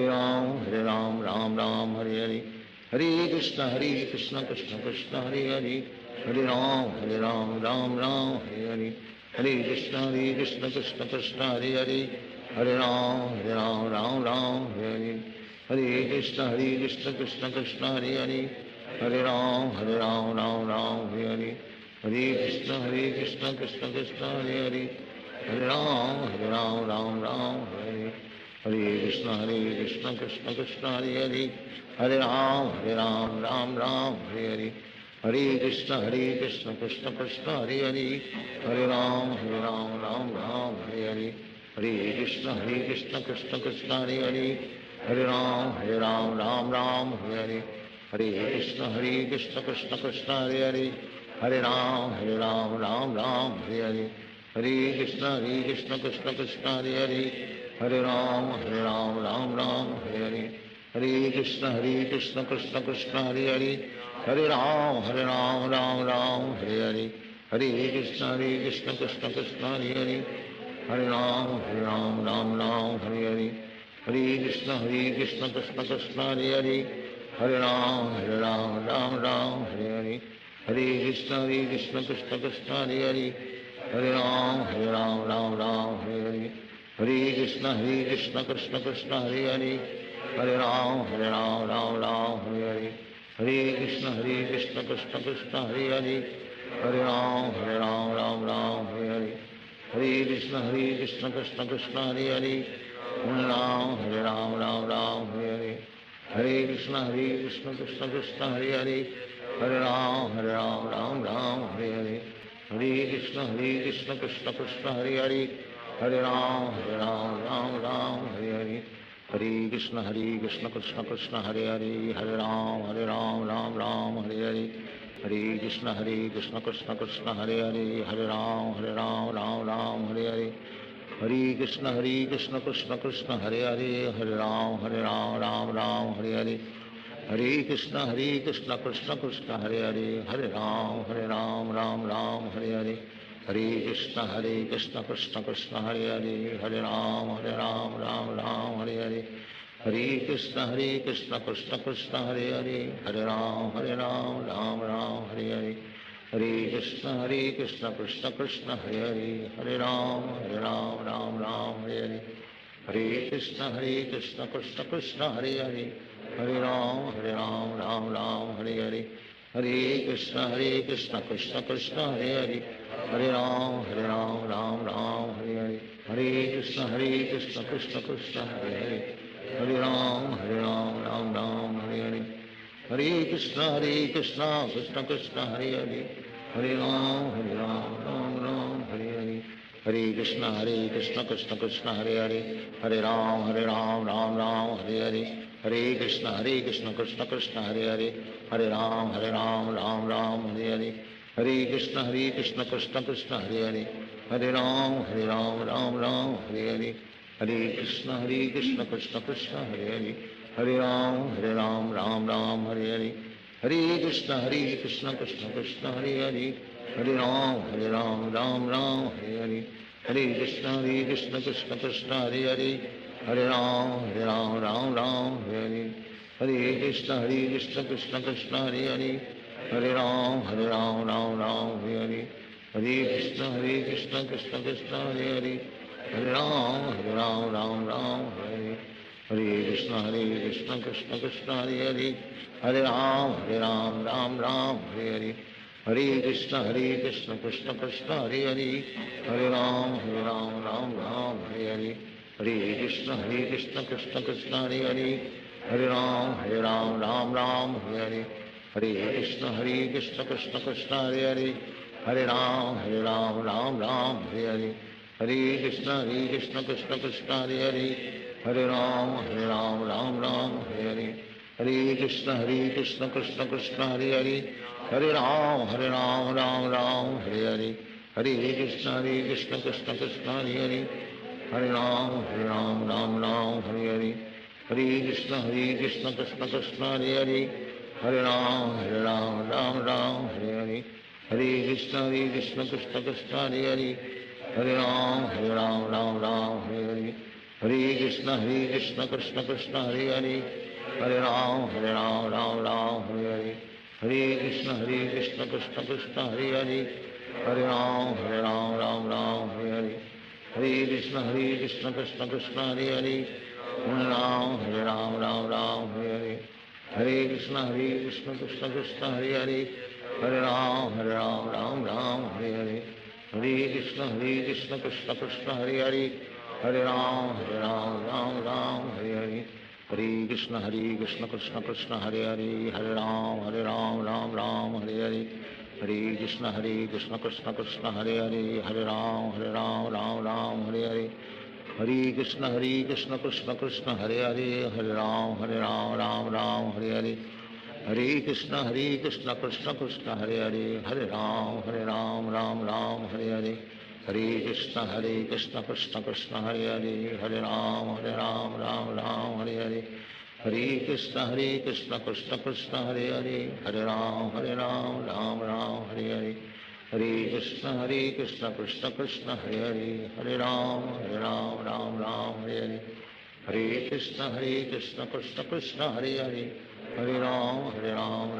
Krishna Krishna Krishna Hare Hare Hare Ram Ram Hare Hare Hare Krishna Krishna Krishna Hare Hare Hare Ram Ram Hare Hare Hare Krishna Krishna Krishna Hare Hare Hare Ram Ram Hare Hare Hare Krishna Krishna Krishna Hare Hare Hare Ram Ram Hare Hare Hare Krishna Krishna Krishna Hare Hare Hare Ram Ram Hare Hare Hare Krishna Krishna Krishna Hare Hare Hare Ram Ram Hare Hare Hare Krishna Krishna Krishna Hare Hare Hare Ram Ram Hare Hare Hare Krishna Krishna Krishna Hare Hare Hare Ram Ram Hare Hare Hare Krishna Krishna Krishna Hare Hare Hare Ram Ram Hare Hare Hare Krishna Krishna Krishna Hare Hare Hare Ram Ram Hare Hare Hare Krishna Krishna Krishna Krishna Hare Hare Hare Ram Ram Hare Hare Hare Krishna Krishna Krishna Hare Hare, Hare Ram Ram Ram Hare Hare, Hare Krishna Krishna Krishna Hare Hare, Hare Ram Ram Hare Hare, Hare Krishna Krishna Krishna Hare Hare, Hare Ram Ram Hare Hare, Hare Krishna Krishna Krishna Hare Hare, Hare Ram Ram Hare Hare, Hare Krishna Krishna Krishna Hare Hare, Hare Ram Ram Hare Hare, Hare Krishna Krishna Krishna Hare Hare, Hare Ram Ram Hare Hare, Hare Krishna Krishna Krishna Hare Hare, Hare Ram Ram Hare Hare, Hare Krishna Krishna Krishna Hare Hare, Hare Ram Ram Hare Hare, Hare Krishna Krishna Krishna Hare Hare, Hare Ram Ram Hare Hare, Hare Krishna Krishna Krishna Hare Hare, Hare Ram Ram Hare Hare, Hare Krishna Krishna Krishna Hare Hare, Hare Ram Ram Hare Hare, Hare Krishna Krishna Krishna Hare Hare, Hare Ram Ram Hare Hare, Hare Krishna Krishna Krishna Hare Hare, Hare Ram Ram Hare Hare, Hare Krishna Krishna Krishna Hare Hare, Hare Ram Ram Hare Hare, Hare Krishna Krishna Krishna Hare Hare, Hare Ram Ram Hare Hare, Hare Krishna Krishna Krishna Hare Hare, Hare Ram Ram Hare Hare, Hare Krishna Krishna Krishna Hare Hare, Hare Ram Ram Hare Hare, Hare Krishna Krishna Krishna Hare Hare, Hare Ram Ram Hare Hare, Hare Krishna Krishna Krishna Hare Hare, Hare Ram Ram Hare Hare, Hare Krishna Krishna Krishna Hare Hare, Hare Ram Ram Hare Hare, Hare Krishna Krishna Krishna Hare Hare, Hare Ram Ram Hare Hare, Hare Krishna Krishna Krishna Hare Hare, Hare Ram Ram Hare Hare, Hare Krishna Krishna Krishna Hare Hare, Hare Ram Ram Hare Hare, Hare Krishna Krishna Krishna Hare Hare, Hare Ram Ram Hare Hare, Hare Krishna Krishna Krishna Hare Hare, Hare Ram Ram Hare Hare, Hare Krishna Krishna Krishna Hare Hare, Hare Ram Ram Hare Hare, Hare Krishna Krishna Krishna Hare Hare, Hare Ram Ram Hare Hare, Hare Krishna Krishna Krishna Hare Hare, Hare Ram Ram Hare Hare, Hare Krishna Krishna Krishna Hare Hare, Hare Ram Ram Hare Hare, Hare Krishna Krishna Krishna Hare Hare, Hare Ram Ram Hare Hare, Hare Krishna Krishna Krishna Hare Hare, Hare Ram Ram Hare Hare, Hare Krishna Krishna Krishna Hare Hare, Hare Ram Ram Hare Hare, Hare Krishna Krishna Krishna Hare Hare, Hare Ram Ram Hare Hare, Hare Krishna Krishna Krishna Hare Hare, Hare Ram Ram Hare Hare, Hare Krishna Krishna Krishna Hare Hare, Hare Ram Ram Hare Hare, Hare Krishna Krishna Krishna Hare Hare, Hare Ram Hare Hare, Hare Krishna Krishna Krishna Hare Hare, Hare Ram Hare Hare, Hare Krishna Krishna Krishna Hare Hare, Hare Ram Hare Hare, Hare Krishna Krishna Krishna Hare Hare, Hare Ram Hare Hare, Hare Krishna Krishna Krishna Hare Hare, Hare Ram Hare Hare, Hare Krishna Krishna Krishna Hare Hare, Hare Ram Hare Hare, Hare Krishna Krishna Krishna Hare Hare, Hare Ram Hare Hare, Hare Krishna Krishna Krishna Hare Hare, Hare Ram Hare Hare, Hare Krishna Krishna Krishna Hare Hare, Hare Ram Hare Hare, Hare Krishna Krishna Krishna Hare Hare, Hare Ram Hare Hare, Hare Krishna Krishna Krishna Hare Hare, Hare Ram Hare Hare, Hare Krishna Krishna Krishna Hare Hare, Hare Ram Hare Hare, Hare Krishna Krishna Krishna Hare Hare, Hare Ram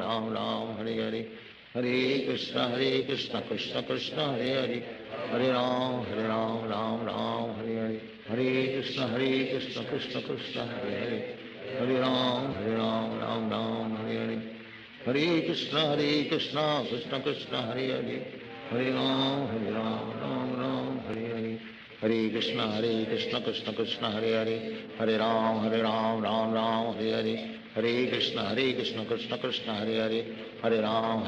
Ram Ram Hare Hare, Hare Krishna Krishna Krishna Hare Hare, Hare Ram Ram Ram Hare Hare, Hare Krishna Krishna Krishna Hare Hare, Hare Ram Ram Ram Hare Hare, Hare Krishna Krishna Krishna Hare Hare, Hare Ram Ram Ram Hare Hare, Hare Krishna Krishna Krishna Hare Hare, Hare Ram Ram Ram Hare Hare, Hare Krishna Krishna Krishna Hare Hare, Hare Ram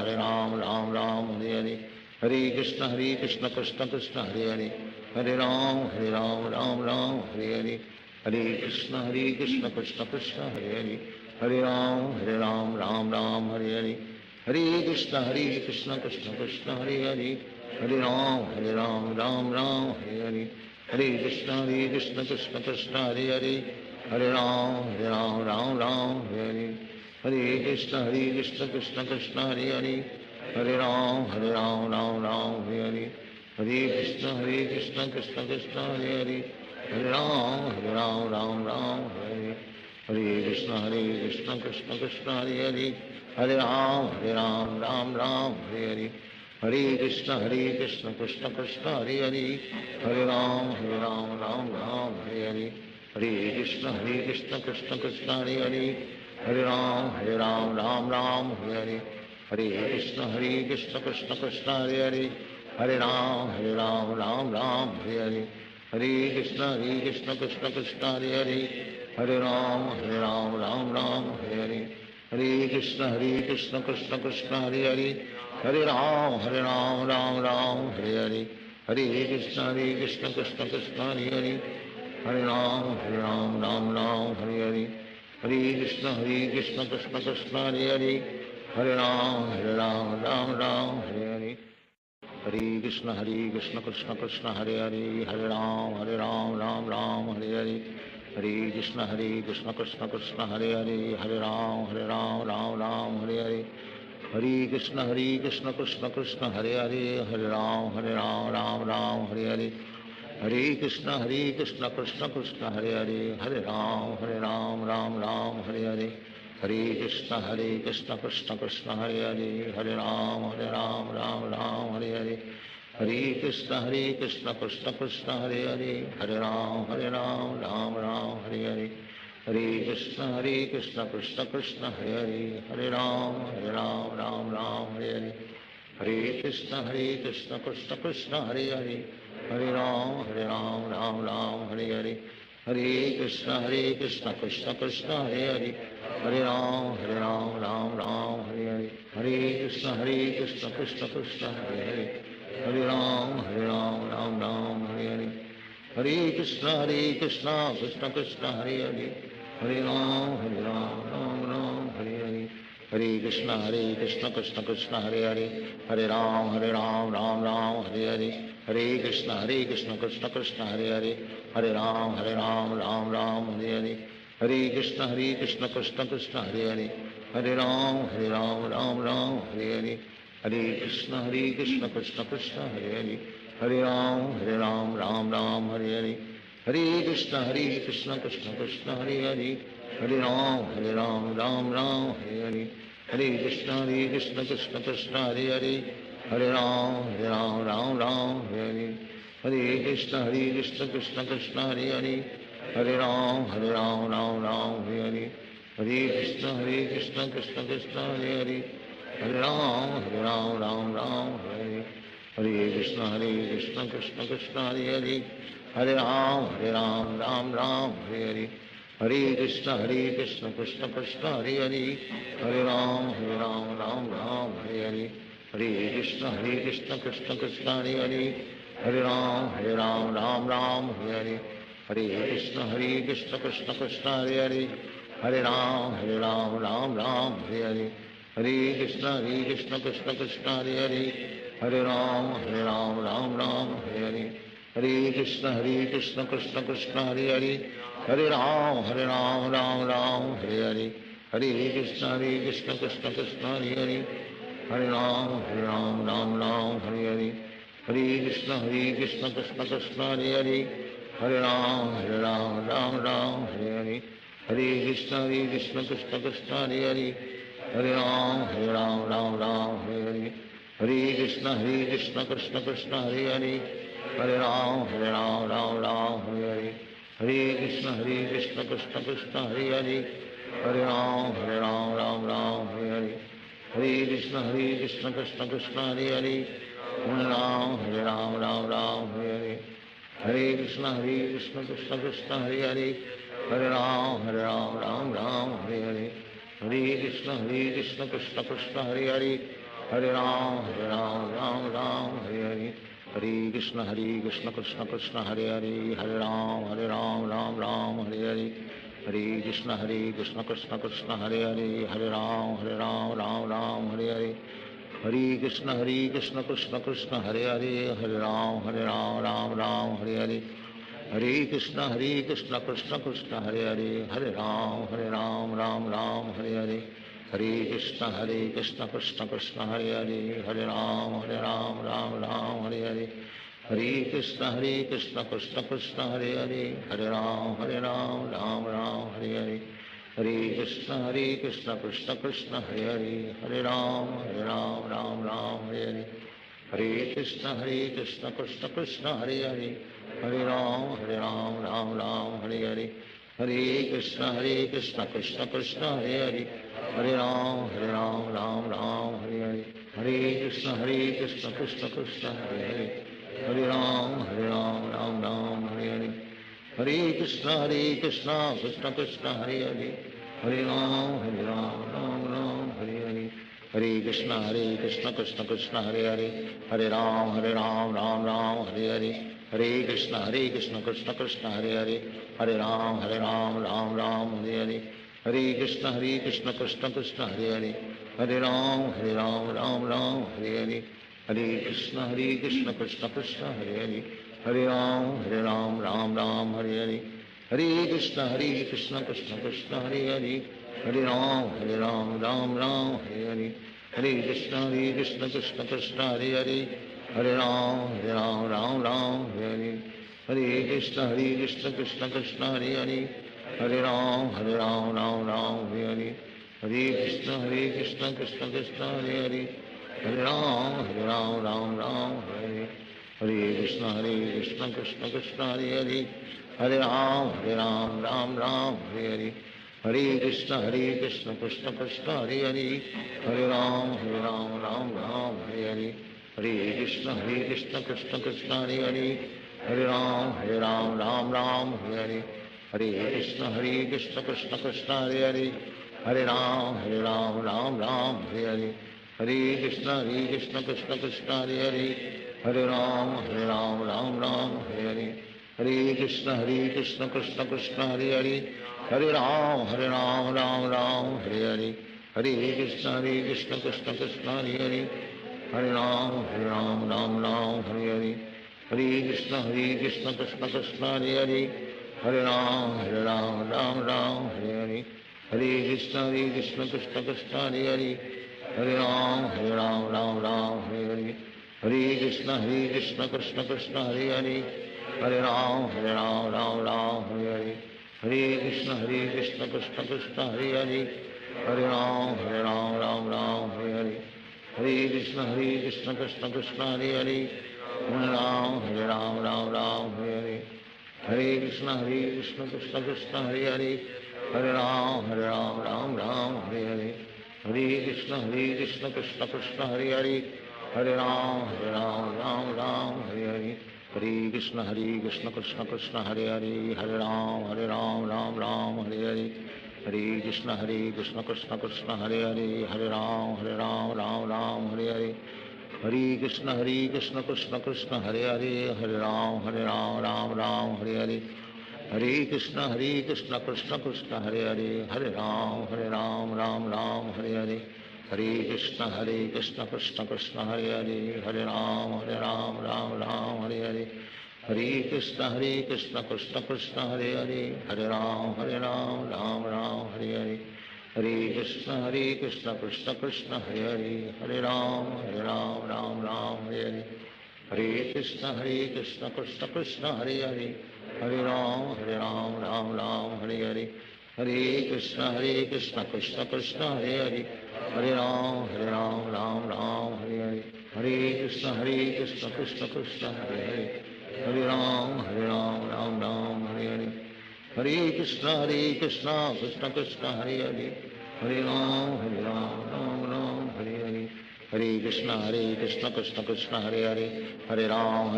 Ram Ram Hare Hare, Hare Krishna Krishna Krishna Hare Hare, Hare Ram Ram Ram Hare Hare, Hare Krishna Krishna Krishna Hare Hare, Hare Ram Ram Ram Hare Hare, Hare Krishna Krishna Krishna Hare Hare, Hare Ram Ram Ram Hare Hare, Hare Krishna Krishna Krishna Hare Hare, Hare Ram Ram Ram Hare Hare, Hare Krishna Krishna Krishna Hare Hare, Hare Ram Ram Ram Hare Hare, Hare Krishna Krishna Krishna Hare Hare, Hare Ram Ram Ram Hare Hare, Hare Krishna Krishna Krishna Hare Hare, Hare Ram Ram Ram Hare Hare, Hare Krishna Krishna Krishna Hare Hare, Hare Ram Ram Ram Hare Hare, Hare Krishna Krishna Krishna Hare Hare, Hare Ram Ram Ram Hare Hare, Hare Krishna Krishna Krishna Hare Hare, Hare Ram Ram Ram Hare Hare, Hare Krishna Krishna Krishna Hare Hare, Hare Ram Ram Ram Hare Hare, Hare Krishna Krishna Krishna Hare Hare, Hare Ram Ram Hare Hare, Hare Krishna Krishna Krishna Hare Hare, Hare Ram Ram Hare Hare, Hare Krishna Krishna Krishna Hare Hare, Hare Ram Ram Hare Hare, Hare Krishna Krishna Krishna Hare Hare, Hare Ram Ram Hare Hare, Hare Krishna Krishna Krishna Hare Hare, Hare Ram Ram Hare Hare, Hare Krishna Krishna Krishna Hare Hare, Hare Ram Ram Hare Hare, Hare Krishna Krishna Krishna Hare Hare, Hare Ram Ram Hare Hare, Hare Krishna Krishna Krishna Hare Hare, Hare Ram Ram Hare Hare, Hare Krishna Krishna Krishna Hare Hare, Hare Ram Ram Hare Hare, Hare Krishna Krishna Krishna Hare Hare, Hare Ram Ram Hare Hare, Hare Krishna Krishna Krishna Hare Hare, Hare Ram Ram Hare Hare, Hare Krishna Krishna Krishna Hare Hare, Hare Ram Ram Hare Hare, Hare Krishna Krishna Krishna Hare Hare, Hare Ram Ram Hare Hare, Hare Krishna Krishna Krishna Hare Hare, Hare Ram Ram Hare Hare, Hare Krishna Krishna Krishna Hare Hare, Hare Ram Ram Hare Hare, Hare Krishna Krishna Krishna Hare Hare, Hare Ram Ram Hare Hare, Hare Krishna Krishna Krishna Hare Hare, Hare Ram Ram Hare Hare, Hare Krishna Krishna Krishna Hare Hare, Hare Ram Ram Hare Hare, Hare Krishna Krishna Krishna Hare Hare, Hare Ram Ram Hare Hare, Hare Krishna Krishna Krishna Hare Hare, Hare Ram Ram Hare Hare, Hare Krishna Krishna Krishna Hare Hare, Hare Ram Ram Hare Hare, Hare Krishna Krishna Krishna Hare Hare, Hare Ram Ram Hare Hare, Hare Krishna Krishna Krishna Hare Hare, Hare Ram Ram Hare Hare, Hare Krishna Krishna Krishna Hare Hare, Hare Ram Ram Hare Hare, Hare Krishna Krishna Krishna Hare Hare, Hare Ram Ram Hare Hare, Hare Krishna Krishna Krishna Hare Hare, Hare Ram Ram Hare Hare, Hare Krishna Krishna Krishna Hare Hare, Hare Ram Ram Hare Hare, Hare Krishna Krishna Krishna Hare Hare, Hare Ram Ram Hare Hare, Hare Krishna Krishna Krishna Hare Hare, Hare Ram Ram Hare Hare, Hare Krishna Krishna Krishna Hare Hare, Hare Ram, Ram Ram, Hare Hare. Hare Krishna, Krishna Krishna, Hare Hare. Hare Ram, Ram Ram, Hare Hare. Hare Krishna, Krishna Krishna, Hare Hare. Hare Ram, Ram Ram, Hare Hare. Hare Krishna, Krishna Krishna, Hare Hare. Hare Ram, Ram Ram, Hare Hare. Hare Krishna, Krishna Krishna, Hare Hare. Hare Ram, Ram Hare Hare. Hare Krishna, Krishna Krishna, Hare Hare. Hare Ram, Ram Hare Hare. Hare Krishna, Krishna Krishna, Hare Hare. Hare Ram, Ram Hare Hare. Hare Krishna, Krishna Krishna, Hare Hare. Hare Ram, Ram Hare Hare. Hare Krishna, Krishna Krishna, Hare Hare. Hare Ram, Ram Hare Hare. Hare Krishna, Krishna Krishna, Hare Hare. Hare Ram, Ram Hare Hare. Hare Krishna, Krishna Krishna, Hare Hare. Hare Ram, Ram Hare Hare. Hare Krishna, Krishna Krishna, Hare Hare. Hare Ram, Ram Hare Hare. Hare Krishna, Krishna Krishna, Hare Hare. Hare Ram, Ram Hare Hare. Hare Krishna, Krishna Krishna, Hare Hare. Hare Ram, Ram Hare Hare. Hare Krishna, Krishna Krishna, Hare Hare. Hare Ram, Ram Hare Hare. Hare Krishna, Krishna Krishna, Hare Hare. Hare Ram, Ram Hare Hare. Hare Krishna, Krishna Krishna, Hare Hare. Hare Ram, Ram Hare Hare. Hare Krishna, Krishna Krishna, Hare Hare. Hare Ram, Ram Hare Hare. Hare Krishna, Krishna Krishna, Hare Hare. Hare Ram, Ram Hare Hare. Hare Krishna, Krishna Krishna, Hare Hare. Hare Ram, Ram Hare Hare. Hare Krishna, Krishna Krishna, Hare Hare. Hare Ram, Ram Hare Hare. Hare Krishna, Krishna Krishna, Hare Hare. Hare Ram, Ram Hare Hare. Hare Krishna, Krishna Krishna, Hare Hare. Hare Ram, Ram Hare Hare. Hare Krishna, Krishna Krishna, Hare Hare. Hare Ram, Ram Hare Hare. Hare Krishna, Krishna Krishna, Hare Hare. Hare Ram, Ram Hare Hare. Hare Krishna, Krishna Krishna, Hare Hare. Hare Ram, Ram Hare Hare. Hare Krishna, Krishna Krishna, Hare Hare. Hare Ram, Ram Hare Hare. Hare Krishna, Krishna Krishna, Hare Hare. Hare Ram, Ram Hare Hare. Hare Krishna, Krishna Krishna, Hare Hare. Hare Ram, Ram Hare Hare. Hare Krishna, Krishna Krishna, Hare Hare. Hare Ram, Ram Hare Hare. Hare Krishna, Krishna Krishna, Hare Hare. Hare Ram, Ram Hare Hare. Hare Krishna, Krishna Krishna, Hare Hare. Hare Ram, Ram Hare Hare. Hare Krishna, Krishna Krishna, Hare Hare. Hare Ram, Ram Hare Hare. Hare Krishna, Krishna Krishna, Hare Hare. Hare Ram, Ram Hare Hare. Hare Krishna, Krishna Krishna, Hare Hare. Hare Ram, Ram Hare Hare. Hare Krishna, Krishna Krishna, Hare Hare. Hare Ram, Ram Hare Hare. Hare Krishna, Krishna Krishna, Hare Hare. Hare Ram, Ram Hare Hare. Hare Krishna, Krishna Krishna, Hare Hare. Hare Ram, Ram Hare Hare. Hare Krishna, Krishna Krishna, Hare Hare. Hare Ram, Ram Hare Hare. Hare Krishna, Krishna Krishna, Hare Hare. Hare Ram, Ram Hare Hare. Hare Krishna, Krishna Krishna, Hare Hare. Hare Ram, Ram Hare Hare. Hare Krishna, Krishna Krishna, Hare Hare. Hare Ram, Ram Hare Hare. Hare Krishna, Krishna Krishna, Hare Hare. Hare Ram, Ram Hare Hare. Hare Krishna, Krishna Krishna, Hare Hare. Hare Ram, Ram Hare Hare. Hare Krishna, Krishna Krishna, Hare Hare. Hare Ram, Ram Hare Hare. Hare Krishna, Krishna Krishna, Hare Hare. Hare Ram, Ram Hare Hare. Hare Krishna, Krishna Krishna, Hare Hare. Hare Ram, Ram Hare Hare. Hare Krishna, Krishna Krishna, Hare Hare. Hare Ram, Ram Ram, Hare Hare. Hare Krishna, Krishna Krishna, Hare Hare. Hare Ram, Ram Ram, Hare Hare. Hare Krishna, Krishna Krishna, Hare Hare. Hare Ram, Ram Ram, Hare Hare. Hare Krishna, Krishna Krishna, Hare Hare. Hare Ram, Ram Ram, Hare Hare. Hare Krishna, Krishna Krishna, Hare Hare. Hare Ram,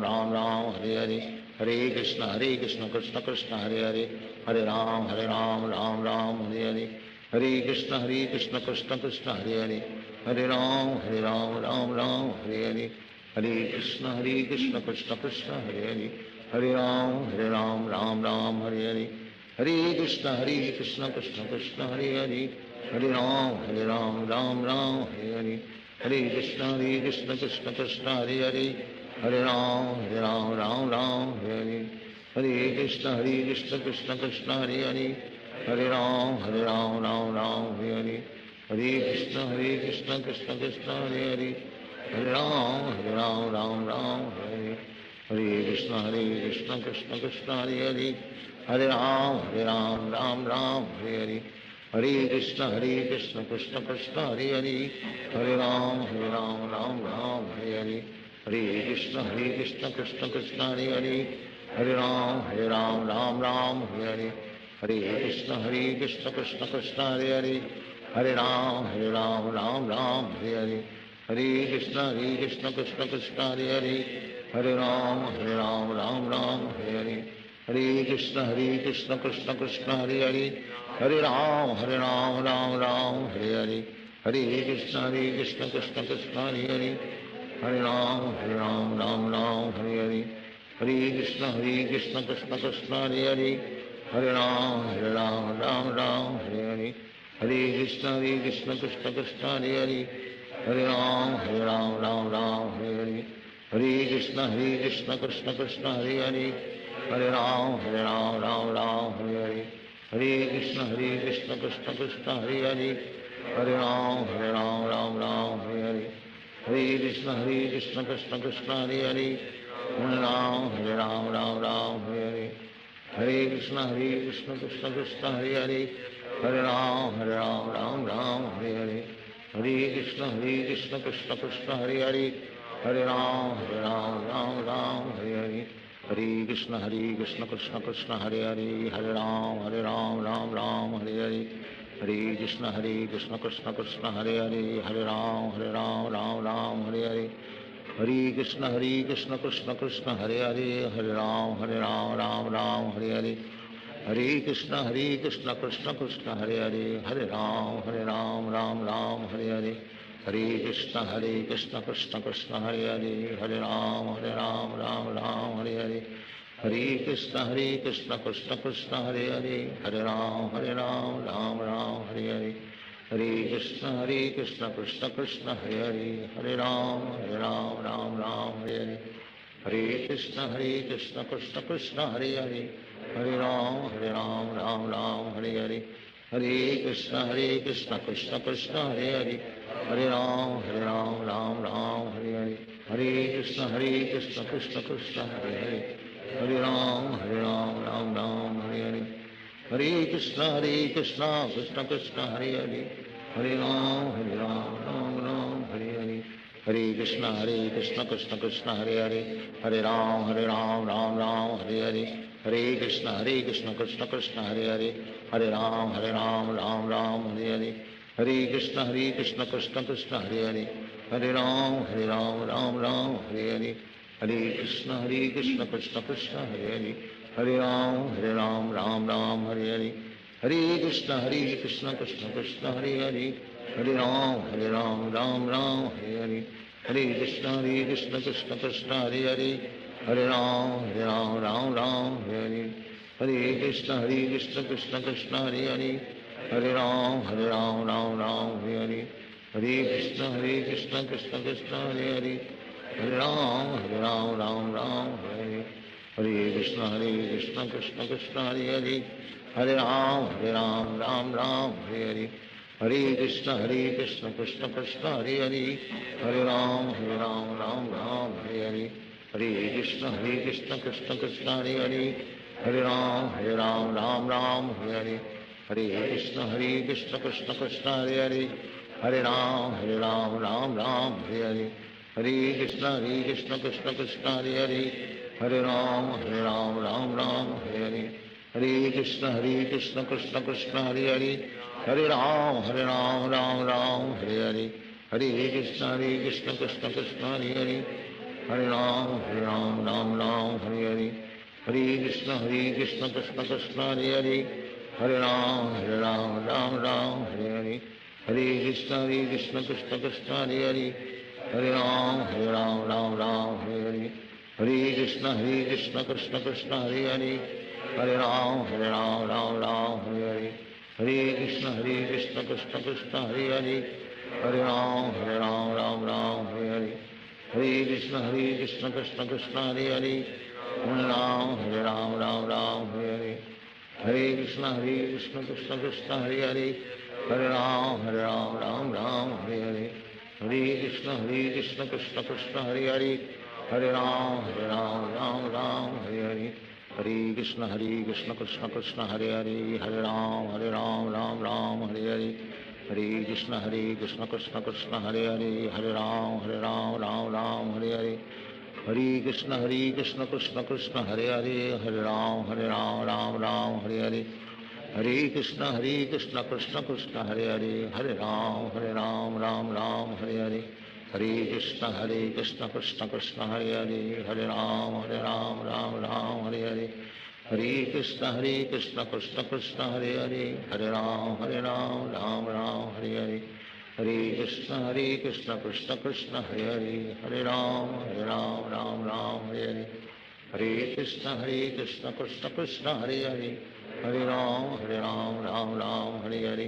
Ram Ram, Hare Hare. Hare Krishna, Krishna Krishna, Hare Hare. Hare Ram, Ram Ram, Hare Hare. Hare Krishna, Krishna Krishna, Hare Hare. Hare Ram, Ram Ram, Hare Hare. Hare Krishna, Krishna Krishna, Hare Hare. Hare Ram, Ram Ram, Hare Hare. Hare Krishna, Krishna Krishna, Hare Hare. Hare Ram, Ram Ram, Hare Hare. Hare Krishna, Krishna Krishna, Hare Hare. Hare Ram, Ram Ram, Hare Hare. Hare Krishna, Krishna Krishna, Hare Hare. Hare Ram, Ram Ram, Hare Hare. Hare Krishna, Krishna Krishna, Hare Hare. Hare Ram, Ram Ram, Hare Hare. Hare Krishna, Krishna Krishna, Hare Hare. Hare Ram, Ram Ram, Hare Hare. Hare Krishna, Krishna Krishna, Hare Hare. Hare Ram, Ram Ram, Hare Hare. Hare Krishna, Krishna Krishna, Hare Hare. Hare Ram, Ram Ram, Hare Hare. Hare Krishna, Krishna Krishna, Hare Hare. Hare Ram, Ram Ram, Hare Hare. Hare Krishna, Krishna Krishna, Hare Hare. Hare Ram, Ram Ram, Hare Hare. Hare Krishna, Krishna Krishna, Hare Hare. Hare Ram, Ram Ram, Hare Hare. Hare Krishna, Krishna Krishna, Hare Hare. Hare Ram, Ram Ram, Hare Hare. Hare Krishna, Krishna Krishna, Hare Hare. Hare Ram, Ram Ram, Hare Hare. Hare Krishna, Krishna Krishna, Hare Hare. Hare Ram, Ram Ram, Hare Hare. Hare Krishna, Krishna Krishna, Hare Hare. Hare Ram, Ram Ram, Hare Hare. Hare Krishna, Krishna Krishna, Hare Hare. Hare Ram, Ram Ram, Hare Hare. Hare Krishna, Krishna Krishna, Hare Hare. Hare Ram, Ram Ram, Hare Hare. Hare Krishna, Krishna Krishna, Hare Hare. Hare Ram, Ram Ram, Hare Hare. Hare Krishna, Krishna Krishna, Hare Hare. Hare Ram, Ram Ram, Hare Hare. Hare Krishna, Krishna Krishna, Hare Hare. Hare Ram, Ram Ram, Hare Hare. Hare Krishna, Krishna Krishna, Hare Hare. Hare Ram, Ram Hare Hare. Hare Krishna, Krishna Krishna, Hare Hare. Hare Ram, Ram Hare Hare. Hare Krishna, Krishna Krishna, Hare Hare. Hare Ram, Ram Hare Hare. Hare Krishna, Krishna Krishna, Hare Hare. Hare Ram, Ram Hare Hare. Hare Krishna, Krishna Krishna, Hare Hare. Hare Ram, Ram Hare Hare. Hare Krishna, Krishna Krishna, Hare Hare. Hare Ram, Ram Hare Hare. Hare Krishna, Krishna Krishna, Hare Hare. Hare Ram, Ram Hare Hare. Hare Krishna, Krishna Krishna, Hare Hare. Hare Ram, Ram Hare Hare. Hare Krishna, Krishna Krishna, Hare Hare. Hare Ram, Ram Hare Hare. Hare Krishna, Krishna Krishna, Hare Hare. Hare Ram, Ram Hare Hare. Hare Krishna, Krishna Krishna, Hare Hare. Hare Ram, Ram Hare Hare. Hare Krishna, Krishna Krishna, Hare Hare. Hare Ram, Ram Hare Hare. Hare Krishna, Krishna Krishna, Hare Hare. Hare Ram, Ram Hare Hare. Hare Krishna, Krishna Krishna, Hare Hare. Hare Ram, Ram Hare Hare. Hare Krishna, Krishna Krishna, Hare Hare. Hare Ram, Ram Hare Hare. Hare Krishna, Krishna Krishna, Hare Hare. Hare Ram, Ram Hare Hare. Hare Krishna, Krishna Krishna, Hare Hare. Hare Ram, Ram Hare Hare. Hare Krishna, Krishna Krishna, Hare Hare. Hare Ram, Ram Hare Hare. Hare Krishna, Krishna Krishna, Hare Hare. Hare Ram, Ram Hare Hare. Hare Krishna, Krishna Krishna, Hare Hare. Hare Ram, Ram Hare Hare. Hare Krishna Krishna Krishna Hare Hare, Hare Ram Ram Ram Hare Hare, Hare Krishna Krishna Krishna Hare Hare, Hare Ram Ram Ram Hare Hare, Hare Krishna Krishna Krishna Hare Hare, Hare Ram Ram Ram Hare Hare, Hare Krishna Krishna Krishna Hare Hare, Hare Ram Ram Ram Hare Hare, Hare Krishna Krishna Krishna Hare Hare, Hare Ram Ram Ram Hare Hare, Hare Krishna Krishna Krishna Hare Hare, Hare Ram Ram Ram Hare Hare, Hare Krishna Krishna Krishna Hare Hare, Hare Ram Ram Ram Hare Hare, Hare Krishna Krishna Krishna Hare Hare, Hare Ram Ram Ram Hare Hare, Hare Krishna Krishna Krishna Hare Hare, Hare Ram Ram Ram Hare Hare, Hare Krishna Krishna Krishna Hare Hare, Hare Ram Ram Hare Hare, Hare Krishna Krishna Krishna Hare Hare, Hare Ram Ram Hare Hare, Hare Krishna Krishna Krishna Hare Hare, Hare Ram Ram Hare Hare, Hare Krishna Krishna Krishna Hare Hare, Hare Ram Ram Hare Hare, Hare Krishna Krishna Krishna Hare Hare, Hare Ram Ram Hare Hare, Hare Krishna Krishna Krishna Hare Hare, Hare Ram Ram Hare Hare, Hare Krishna Krishna Krishna Hare Hare, Hare Ram Ram Hare Hare, Hare Krishna Krishna Krishna Hare Hare, Hare Ram Ram Hare Hare, Hare Krishna Krishna Krishna Hare Hare, Hare Ram Ram Hare Hare, Hare Krishna Krishna Krishna Hare Hare, Hare Ram Ram Hare Hare, Hare Krishna Krishna Krishna Hare Hare, Hare Ram Ram Hare Hare, Hare Krishna Krishna Krishna Hare Hare, Hare Ram Ram Hare Hare, Hare Krishna Krishna Krishna Hare Hare, Hare Ram Ram Hare Hare, Hare Krishna Krishna Krishna Hare Hare, Hare Ram Ram Hare Hare,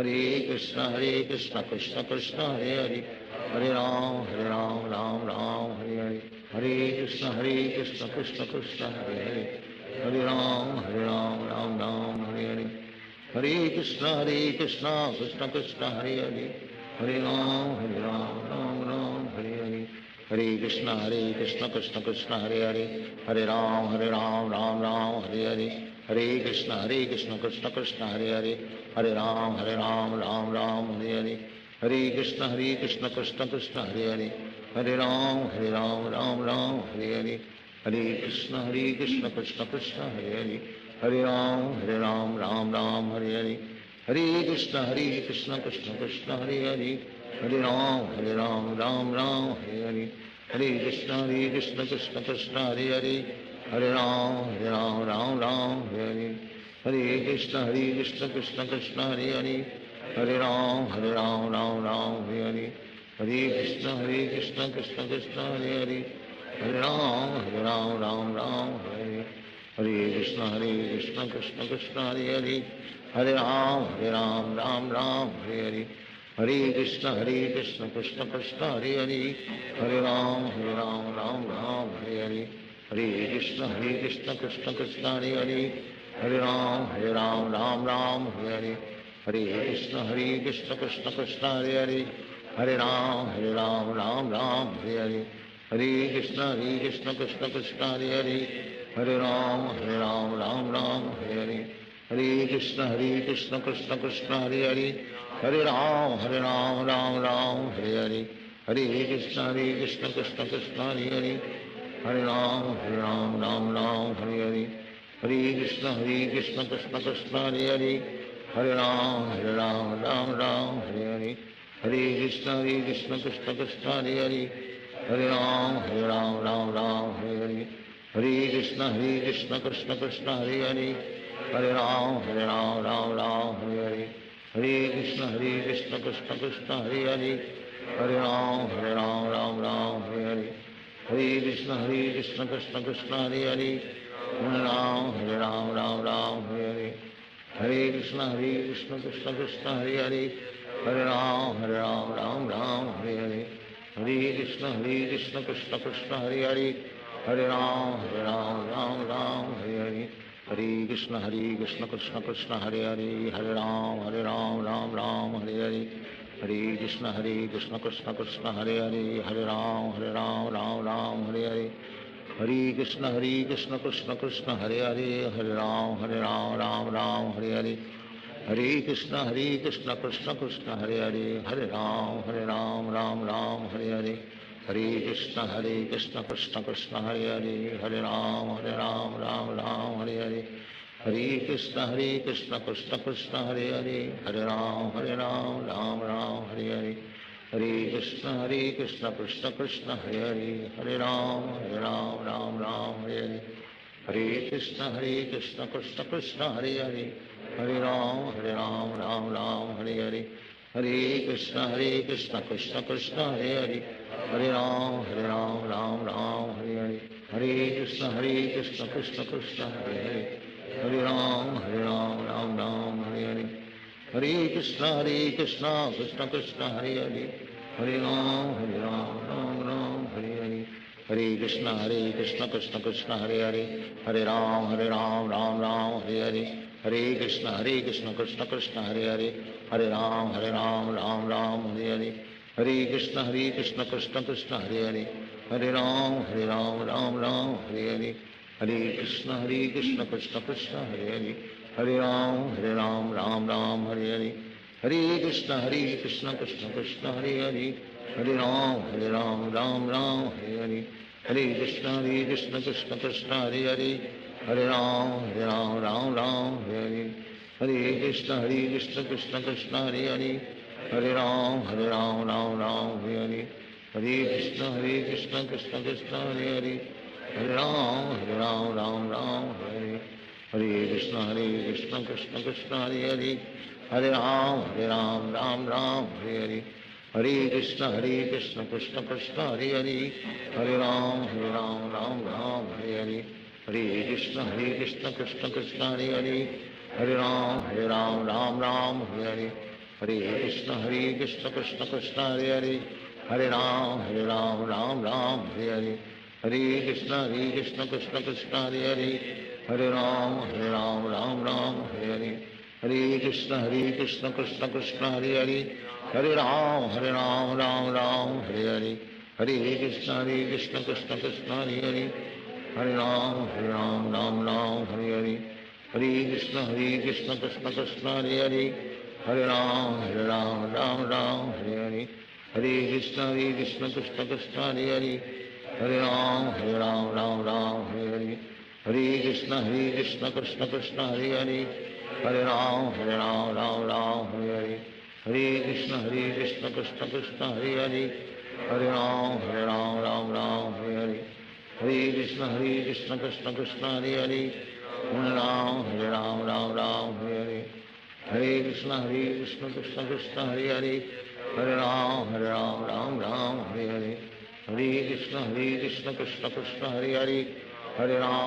Hare Krishna Krishna Krishna Hare Hare, Hare Ram Ram Hare Hare, Hare Krishna Krishna Krishna Hare Hare, Hare Ram Ram Hare Hare, Hare Krishna Krishna Krishna Hare Hare, Hare Ram Ram Hare Hare, Hare Krishna Krishna Krishna Hare Hare, Hare Ram Ram Hare Hare, Hare Krishna Krishna Krishna Hare Hare, Hare Ram Ram Hare Hare, Hare Krishna Krishna Krishna Hare Hare, Hare Ram Ram Hare Hare, Hare Krishna Krishna Krishna Hare Hare, Hare Ram Ram Hare Hare, Hare Krishna Krishna Krishna Hare Hare, Hare Ram Ram Hare Hare, Hare Krishna Krishna Krishna Hare Hare, Hare Ram Ram Hare Hare, Hare Krishna Krishna Krishna Hare Hare, Hare Ram Ram Hare Hare, Hare Krishna Krishna Krishna Hare Hare, Hare Ram Ram Hare Hare, Hare Krishna Krishna Krishna Hare Hare, Hare Ram Ram Hare Hare, Hare Krishna Krishna Krishna Hare Hare, Hare Ram Ram Hare Hare, Hare Krishna Krishna Krishna Hare Hare, Hare Ram Ram Hare Hare, Hare Krishna Krishna Krishna Hare Hare, Hare Ram Ram Hare Hare, Hare Krishna Krishna Krishna Hare Hare, Hare Ram Ram Hare Hare, Hare Krishna Krishna Krishna Hare Hare, Hare Ram Ram Hare Hare, Hare Krishna Krishna Krishna Hare Hare, Hare Ram Ram Hare Hare, Hare Krishna Krishna Krishna Hare Hare, Hare Ram Ram Hare Hare, Hare Krishna Krishna Krishna Hare Hare, Hare Ram Ram Hare Hare, Hare Krishna Krishna Krishna Hare Hare, Hare Ram Ram Hare Hare, Hare Krishna Krishna Krishna Hare Hare, Hare Ram Ram Hare Hare, Hare Krishna Krishna Krishna Hare Hare, Hare Ram Ram Hare Hare, Hare Krishna Krishna Krishna Hare Hare, Hare Ram Ram Hare Hare, Hare Krishna Krishna Krishna Hare Hare, Hare Ram Ram Ram Hare Hare, Hare Krishna Krishna Krishna Hare Hare, Hare Ram Ram Ram Hare Hare, Hare Krishna Krishna Krishna Hare Hare, Hare Ram Ram Ram Hare Hare, Hare Krishna Krishna Krishna Hare Hare, Hare Ram Ram Ram Hare Hare, Hare Krishna Krishna Krishna Hare Hare, Hare Ram Ram Ram Hare Hare, Hare Krishna Krishna Krishna Hare Hare, Hare Ram Ram Ram Hare Hare, Hare Krishna Krishna Krishna Hare Hare, Hare Ram Ram Ram Hare Hare, Hare Krishna Krishna Krishna Hare Hare, Hare Ram Ram Ram Hare Hare, Hare Krishna Krishna Krishna Hare Hare, Hare Ram Ram Ram Hare Hare, Hare Krishna Krishna Krishna Hare Hare, Hare Ram Ram Ram Hare Hare, Hare Krishna Krishna Krishna Hare Hare, Hare Ram Ram Ram Hare Hare, Hare Krishna Krishna Krishna Hare Hare, Hare Ram Ram Ram Hare Hare, Hare Krishna Krishna Krishna Hare Hare, Hare Ram Ram Hare Hare, Hare Krishna Krishna Krishna Hare Hare, Hare Ram Ram Ram Hare Hare, Hare Krishna Krishna Krishna Hare Hare, Hare Ram Ram Ram Hare Hare, Hare Krishna Krishna Krishna Hare Hare, Hare Ram Ram Ram Hare Hare, Hare Krishna Krishna Krishna Hare Hare, Hare Ram Ram Hare Hare, Hare Krishna Krishna Krishna Hare Hare, Hare Ram Ram Hare Hare, Hare Krishna Krishna Krishna Hare Hare, Hare Ram Ram Ram Hare Hare, Hare Krishna Krishna Krishna Hare Hare, Hare Ram Ram Hare Hare, Hare Krishna Krishna Krishna Hare Hare, Hare Ram Ram Hare Hare, Hare Krishna Krishna Krishna Hare Hare, Hare Ram Ram Hare Hare, Hare Krishna Krishna Krishna Hare Hare, Hare Ram Ram Ram Hare Hare, Hare Krishna Krishna Krishna Hare Hare, Hare Ram Ram Hare Hare, Hare Krishna Krishna Krishna Hare Hare, Hare Ram Ram Hare Hare, Hare Krishna Krishna Krishna Hare Hare, Hare Ram Ram Hare Hare, Hare Krishna Krishna Krishna Hare Hare, Hare Ram Ram Hare Hare, Hare Krishna Krishna Krishna Hare Hare, Hare Ram Ram Hare Hare, Hare Krishna Krishna Krishna Hare Hare, Hare Ram Ram Hare Hare, Hare Krishna Krishna Krishna Hare Hare, Hare Ram Ram Hare Hare, Hare Krishna Krishna Krishna Hare Hare, Hare Ram Ram Hare Hare, Hare Krishna Krishna Krishna Hare Hare, Hare Ram Ram Hare Hare, Hare Krishna Krishna Krishna Hare Hare, Hare Ram Ram Hare Hare,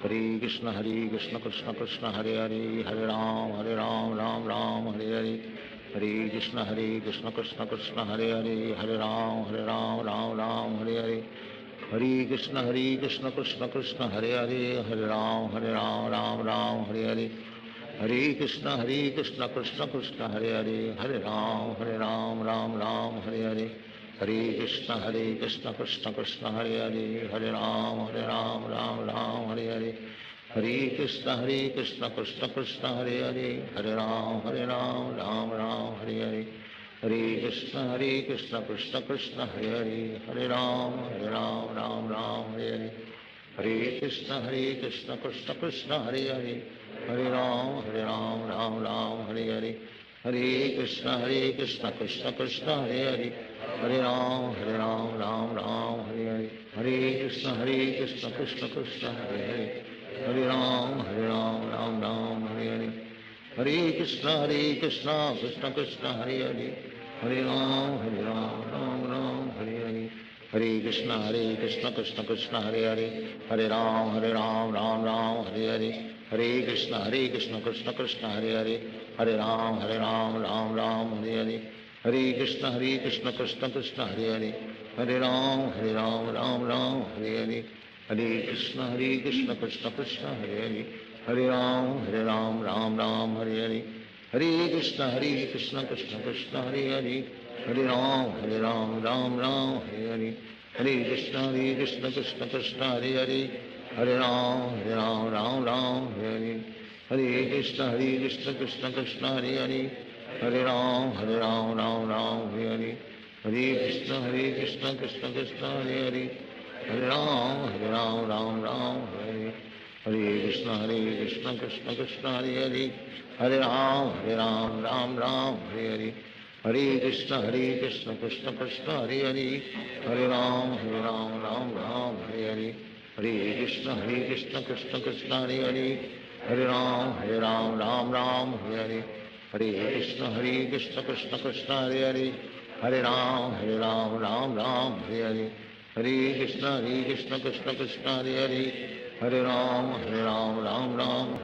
Hare Krishna Krishna Krishna Hare Hare, Hare Ram Ram Hare Hare, Hare Krishna Krishna Krishna Hare Hare, Hare Ram Ram Hare Hare, Hare Krishna Krishna Krishna Hare Hare, Hare Ram Ram Hare Hare, Hare Krishna Krishna Krishna Hare Hare, Hare Ram Ram Hare Hare, Hare Krishna Krishna Krishna Hare Hare, Hare Ram Ram Hare Hare, Hare Krishna Krishna Krishna Hare Hare, Hare Ram Ram Hare Hare, Hare Krishna Krishna Krishna Hare Hare, Hare Ram Ram Hare Hare, Hare Krishna Krishna Krishna Hare Hare, Hare Ram Ram Hare Hare, Hare Krishna Krishna Krishna Hare Hare, Hare Ram Ram Hare Hare, Hare Krishna Krishna Krishna Hare Hare, Hare Ram Ram Hare Hare, Hare Krishna Krishna Krishna Hare Hare, Hare Ram Ram Hare Hare, Hare Krishna Krishna Krishna Hare Hare, Hare Ram Ram Hare Hare, Hare Krishna Krishna Krishna Hare Hare, Hare Ram Ram Hare Hare, Hare Krishna Krishna Krishna Hare Hare, Hare Ram Ram Ram Hare Hare, Hare Krishna Krishna Krishna Hare Hare Hare Ram Ram Ram Hare Hare Krishna Krishna Krishna Hare Hare Hare Ram Ram Hare Hare Krishna Krishna Krishna Hare Hare Hare Ram Ram Hare Hare Krishna Krishna Krishna Hare Hare Hare Ram Ram Hare Hare Krishna Krishna Krishna Hare Hare Hare Ram Ram Hare Hare Krishna Krishna Krishna Hare Hare Hare Ram Ram Hare Hare Krishna Krishna Krishna Hare Hare Hare Ram Hare Hare Krishna Krishna Krishna Hare Hare Hare Ram Ram